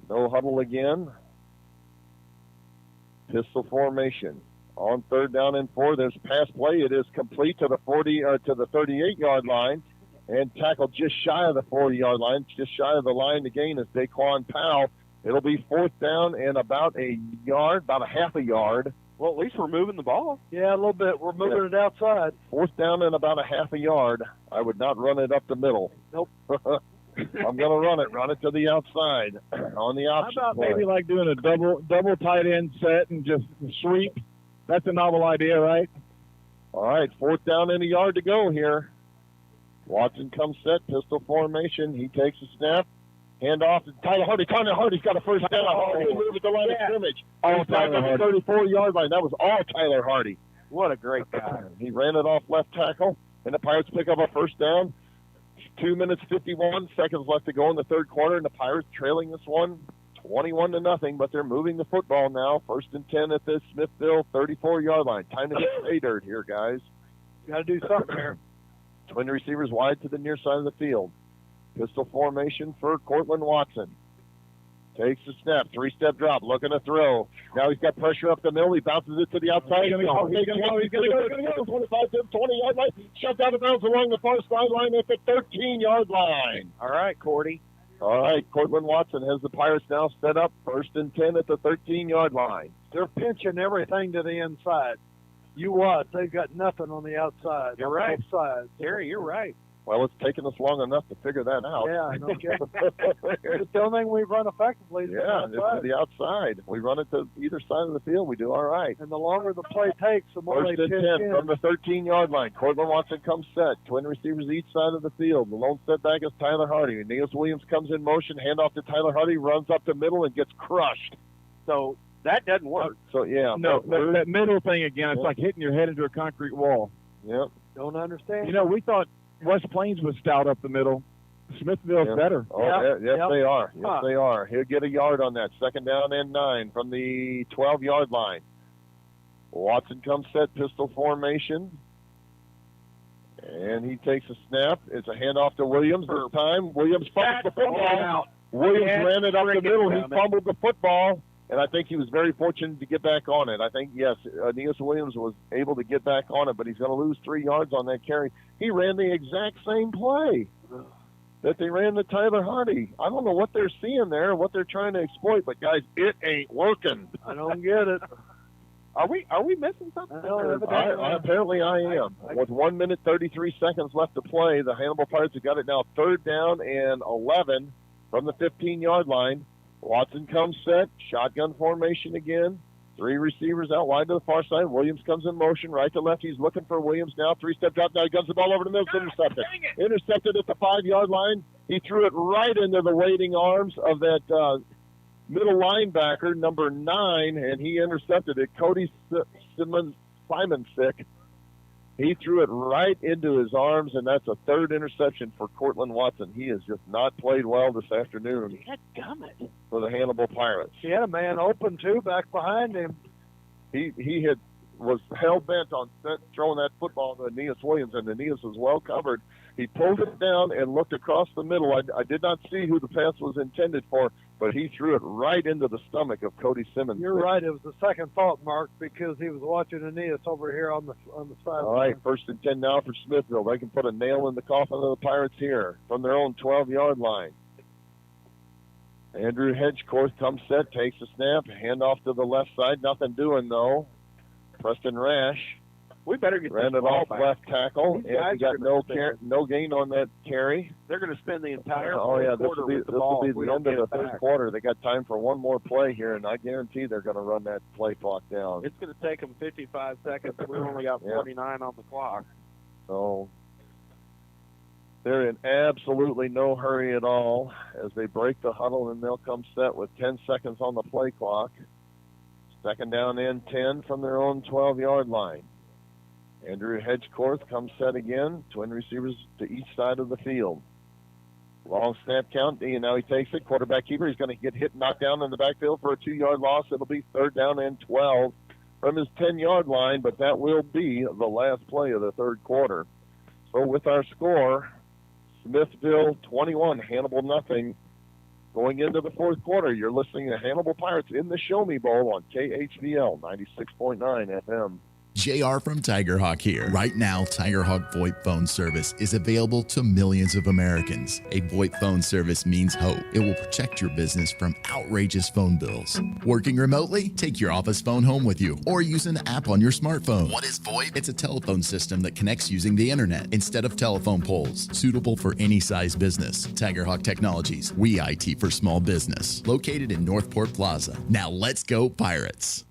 No huddle again. Pistol formation. On 3rd down and 4, there's a pass play. It is complete to the 38-yard line and tackled just shy of the 40-yard line, just shy of the line to gain is Daquan Powell. It'll be 4th down and about a half a yard. Well, at least we're moving the ball. Yeah, a little bit. We're moving it outside. 4th down and about a half a yard. I would not run it up the middle. Nope. I'm going to run it to the outside on the option. How about play. maybe like doing a double tight end set and just sweep? That's a novel idea, right? All right, 4th down and a yard to go here. Watson comes set, pistol formation. He takes a snap. Hand off to Tyler Hardy. Tyler Hardy's got a first down. Hardy move at the line of scrimmage. All Tyler Hardy. 34-yard line. That was all Tyler Hardy. What a great guy. He ran it off left tackle, and the Pirates pick up a first down. 2 minutes, 51 seconds left to go in the third quarter, and the Pirates trailing this one 21-0, but they're moving the football now. 1st and 10 at the Smithville 34-yard line. Time to hit pay dirt here, guys. Got to do something here. Twin receivers wide to the near side of the field. Pistol formation for Cortland Watson. Takes the snap, 3-step drop, looking to throw. Now he's got pressure up the middle. He bounces it to the outside. He's going to go. 25 to the 20-yard line. Shoved out of bounds along the far sideline at the 13-yard line. All right, Cordy. All right, Cortland Watson has the Pirates now set up 1st and 10 at the 13-yard line. They're pinching everything to the inside. You watch, they've got nothing on the outside. You're right. Both sides. Terry, you're right. Well, it's taken us long enough to figure that out. Yeah, no kidding. It's the only thing we've run effectively. Yeah, it's to the outside. We run it to either side of the field. We do all right. And the longer the play takes, the more 1st they and pitch 10 in. from the 13-yard line. Cortland Watson comes set. Twin receivers each side of the field. The lone setback is Tyler Hardy. Niels Williams comes in motion. Handoff to Tyler Hardy. Runs up the middle and gets crushed. So that doesn't work. So, yeah. No, that middle thing again, it's like hitting your head into a concrete wall. Yep. Don't understand. You know, we thought West Plains was stout up the middle. Smithville's better. Oh, yes, they are. Yes, they are. He'll get a yard on that. 2nd down and 9 from the 12-yard line. Watson comes set, pistol formation. And he takes a snap. It's a handoff to Williams this time. Williams fumbled the football. Williams ran it up the middle. He fumbled the football. And I think he was very fortunate to get back on it. I think, yes, Aeneas Williams was able to get back on it, but he's going to lose 3 yards on that carry. He ran the exact same play that they ran to Tyler Hardy. I don't know what they're seeing there, what they're trying to exploit, but, guys, it ain't working. I don't get it. Are we missing something? Apparently I am. With 1 minute, 33 seconds left to play, the Hannibal Pirates have got it now 3rd down and 11 from the 15-yard line. Watson comes set, shotgun formation again. 3 receivers out wide to the far side. Williams comes in motion, right to left. He's looking for Williams now. 3-step drop. Now he guns the ball over the middle. Intercepted. Intercepted at the 5-yard line. He threw it right into the waiting arms of that middle linebacker, number 9, and he intercepted it. Cody Simonsick. He threw it right into his arms, and that's a 3rd interception for Cortland Watson. He has just not played well this afternoon for the Hannibal Pirates. He had a man open, too, back behind him. He was hell-bent on throwing that football to Aeneas Williams, and Aeneas was well covered. He pulled it down and looked across the middle. I did not see who the pass was intended for, but he threw it right into the stomach of Cody Simmons. You're right. It was the second thought, Mark, because he was watching Aeneas over here on the side. All right, 1st and 10 now for Smithville. They can put a nail in the coffin of the Pirates here from their own 12-yard line. Andrew Hedgecourt comes set, takes a snap, handoff to the left side. Nothing doing, though. Preston Rash. We better get ran it off left tackle, and we got no gain on that carry. They're going to spend the entire this quarter will be with the ball. the end of the 3rd quarter. They got time for one more play here, and I guarantee they're going to run that play clock down. It's going to take them 55 seconds. We've only got 49 on the clock. So they're in absolutely no hurry at all as they break the huddle, and they'll come set with 10 seconds on the play clock. 2nd down and 10 from their own 12-yard line. Andrew Hedgecourt comes set again. Twin receivers to each side of the field. Long snap count. And now he takes it. Quarterback keeper. He's going to get hit, knocked down in the backfield for a 2-yard loss. It'll be 3rd down and 12 from his 10-yard line, but that will be the last play of the 3rd quarter. So with our score, Smithville 21, Hannibal nothing. Going into the 4th quarter, you're listening to Hannibal Pirates in the Show Me Bowl on KHVL 96.9 FM. JR from Tigerhawk here. Right now, Tigerhawk VoIP phone service is available to millions of Americans. A VoIP phone service means hope. It will protect your business from outrageous phone bills. Working remotely? Take your office phone home with you or use an app on your smartphone. What is VoIP? It's a telephone system that connects using the internet instead of telephone poles. Suitable for any size business. Tigerhawk Technologies. We IT for small business. Located in Northport Plaza. Now let's go Pirates.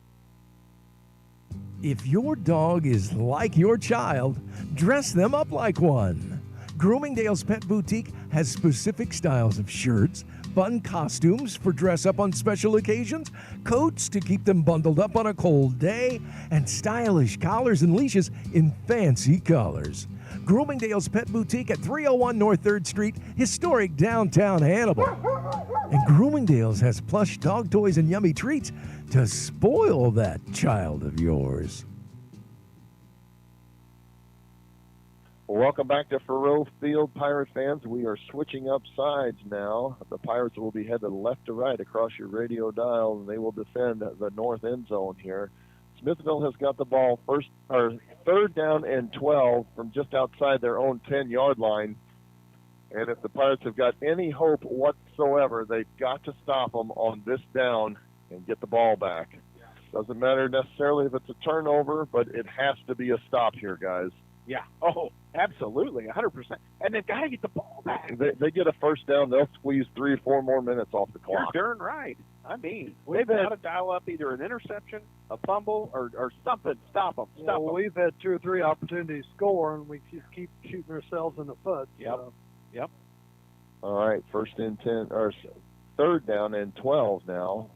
If your dog is like your child, dress them up like one. Groomingdale's Pet Boutique has specific styles of shirts, fun costumes for dress up on special occasions, coats to keep them bundled up on a cold day, and stylish collars and leashes in fancy colors. Groomingdale's Pet Boutique at 301 North 3rd Street, historic downtown Hannibal. And Groomingdale's has plush dog toys and yummy treats to spoil that child of yours. Welcome back to Faurot Field, Pirate fans. We are switching up sides now. The Pirates will be headed left to right across your radio dial, and they will defend the north end zone here. Smithville has got the ball third down and 12 from just outside their own 10-yard line. And if the Pirates have got any hope whatsoever, they've got to stop them on this down and get the ball back. Doesn't matter necessarily if it's a turnover, but it has to be a stop here, guys. Yeah. Oh, absolutely, 100%. And they've got to get the ball back. They get a first down, they'll squeeze 3 or 4 more minutes off the You're clock. darn right. I mean, they've got to dial up either an interception, a fumble, or something. Stop them. Stop them. We've had 2 or 3 opportunities to score, and we just keep shooting ourselves in the foot. Yep. Yep. All right, third down and 12 now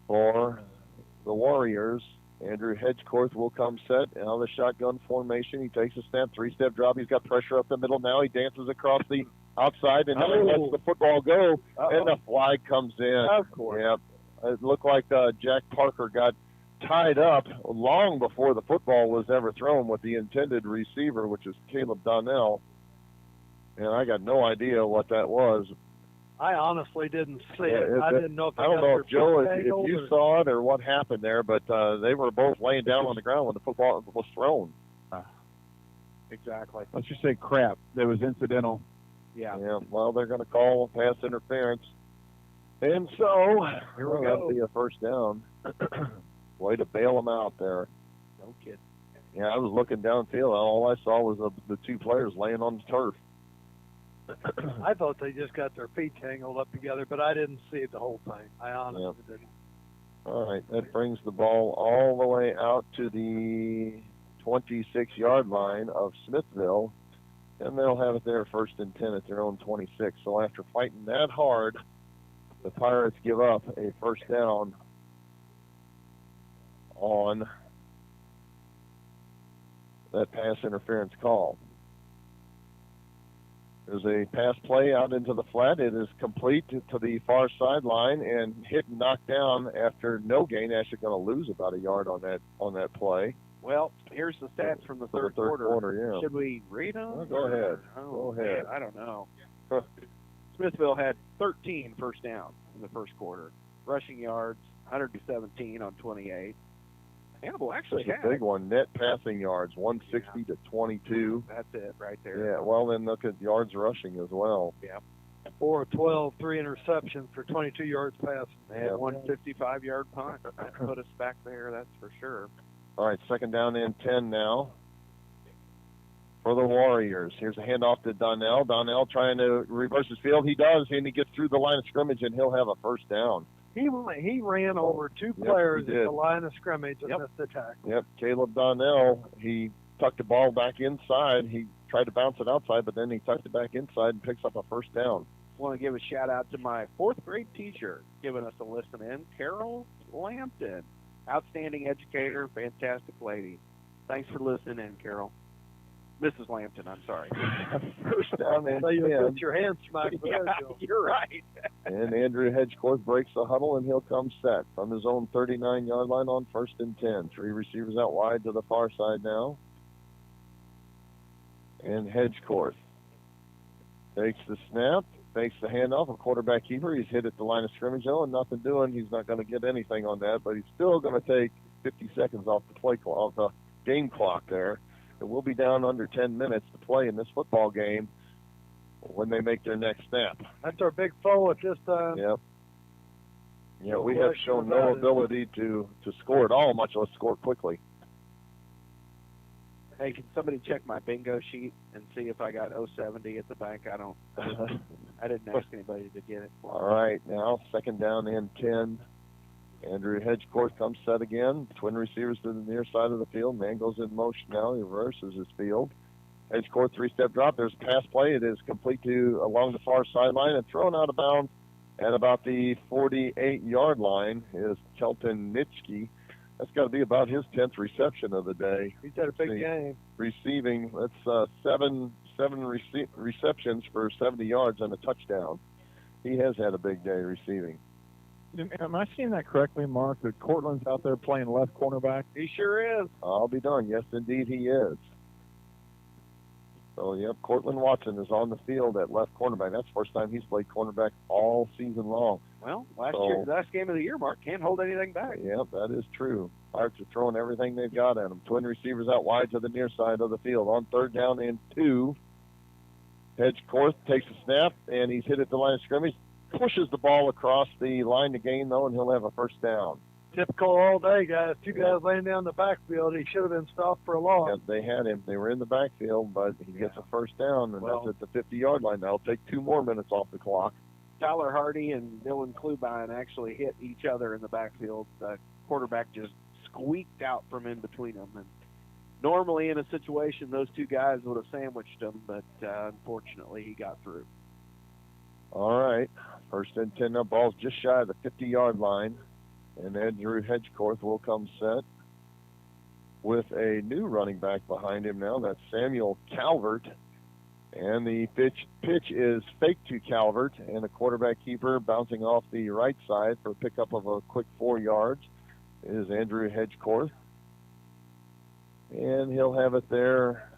for the Warriors. Andrew Hedgecorth will come set out of the shotgun formation. He takes a snap, 3-step drop. He's got pressure up the middle now. He dances across the outside and he lets the football go, and the flag comes in. Of course. Yep. It looked like Jack Parker got tied up long before the football was ever thrown with the intended receiver, which is Caleb Donnell. And I got no idea what that was. I honestly didn't see it. I didn't know if I don't know if Joe, if you saw it or what happened there, but they were both laying down on the ground when the football was thrown. Exactly. Let's just say crap. That was incidental. Yeah. Yeah. Well, they're going to call pass interference, and so Here we that'll go. be a first down. Way to bail them out there. No kidding. Yeah, I was looking downfield. All I saw was the 2 players laying on the turf. I thought they just got their feet tangled up together, but I didn't see the whole thing. I honestly didn't. All right, that brings the ball all the way out to the 26-yard line of Smithville, and they'll have it there first and 10 at their own 26. So after fighting that hard, the Pirates give up a first down on that pass interference call. There's a pass play out into the flat. It is complete to the far sideline and hit and knocked down after no gain. Actually going to lose about a yard on that play. Well, here's the stats from the third quarter. Yeah. Should we read them? Well, go ahead. Oh, Go ahead. Man, I don't know. Smithville had 13 first downs in the first quarter. Rushing yards, 117 on 28. Hannibal actually Just had a big one. Net passing yards, 160 to 22. That's it right there. Yeah, well, then look at yards rushing as well. Yeah. 4 of 12, 3 interceptions for 22 yards passing. They had one 55-yard punt. That put us back there, that's for sure. All right, second down and 10 now for the Warriors. Here's a handoff to Donnell. Donnell trying to reverse his field. He does, and he gets through the line of scrimmage, and he'll have a first down. He ran over 2 players he at did. the line of scrimmage and missed the tackle. Yep, Caleb Donnell, he tucked the ball back inside. He tried to bounce it outside, but then he tucked it back inside and picks up a first down. Want to give a shout out to my 4th grade teacher giving us a listen in, Carol Lampton. Outstanding educator, fantastic lady. Thanks for listening in, Carol. Mrs. Lampton, I'm sorry. First down and So you 10. put your hands smack for Yeah, that, Joe. you're right. And Andrew Hedgecorth breaks the huddle, and he'll come set from his own 39-yard line on first and 10. 3 receivers out wide to the far side now. And Hedgecorth takes the snap, fakes the handoff, a quarterback keeper. He's hit at the line of scrimmage, though, and nothing doing. He's not going to get anything on that, but he's still going to take 50 seconds off the play clock, off the game clock there. And we'll be down under 10 minutes to play in this football game when they make their next snap. That's our big foe at this time. Yep. Yeah, No we have question shown about no it. ability to score at all, much less score quickly. Hey, can somebody check my bingo sheet and see if I got 070 at the bank? I didn't ask anybody to get it. All right, now second down and 10. Andrew Hedgecorth comes set again. Twin receivers to the near side of the field. Man goes in motion now. He reverses his field. Hedgecorth 3-step drop. There's a pass play. It is complete to along the far sideline and thrown out of bounds at about the 48-yard line is Kelton Nitschke. That's got to be about his 10th reception of the day. He's had a big game. Receiving, that's seven receptions for 70 yards and a touchdown. He has had a big day receiving. Am I seeing that correctly, Mark, that Cortland's out there playing left cornerback? He sure is. I'll be darned. Yes, indeed, he is. So, yep, Cortland Watson is on the field at left cornerback. That's the first time he's played cornerback all season long. Well, last game of the year, Mark, can't hold anything back. Yep, that is true. Pirates are throwing everything they've got at them. Twin receivers out wide to the near side of the field. On 3rd down and 2, Hedgecorth takes a snap, and he's hit at the line of scrimmage. Pushes the ball across the line to gain, though, and he'll have a first down. Typical all day, guys. Two guys laying down the backfield. He should have been stopped for a loss. Yeah, they had him. They were in the backfield, but he gets a first down, and that's at the 50-yard line. That'll take 2 more minutes off the clock. Tyler Hardy and Dylan Klubine actually hit each other in the backfield. The quarterback just squeaked out from in between them. And normally in a situation, those two guys would have sandwiched him, but unfortunately he got through. All right. 1st and 10 now. Ball's just shy of the 50-yard line. And Andrew Hedgecorth will come set with a new running back behind him now. That's Samuel Calvert. And the pitch is fake to Calvert, and the quarterback keeper bouncing off the right side for a pickup of a quick 4 yards is Andrew Hedgecorth. And he'll have it there,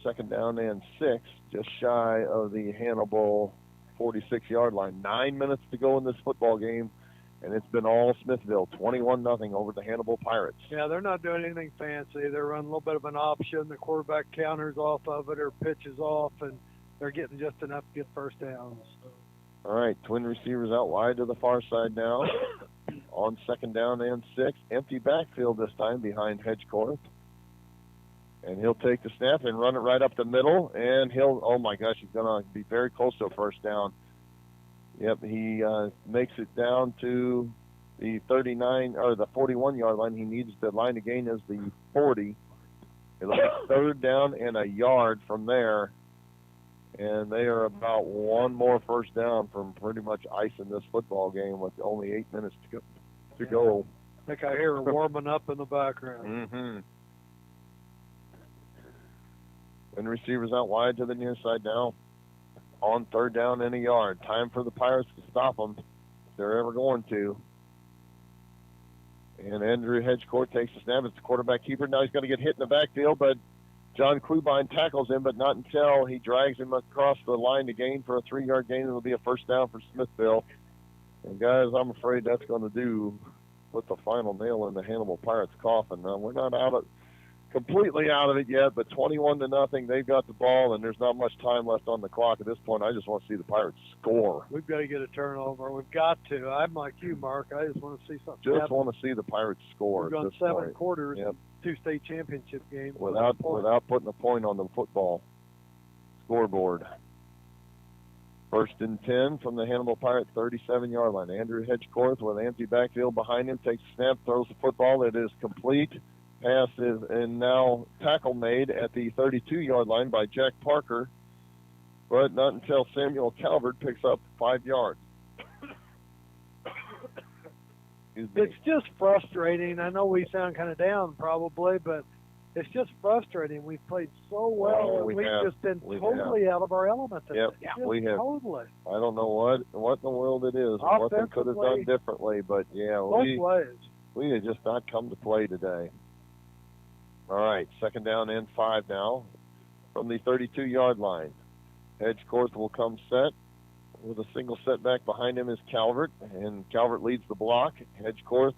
2nd down and 6, just shy of the Hannibal 46-yard line. 9 minutes to go in this football game, and it's been all Smithville, 21-0 over the Hannibal Pirates. Yeah, they're not doing anything fancy. They're running a little bit of an option. The quarterback counters off of it or pitches off, and they're getting just enough to get first downs. All right, twin receivers out wide to the far side now. On 2nd down and 6. Empty backfield this time behind Hedgecorth. And he'll take the snap and run it right up the middle, and oh my gosh, he's going to be very close to a first down. Yep, he makes it down to the 39 or the 41-yard line. He needs the line to gain is the 40. It'll be 3rd down and a yard from there, and they are about 1 more first down from pretty much icing this football game with only 8 minutes to go. I think I hear her warming up in the background. Mm-hmm. And receivers out wide to the near side now. On 3rd down and a yard. Time for the Pirates to stop them if they're ever going to. And Andrew Hedgecorth takes the snap. It's the quarterback keeper. Now he's going to get hit in the backfield, but John Klubine tackles him, but not until he drags him across the line to gain for a 3-yard gain. It'll be a first down for Smithville. And, guys, I'm afraid that's going to put the final nail in the Hannibal Pirates' coffin. Now, we're not completely out of it yet, but 21-0, they've got the ball, and there's not much time left on the clock at this point. I just want to see the Pirates score. We've got to get a turnover. We've got to. I'm like you, Mark. I just want to see something Just happen. want to see the Pirates score. We've gone at this 7 point. quarters, Yep. 2 state championship games. Without putting a point on the football scoreboard. 1st and 10 from the Hannibal Pirates 37-yard line. Andrew Hedgecorth with an empty backfield behind him takes a snap, throws the football. It is complete. Pass is, and now tackle made at the 32-yard line by Jack Parker, but not until Samuel Calvert picks up 5 yards. It's just frustrating. I know we sound kind of down probably, but it's just frustrating. We've played so well, and we've just been totally out of our element. Yep, we have. Totally. I don't know what in the world it is, what they could have done differently, but yeah, we have just not come to play today. All right, 2nd down and 5 now from the 32-yard line. Hedgecorth will come set with a single setback. Behind him is Calvert, and Calvert leads the block. Hedgecorth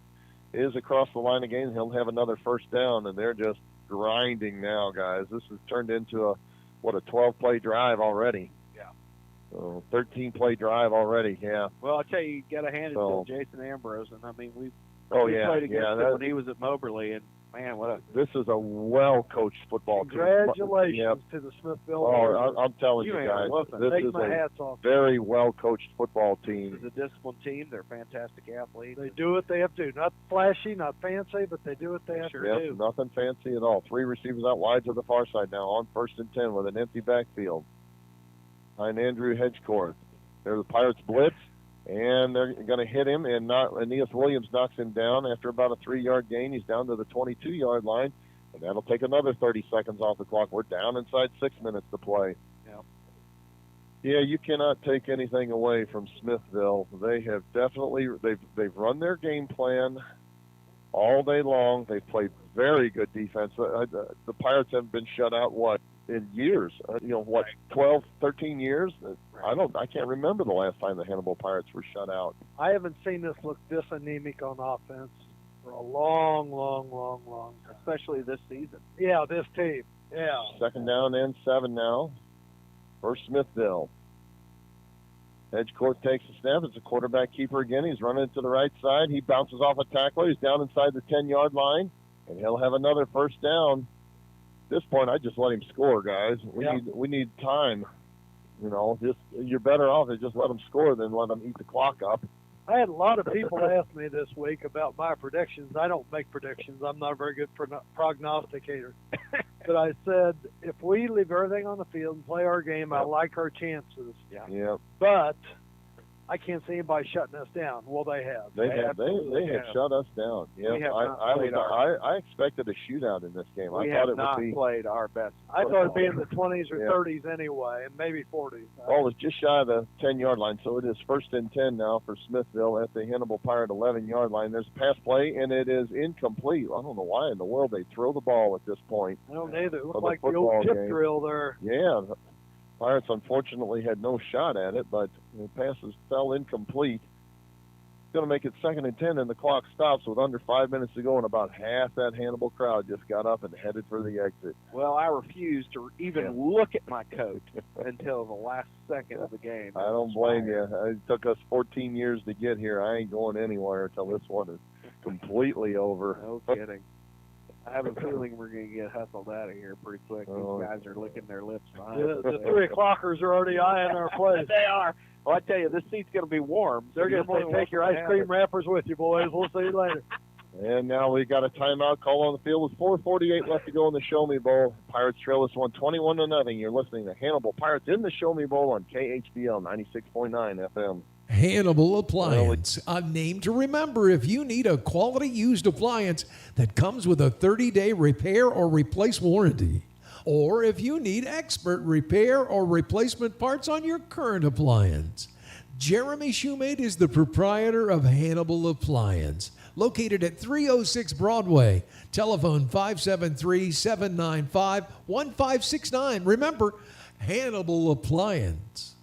is across the line again. He'll have another first down, and they're just grinding now, guys. This has turned into a 12-play drive already. Yeah. So 13-play drive already, yeah. Well, I'll tell you, you got to hand it to Jason Ambrose, and I mean, we played against him when he was at Moberly, and man, this is a well-coached football team. Congratulations to the Smithville. I'm telling you guys, this is a very well-coached football team. It's a disciplined team. They're fantastic athletes. They do what they have to do. Not flashy, not fancy, but they do what they have to do. Nothing fancy at all. 3 receivers out wide to the far side now on 1st and 10 with an empty backfield. Behind Andrew Hedgecorth. There's the Pirates blitz, And they're going to hit him, and Aeneas Williams knocks him down after about a 3-yard gain. He's down to the 22-yard line, and that'll take another 30 seconds off the clock. We're down inside 6 minutes to play. Yeah, you cannot take anything away from Smithville. They have definitely they've run their game plan all day long. They've played very good defense. The Pirates haven't been shut out in years. 12, 13 years. I can't remember the last time the Hannibal Pirates were shut out. I haven't seen this look this anemic on offense for a long time. Especially this season. Yeah, this team. Yeah. 2nd down and 7 now for Smithville. Hedge court takes a snap. It's a quarterback keeper again. He's running to the right side. He bounces off a tackler. He's down inside the 10-yard line, and he'll have another 1st down. At this point, I just let him score, guys. We need time. You're better off to just let them score than let them eat the clock up. I had a lot of people ask me this week about my predictions. I don't make predictions. I'm not a very good prognosticator. But I said, if we leave everything on the field and play our game, I like our chances. Yeah. But I can't see anybody shutting us down. Well, they have. They have shut us down. Yeah, I expected a shootout in this game. We I thought have it not would be played our best. I thought it'd be in the 20s or 30s anyway, and maybe 40s. Well, it's just shy of the 10-yard line, so it is 1st and 10 now for Smithville at the Hannibal Pirate 11-yard line. There's a pass play, and it is incomplete. I don't know why in the world they throw the ball at this point. I don't either. It looked like the old chip drill there. Yeah. Pirates unfortunately had no shot at it, but the passes fell incomplete. It's going to make it 2nd and 10, and the clock stops with under 5 minutes to go, and about half that Hannibal crowd just got up and headed for the exit. Well, I refused to even look at my coat until the last second of the game. I don't blame you. It took us 14 years to get here. I ain't going anywhere until this one is completely over. No kidding. I have a feeling we're going to get hustled out of here pretty quick. These guys are licking their lips behind us. The 3 o'clockers are already eyeing our place. They are. Well, I tell you, this seat's going to be warm. They're going to say, take your ice cream wrappers with you, boys. We'll see you later. And now we got a timeout call on the field with 4:48 left to go in the Show Me Bowl. Pirates trail this one 21-0. You're listening to Hannibal Pirates in the Show Me Bowl on KHBL 96.9 FM. Hannibal Appliance, a name to remember if you need a quality used appliance that comes with a 30-day repair or replace warranty, or if you need expert repair or replacement parts on your current appliance. Jeremy Shoemate is the proprietor of Hannibal Appliance, located at 306 Broadway. Telephone 573-795-1569. Remember, Hannibal Appliance.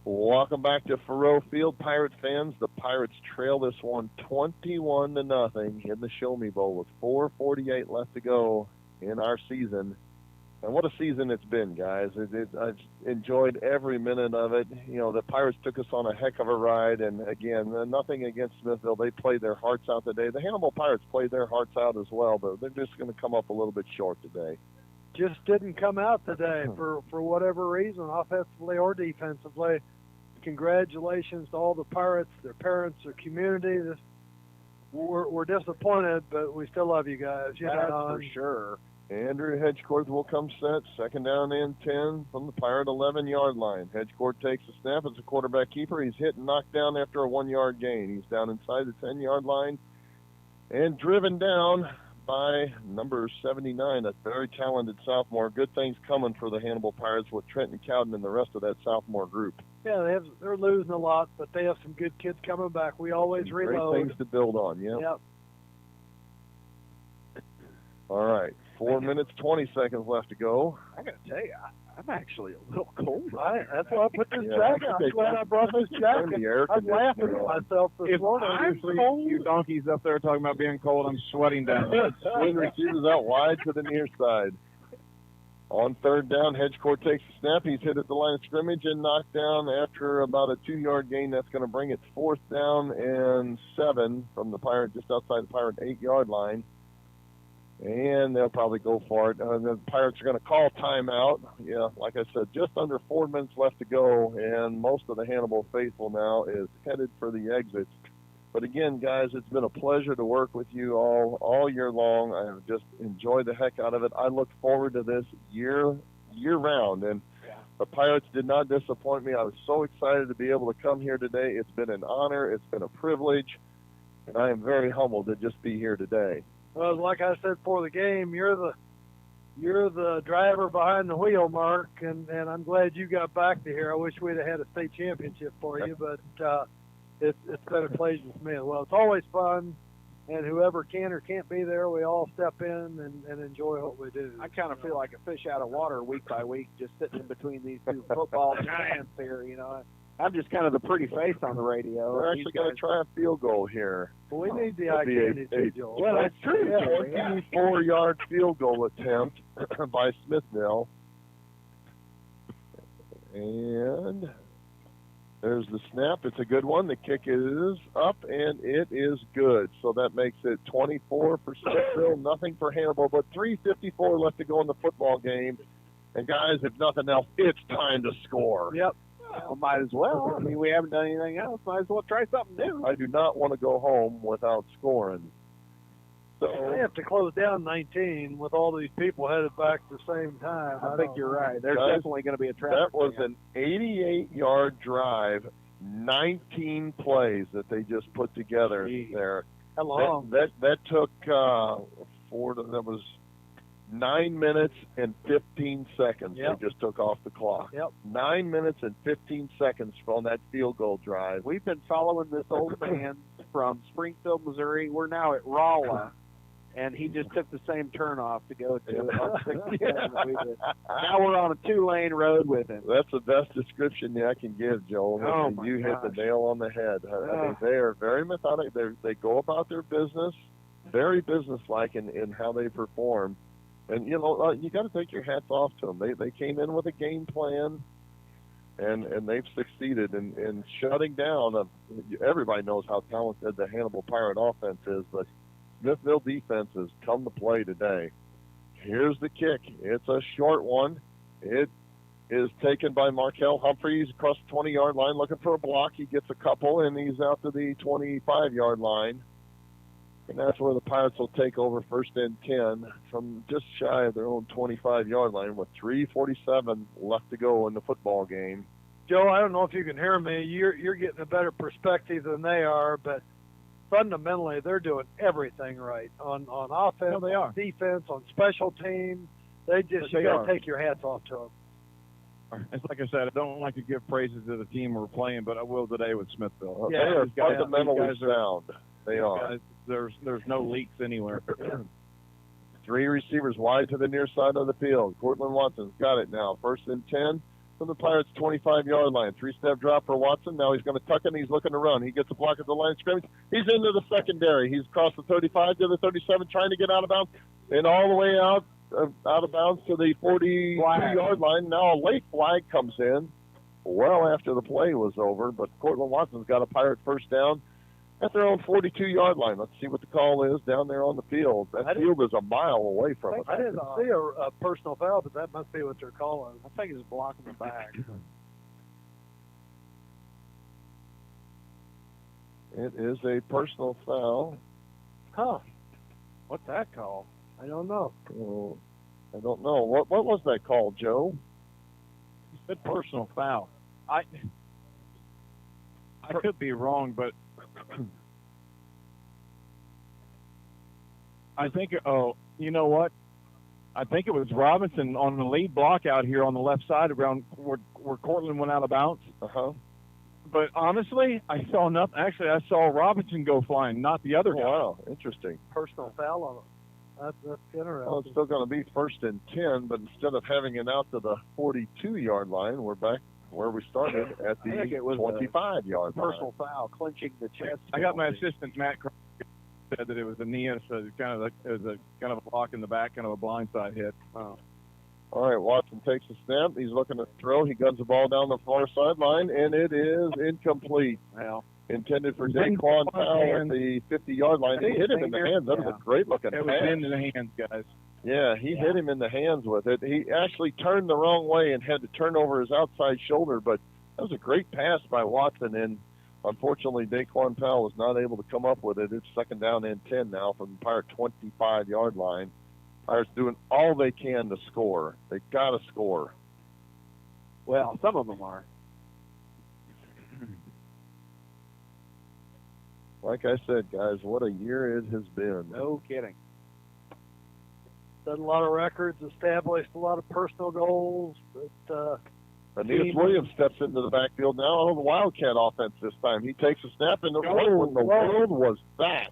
Welcome back to Faroe Field, Pirates fans. The Pirates trail this one 21-0 in the Show Me Bowl with 4:48 left to go in our season. And what a season it's been, guys. I've enjoyed every minute of it. The Pirates took us on a heck of a ride. And, again, nothing against Smithville. They played their hearts out today. The Hannibal Pirates played their hearts out as well, but they're just going to come up a little bit short today. Just didn't come out today for whatever reason, offensively or defensively. Congratulations to all the Pirates, their parents, their community. We're disappointed, but we still love you guys. That's for sure. Andrew Hedgecourt will come set. 2nd down and 10 from the Pirate 11-yard line. Hedgecourt takes a snap as a quarterback keeper. He's hit and knocked down after a 1-yard gain. He's down inside the 10-yard line and driven down by number 79, a very talented sophomore. Good things coming for the Hannibal Pirates with Trenton Cowden and the rest of that sophomore group. Yeah, they're losing a lot, but they have some good kids coming back. We always reload. Great things to build on, Yep. All right, 4 minutes, 20 seconds left to go. I got to tell you, I'm actually a little cold. That's why I put this jacket on. I'm glad I brought this jacket. I'm laughing at myself this morning. You donkeys up there talking about being cold, I'm sweating down. Swing receivers out wide to the near side. On 3rd down, Hedgecourt takes a snap. He's hit at the line of scrimmage and knocked down after about a 2-yard gain. That's going to bring it 4th down and 7 from the Pirate, just outside the Pirate 8-yard line. And they'll probably go for it. The Pirates are going to call timeout. Yeah, like I said, just under 4 minutes left to go, and most of the Hannibal faithful now is headed for the exits. But again, guys, it's been a pleasure to work with you all year long. I have just enjoyed the heck out of it. I look forward to this year round. And The Pirates did not disappoint me. I was so excited to be able to come here today. It's been an honor. It's been a privilege. And I am very humbled to just be here today. Well, like I said before the game, you're the driver behind the wheel, Mark, and I'm glad you got back to here. I wish we'd have had a state championship for you, but it's been a pleasure for me as well. It's always fun, and whoever can or can't be there, we all step in and enjoy what we do. I kind of feel like a fish out of water week by week, just sitting in between these two football giants here. You know, I'm just kind of the pretty face on the radio. We're actually going to try a field goal here. Well, we need the identity too, Joel. Well, that's true. Yeah. 24-yard field goal attempt by Smithville. And there's the snap. It's a good one. The kick is up, and it is good. So that makes it 24 for Smithville, nothing for Hannibal, but 3:54 left to go in the football game. And, guys, if nothing else, it's time to score. Yep. Well, might as well. I mean, we haven't done anything else. Might as well try something new. I do not want to go home without scoring. So they have to close down 19 with all these people headed back at the same time. I think you're right. There's Guys, definitely going to be a traffic That was jam. an 88-yard drive, 19 plays that they just put together there. How long? That took that was 9 minutes and 15 seconds. Yep. They just took off the clock. Yep. 9 minutes and 15 seconds on that field goal drive. We've been following this old man from Springfield, Missouri. We're now at Rolla, and he just took the same turnoff to go to on 67 that we did. Now we're on a 2-lane road with him. That's the best description I can give, Joel. Oh, And my you hit the gosh. nail on the head. I mean, they are very methodic. They go about their business, very businesslike in how they perform. And, you know, you got to take your hats off to them. They came in with a game plan, and they've succeeded in shutting down. Everybody knows how talented the Hannibal Pirate offense is, but Smithville defense has come to play today. Here's the kick. It's a short one. It is taken by Markel Humphreys across the 20-yard line looking for a block. He gets a couple, and he's out to the 25-yard line. And that's where the Pirates will take over 1st and 10 from just shy of their own 25-yard line with 3:47 left to go in the football game. Joe, I don't know if you can hear me. You're getting a better perspective than they are, but fundamentally they're doing everything right on offense, No, they are. on defense, on special teams. They just They you got are. to take your hats off to them. It's like I said, I don't like to give praises to the team we're playing, but I will today with Smithville. They are These guys fundamentally are- sound. They are. guys, there's no leaks anywhere. 3 receivers wide to the near side of the field. Cortland Watson's got it now. 1st and 10 from the Pirates' 25-yard line. 3-step drop for Watson. Now he's going to tuck in. He's looking to run. He gets a block at the line of scrimmage. He's into the secondary. He's across the 35 to the 37, trying to get out of bounds, and all the way out of bounds to the 42-yard line. Now a late flag comes in well after the play was over, but Cortland Watson's got a Pirate first down at their own 42-yard line. Let's see what the call is down there on the field. That field is a mile away from us. I didn't see a personal foul, but that must be what they're calling. I think it's blocking the back. It is a personal foul. Huh. What's that call? I don't know. Oh, I don't know. What was that call, Joe? He said personal foul. I could be wrong, but I think. Oh, you know what? I think it was Robinson on the lead block out here on the left side around where Cortland went out of bounds. But honestly, I saw nothing. Actually, I saw Robinson go flying, not the other guy. Wow, interesting. Personal foul on it. That's interesting. Well, it's still going to be 1st and 10, but instead of having it out to the 42-yard line, we're back where we started at the I think it was 25-yard line. personal foul, clinching the chest. I got my assistant Matt Craig said that it was a knee, so it was a kind of a block in the back, kind of a blindside hit. All right, Watson takes a snap. He's looking to throw. He guns the ball down the far sideline, and it is incomplete. Well, intended for Daquan Powell at the 50-yard line. He hit him in the hands. That was a great-looking pass. It was in the hands, guys. Yeah, he hit him in the hands with it. He actually turned the wrong way and had to turn over his outside shoulder, but that was a great pass by Watson, and unfortunately Daquan Powell was not able to come up with it. It's 2nd down and 10 now from the Pirate 25-yard line. Pirates doing all they can to score. They got to score. Well, some of them are. Like I said, guys, what a year it has been. No kidding. Set a lot of records, established a lot of personal goals, but Aeneas Williams steps into the backfield now on the Wildcat offense this time. He takes a snap, and what in the world was that?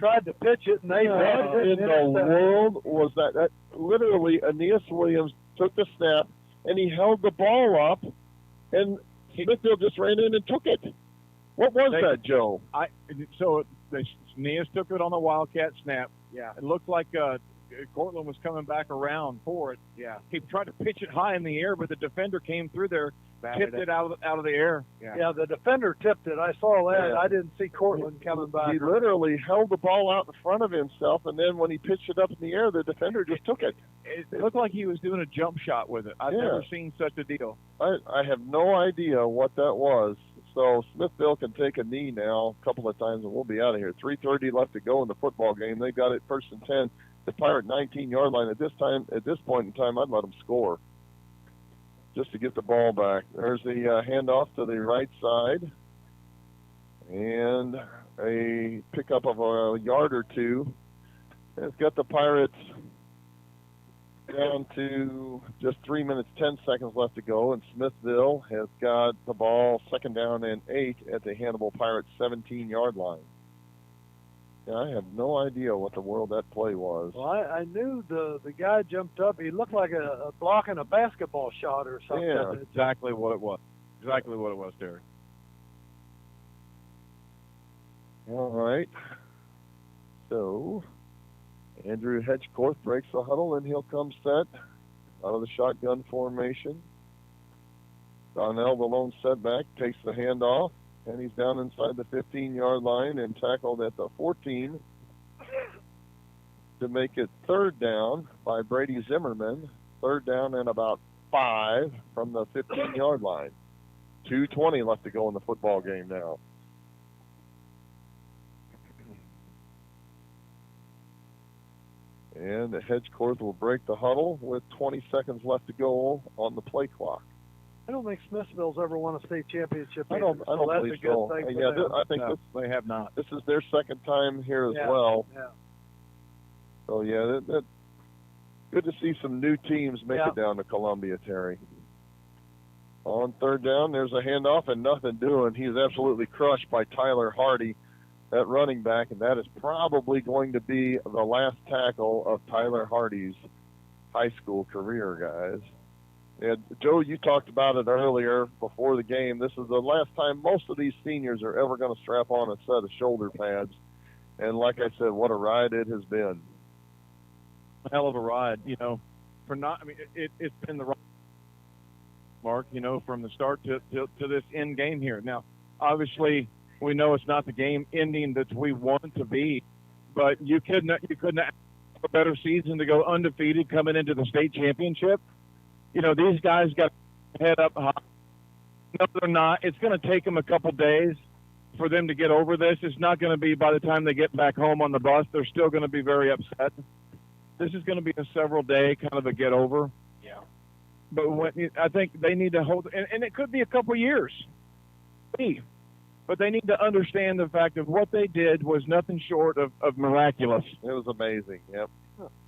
tried to pitch it, and they What in the world was that? That literally, Aeneas Williams took the snap, and he held the ball up, and Smithfield just ran in and took it. What was that, Joe? So Aeneas took it on the Wildcat snap. Yeah. It looked like Cortland was coming back around for it. Yeah. He tried to pitch it high in the air, but the defender came through there, Batted tipped it out of the air. Yeah, the defender tipped it. I saw that. Yeah. I didn't see Cortland coming back. He literally held the ball out in front of himself, and then when he pitched it up in the air, the defender just took it. It looked like he was doing a jump shot with it. I've never seen such a deal. I have no idea what that was. So Smithville can take a knee now a couple of times, and we'll be out of here. 3:30 left to go in the football game. They got it 1st and 10. The Pirate 19-yard line. At this point in time, I'd let them score just to get the ball back. There's the handoff to the right side, and a pickup of a yard or two. It's got the Pirates down to just 3 minutes, 10 seconds left to go, and Smithville has got the ball 2nd down and 8 at the Hannibal Pirates 17-yard line. Yeah, I have no idea what the world that play was. Well, I knew the guy jumped up. He looked like a blocking a basketball shot or something. Yeah, exactly what it was. Exactly what it was, Terry. All right. So Andrew Hedgecorth breaks the huddle, and he'll come set out of the shotgun formation. Donnell, the lone setback, takes the handoff, and he's down inside the 15-yard line and tackled at the 14 to make it 3rd down by Brady Zimmerman. 3rd down and about 5 from the 15-yard line. 2:20 left to go in the football game now. And Hedgecorth will break the huddle with 20 seconds left to go on the play clock. I don't think Smithville's ever won a state championship. I don't so that's believe a good so. thing for Yeah, them. I think they have not. This is their 2nd time here as Yeah, well. yeah. So yeah, that good to see some new teams make Yeah. it down to Columbia, Terry. On 3rd down, there's a handoff and nothing doing. He's absolutely crushed by Tyler Hardy, that running back, and that is probably going to be the last tackle of Tyler Hardy's high school career, guys. And Joe, you talked about it earlier before the game. This is the last time most of these seniors are ever going to strap on a set of shoulder pads. And like I said, what a ride it has been. A hell of a ride, it's been the right mark, from the start to this end game here. Now, obviously, we know it's not the game ending that we want it to be, but you couldn't have a better season to go undefeated coming into the state championship. These guys got head up high. No, they're not. It's going to take them a couple days for them to get over this. It's not going to be by the time they get back home on the bus. They're still going to be very upset. This is going to be a several-day kind of a get-over. Yeah. But I think they need to hold, and it could be a couple years. But they need to understand the fact of what they did was nothing short of miraculous. It was amazing, yep.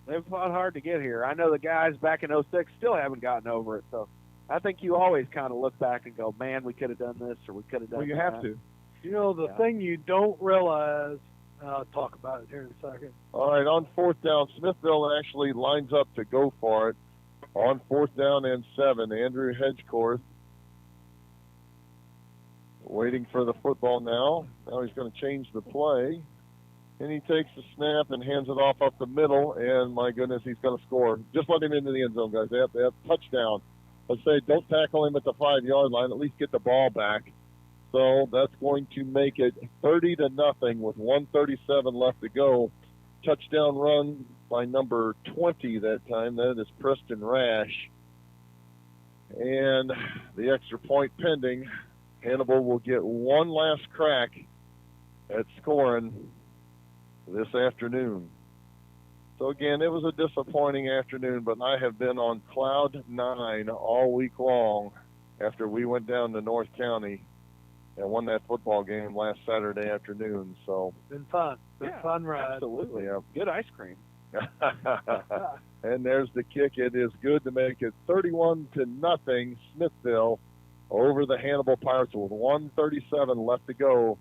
They've fought hard to get here. I know the guys back in 06 still haven't gotten over it. So I think you always kind of look back and go, man, we could have done this or we could have done that. Well, you have to. The thing you don't realize, I'll talk about it here in a second. All right, on 4th down, Smithville actually lines up to go for it. On 4th down and 7, Andrew Hedgecorth waiting for the football now. Now he's going to change the play. And he takes the snap and hands it off up the middle, and my goodness, he's going to score. Just let him into the end zone, guys. They have touchdown. Let's say don't tackle him at the 5-yard line. At least get the ball back. So that's going to make it 30-0 with 1:37 left to go. Touchdown run by number 20 that time. That is Preston Rash. And the extra point pending. Hannibal will get one last crack at scoring this afternoon. So again, it was a disappointing afternoon, but I have been on cloud 9 all week long after we went down to North County and won that football game last Saturday afternoon. So Been fun. Been fun ride. Absolutely. Yeah. Good ice cream. And there's the kick. It is good to make it 31-0 Smithville over the Hannibal Pirates with 1:37 left to go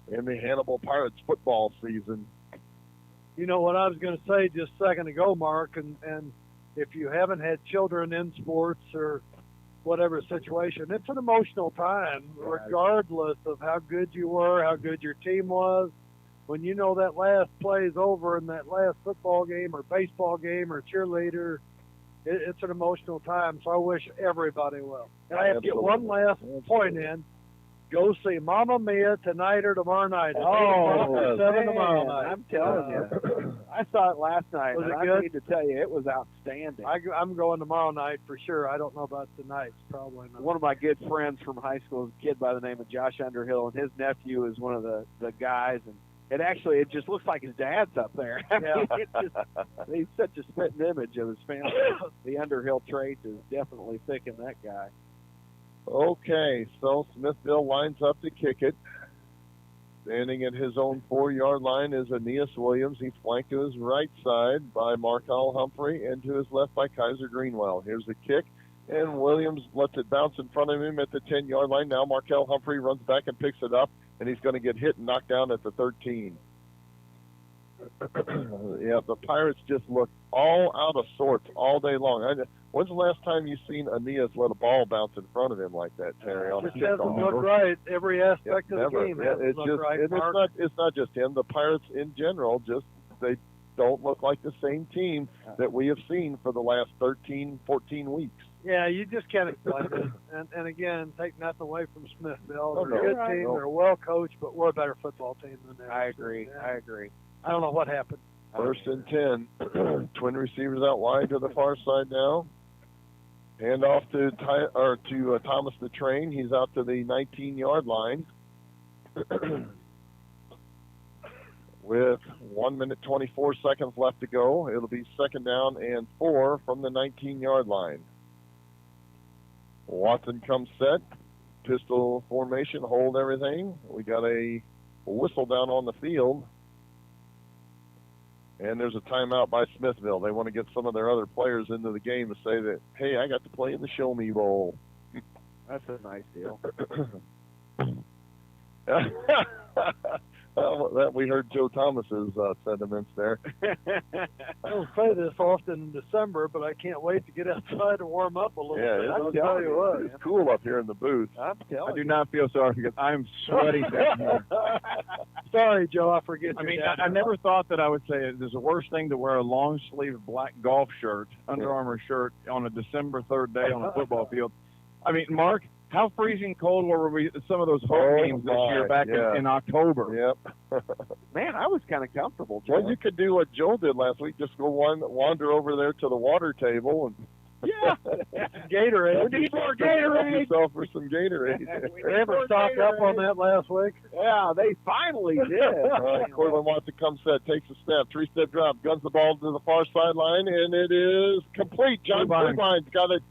in the Hannibal Pirates football season. You know what I was going to say just a second ago, Mark, and if you haven't had children in sports or whatever situation, it's an emotional time, regardless of how good you were, how good your team was. When you know that last play is over in that last football game or baseball game or cheerleader, it's an emotional time. So I wish everybody well. And I have to get one last point in. Go see Mamma Mia tonight or tomorrow night. Oh, 7 tomorrow night. I'm telling you. I saw it last night, Was and it I good? need to tell you, it was outstanding. I'm going tomorrow night for sure. I don't know about tonight. Probably not. One of my good friends from high school is a kid by the name of Josh Underhill, and his nephew is one of the guys, and it just looks like his dad's up there. I mean, he's such a spitting image of his family. The Underhill trait is definitely thick in that guy. Okay, so Smithville lines up to kick it. Standing at his own 4-yard line is Aeneas Williams. He's flanked to his right side by Markel Humphrey and to his left by Kaiser Greenwell. Here's the kick, and Williams lets it bounce in front of him at the 10-yard line. Now Markel Humphrey runs back and picks it up, and he's going to get hit and knocked down at the 13. Yeah, the Pirates just look all out of sorts all day long. When's the last time you've seen Aeneas let a ball bounce in front of him like that, Terry? On Just a hasn't kickoff? looked right. Every aspect of the Never. game Yeah, hasn't it's looked just, right, and Mark. it's not just him. The Pirates in general, just they don't look like the same team that we have seen for the last 13, 14 weeks. Yeah, you just can't explain it. And again, take nothing away from Smithville. Oh, They're a no. good team. No. They're well coached, but we're a better football team than they are. I agree. Yeah. I agree. I don't know what happened. 1st and 10. Twin receivers out wide to the far side now. Hand off to Thomas the Train. He's out to the 19-yard line. With 1 minute 24 seconds left to go, it'll be 2nd down and 4 from the 19-yard line. Watson comes set. Pistol formation, hold everything. We got a whistle down on the field. And there's a timeout by Smithville. They want to get some of their other players into the game to say that, hey, I got to play in the Show Me Bowl. That's a nice deal. Well, we heard Joe Thomas's sentiments there. I don't say this often in December, but I can't wait to get outside and warm up a little bit. Yeah, I'll tell you what. It's cool up here in the booth. I'm telling I do not feel sorry because I'm sweating down here. Sorry, Joe, I forget. I mean, I never thought that I would say it. There's the worst thing to wear a long sleeve black golf shirt, Under Armour shirt, on a December 3rd day on a football field. I mean, Mark, how freezing cold were we at some of those home games this year back in October? Yep. Man, I was kind of comfortable. Well, you could do what Joe did last week. Just go wander over there to the water table and Gatorade. We need more help Gatorade. yourself for some Gatorade. They ever stocked up on that last week? Yeah, they finally did. All right, Cortland Watson comes set, takes a snap, 3-step drop, guns the ball to the far sideline, and it is complete. John Klubine's got it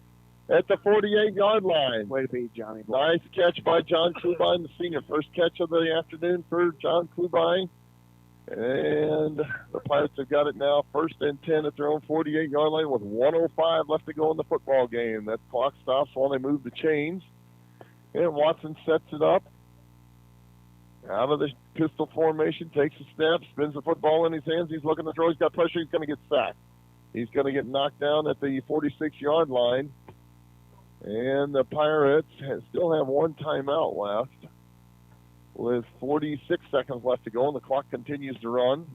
at the 48-yard line. Way to be, Johnny boy. Nice catch by John Klubine, the senior. First catch of the afternoon for John Klubine. And the Pirates have got it now, 1st and 10 at their own 48-yard line with 1:05 left to go in the football game. That clock stops while they move the chains. And Watson sets it up. Out of the pistol formation, takes a snap, spins the football in his hands. He's looking to throw. He's got pressure. He's going to get sacked. He's going to get knocked down at the 46-yard line. And the Pirates still have one timeout left with 46 seconds left to go, and the clock continues to run.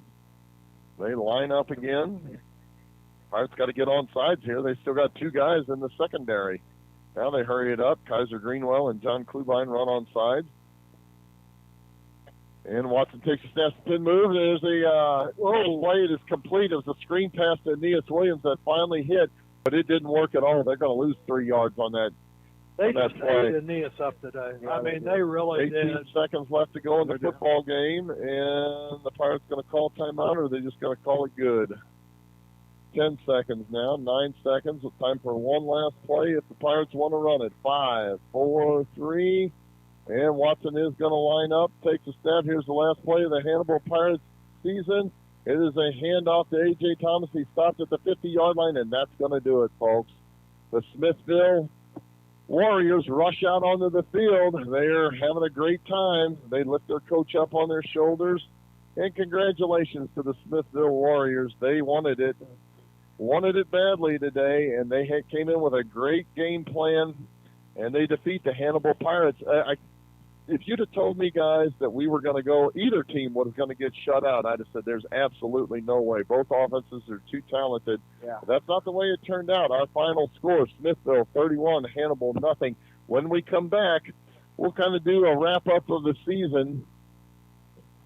They line up again. Pirates got to get on sides here. They still got 2 guys in the secondary. Now they hurry it up. Kaiser Greenwell and John Klubine run on sides. And Watson takes a snap, spin move. There's a play. It is complete. It was a screen pass to Aeneas Williams that finally hit, but it didn't work at all. They're going to lose 3 yards on that. They That's just right. ate Aeneas up today. I mean, they really 18 did. seconds left to go in the football game, and the Pirates going to call timeout, or are they just going to call it good? 10 seconds now, 9 seconds. It's time for one last play if the Pirates want to run it. 5, 4, 3, and Watson is going to line up, takes a stab. Here's the last play of the Hannibal Pirates season. It is a handoff to A.J. Thomas. He stopped at the 50-yard line, and that's going to do it, folks. The Smithville Warriors rush out onto the field. They're having a great time. They lift their coach up on their shoulders. And congratulations to the Smithville Warriors. They wanted it badly today, and they came in with a great game plan, and they defeat the Hannibal Pirates. If you'd have told me, guys, that we were going to go, either team was going to get shut out, I'd have said there's absolutely no way. Both offenses are too talented. Yeah. That's not the way it turned out. Our final score, Smithville 31, Hannibal nothing. When we come back, we'll kind of do a wrap-up of the season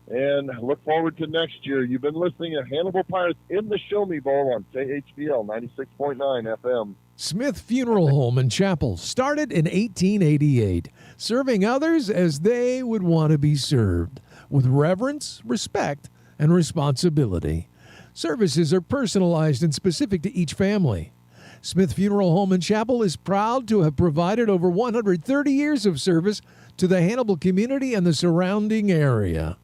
and look forward to next year. You've been listening to Hannibal Pirates in the Show Me Bowl on KHBL 96.9 FM. Smith Funeral Home and Chapel started in 1888, serving others as they would want to be served, with reverence, respect, and responsibility. Services are personalized and specific to each family. Smith Funeral Home and Chapel is proud to have provided over 130 years of service to the Hannibal community and the surrounding area.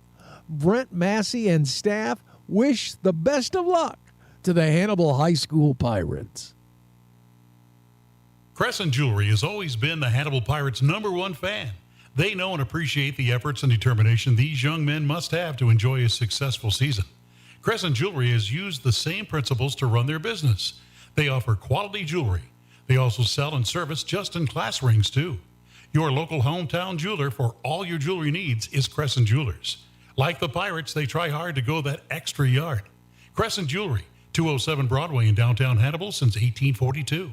Brent Massey and staff wish the best of luck to the Hannibal High School Pirates. Crescent Jewelry has always been the Hannibal Pirates' #1 fan. They know and appreciate the efforts and determination these young men must have to enjoy a successful season. Crescent Jewelry has used the same principles to run their business. They offer quality jewelry. They also sell and service just-in-class rings, too. Your local hometown jeweler for all your jewelry needs is Crescent Jewelers. Like the Pirates, they try hard to go that extra yard. Crescent Jewelry, 207 Broadway in downtown Hannibal since 1842.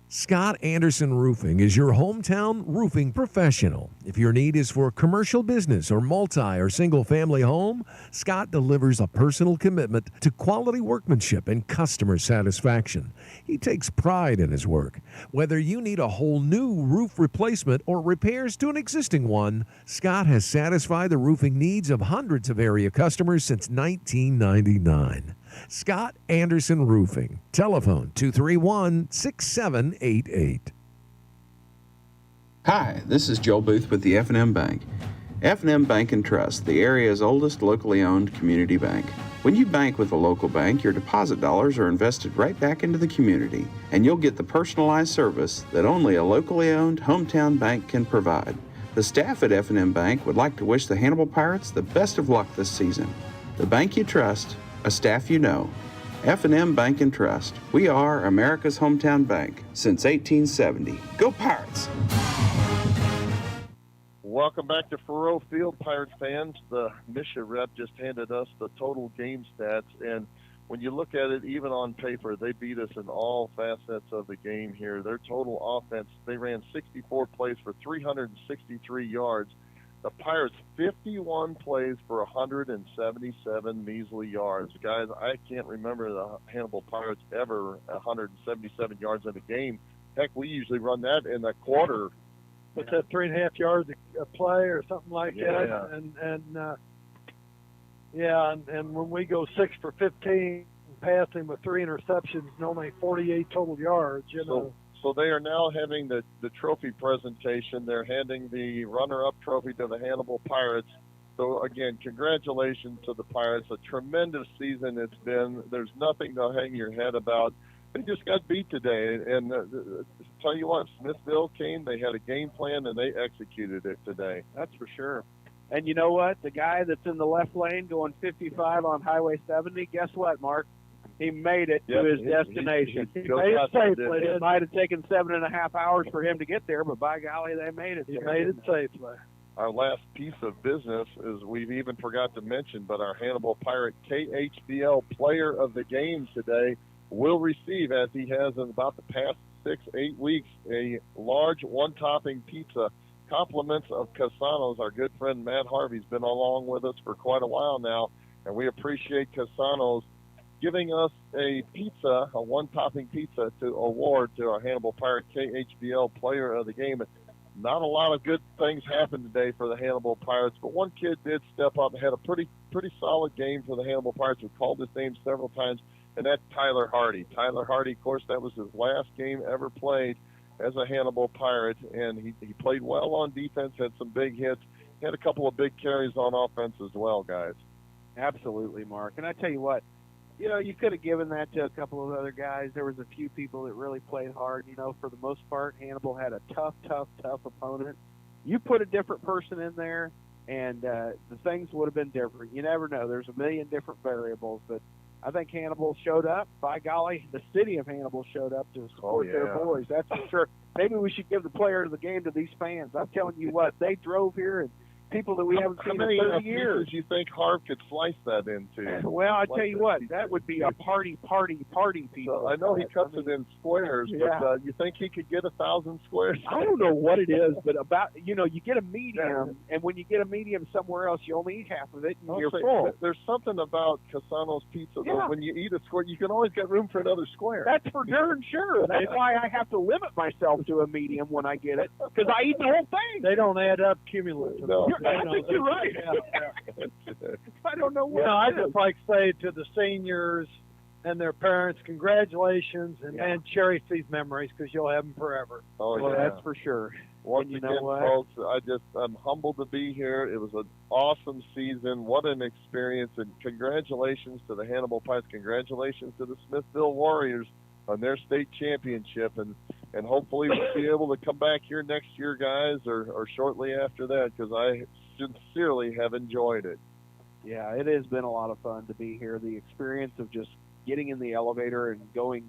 Scott Anderson Roofing is your hometown roofing professional. If your need is for a commercial business or multi or single family home, Scott delivers a personal commitment to quality workmanship and customer satisfaction. He takes pride in his work. Whether you need a whole new roof replacement or repairs to an existing one, Scott has satisfied the roofing needs of hundreds of area customers since 1999. Scott Anderson Roofing. Telephone 231-6788. Hi, this is Joel Booth with the F&M Bank. F&M Bank and Trust, the area's oldest locally owned community bank. When you bank with a local bank, your deposit dollars are invested right back into the community, and you'll get the personalized service that only a locally owned hometown bank can provide. The staff at F&M Bank would like to wish the Hannibal Pirates the best of luck this season. The bank you trust, a staff you know. F&M Bank and Trust. We are America's hometown bank since 1870. Go Pirates! Welcome back to Faroe Field, Pirates fans. The Misha rep just handed us the total game stats, and when you look at it, even on paper, they beat us in all facets of the game here. Their total offense, they ran 64 plays for 363 yards. The Pirates, 51 plays for 177 measly yards. Guys, I can't remember the Hannibal Pirates ever 177 yards in a game. Heck, we usually run that in a quarter. What's that, 3.5 yards a play or something like that? And when we go 6 for 15 passing with 3 interceptions and only 48 total yards, So they are now having the trophy presentation. They're handing the runner-up trophy to the Hannibal Pirates. So, again, congratulations to the Pirates. A tremendous season it's been. There's nothing to hang your head about. They just got beat today. And tell you what, Smithville came, they had a game plan, and they executed it today. That's for sure. And you know what? The guy that's in the left lane going 55 on Highway 70, guess what, Mark? He made it to his destination. He made it safely. It might have taken 7.5 hours for him to get there, but by golly, they made it. He made it safely. Our last piece of business is we've even forgot to mention, but our Hannibal Pirate KHBL Player of the Game today will receive, as he has in about the past 6-8 weeks, a large one-topping pizza. Compliments of Casanos. Our good friend Matt Harvey's been along with us for quite a while now, and we appreciate Casanos giving us a pizza, a one-topping pizza to award to our Hannibal Pirate KHBL Player of the Game. not a lot of good things happened today for the Hannibal Pirates, but one kid did step up and had a pretty solid game for the Hannibal Pirates. We've called his name several times, and that's Tyler Hardy. Tyler Hardy, of course, that was his last game ever played as a Hannibal Pirate, and he played well on defense, had some big hits, had a couple of big carries on offense as well, guys. Absolutely, Mark. And I tell you what, you could have given that to a couple of other guys. There was a few people that really played hard. For the most part, Hannibal had a tough opponent. You put a different person in there, and the things would have been different. You never know. There's a million different variables, but I think Hannibal showed up. By golly, the city of Hannibal showed up to support their boys. That's for sure. Maybe we should give the player of the game to these fans. I'm telling you what, they drove here, and people that we haven't seen in 30 years. Pieces you think Harv could slice that into? Well, I tell you what, that would be a party piece. So I know he cuts it in squares, but you think he could get 1,000 squares? I don't know what it is, but you get a medium, and when you get a medium somewhere else, you only eat half of it, and you're full. There's something about Casano's pizza, though. When you eat a square, you can always get room for another square. That's for darn sure. That's why I have to limit myself to a medium when I get it, because I eat the whole thing. They don't add up cumulatively. No. I think you're right. I don't know what. I just like to say to the seniors and their parents, congratulations, and cherish these memories because you'll have them forever. Oh, well, that's for sure. Once again, folks, I'm humbled to be here. It was an awesome season. What an experience, and congratulations to the Hannibal Pirates. Congratulations to the Smithville Warriors on their state championship, and hopefully we'll be able to come back here next year, guys, or shortly after that, because I sincerely have enjoyed it. Yeah, it has been a lot of fun to be here. The experience of just getting in the elevator and going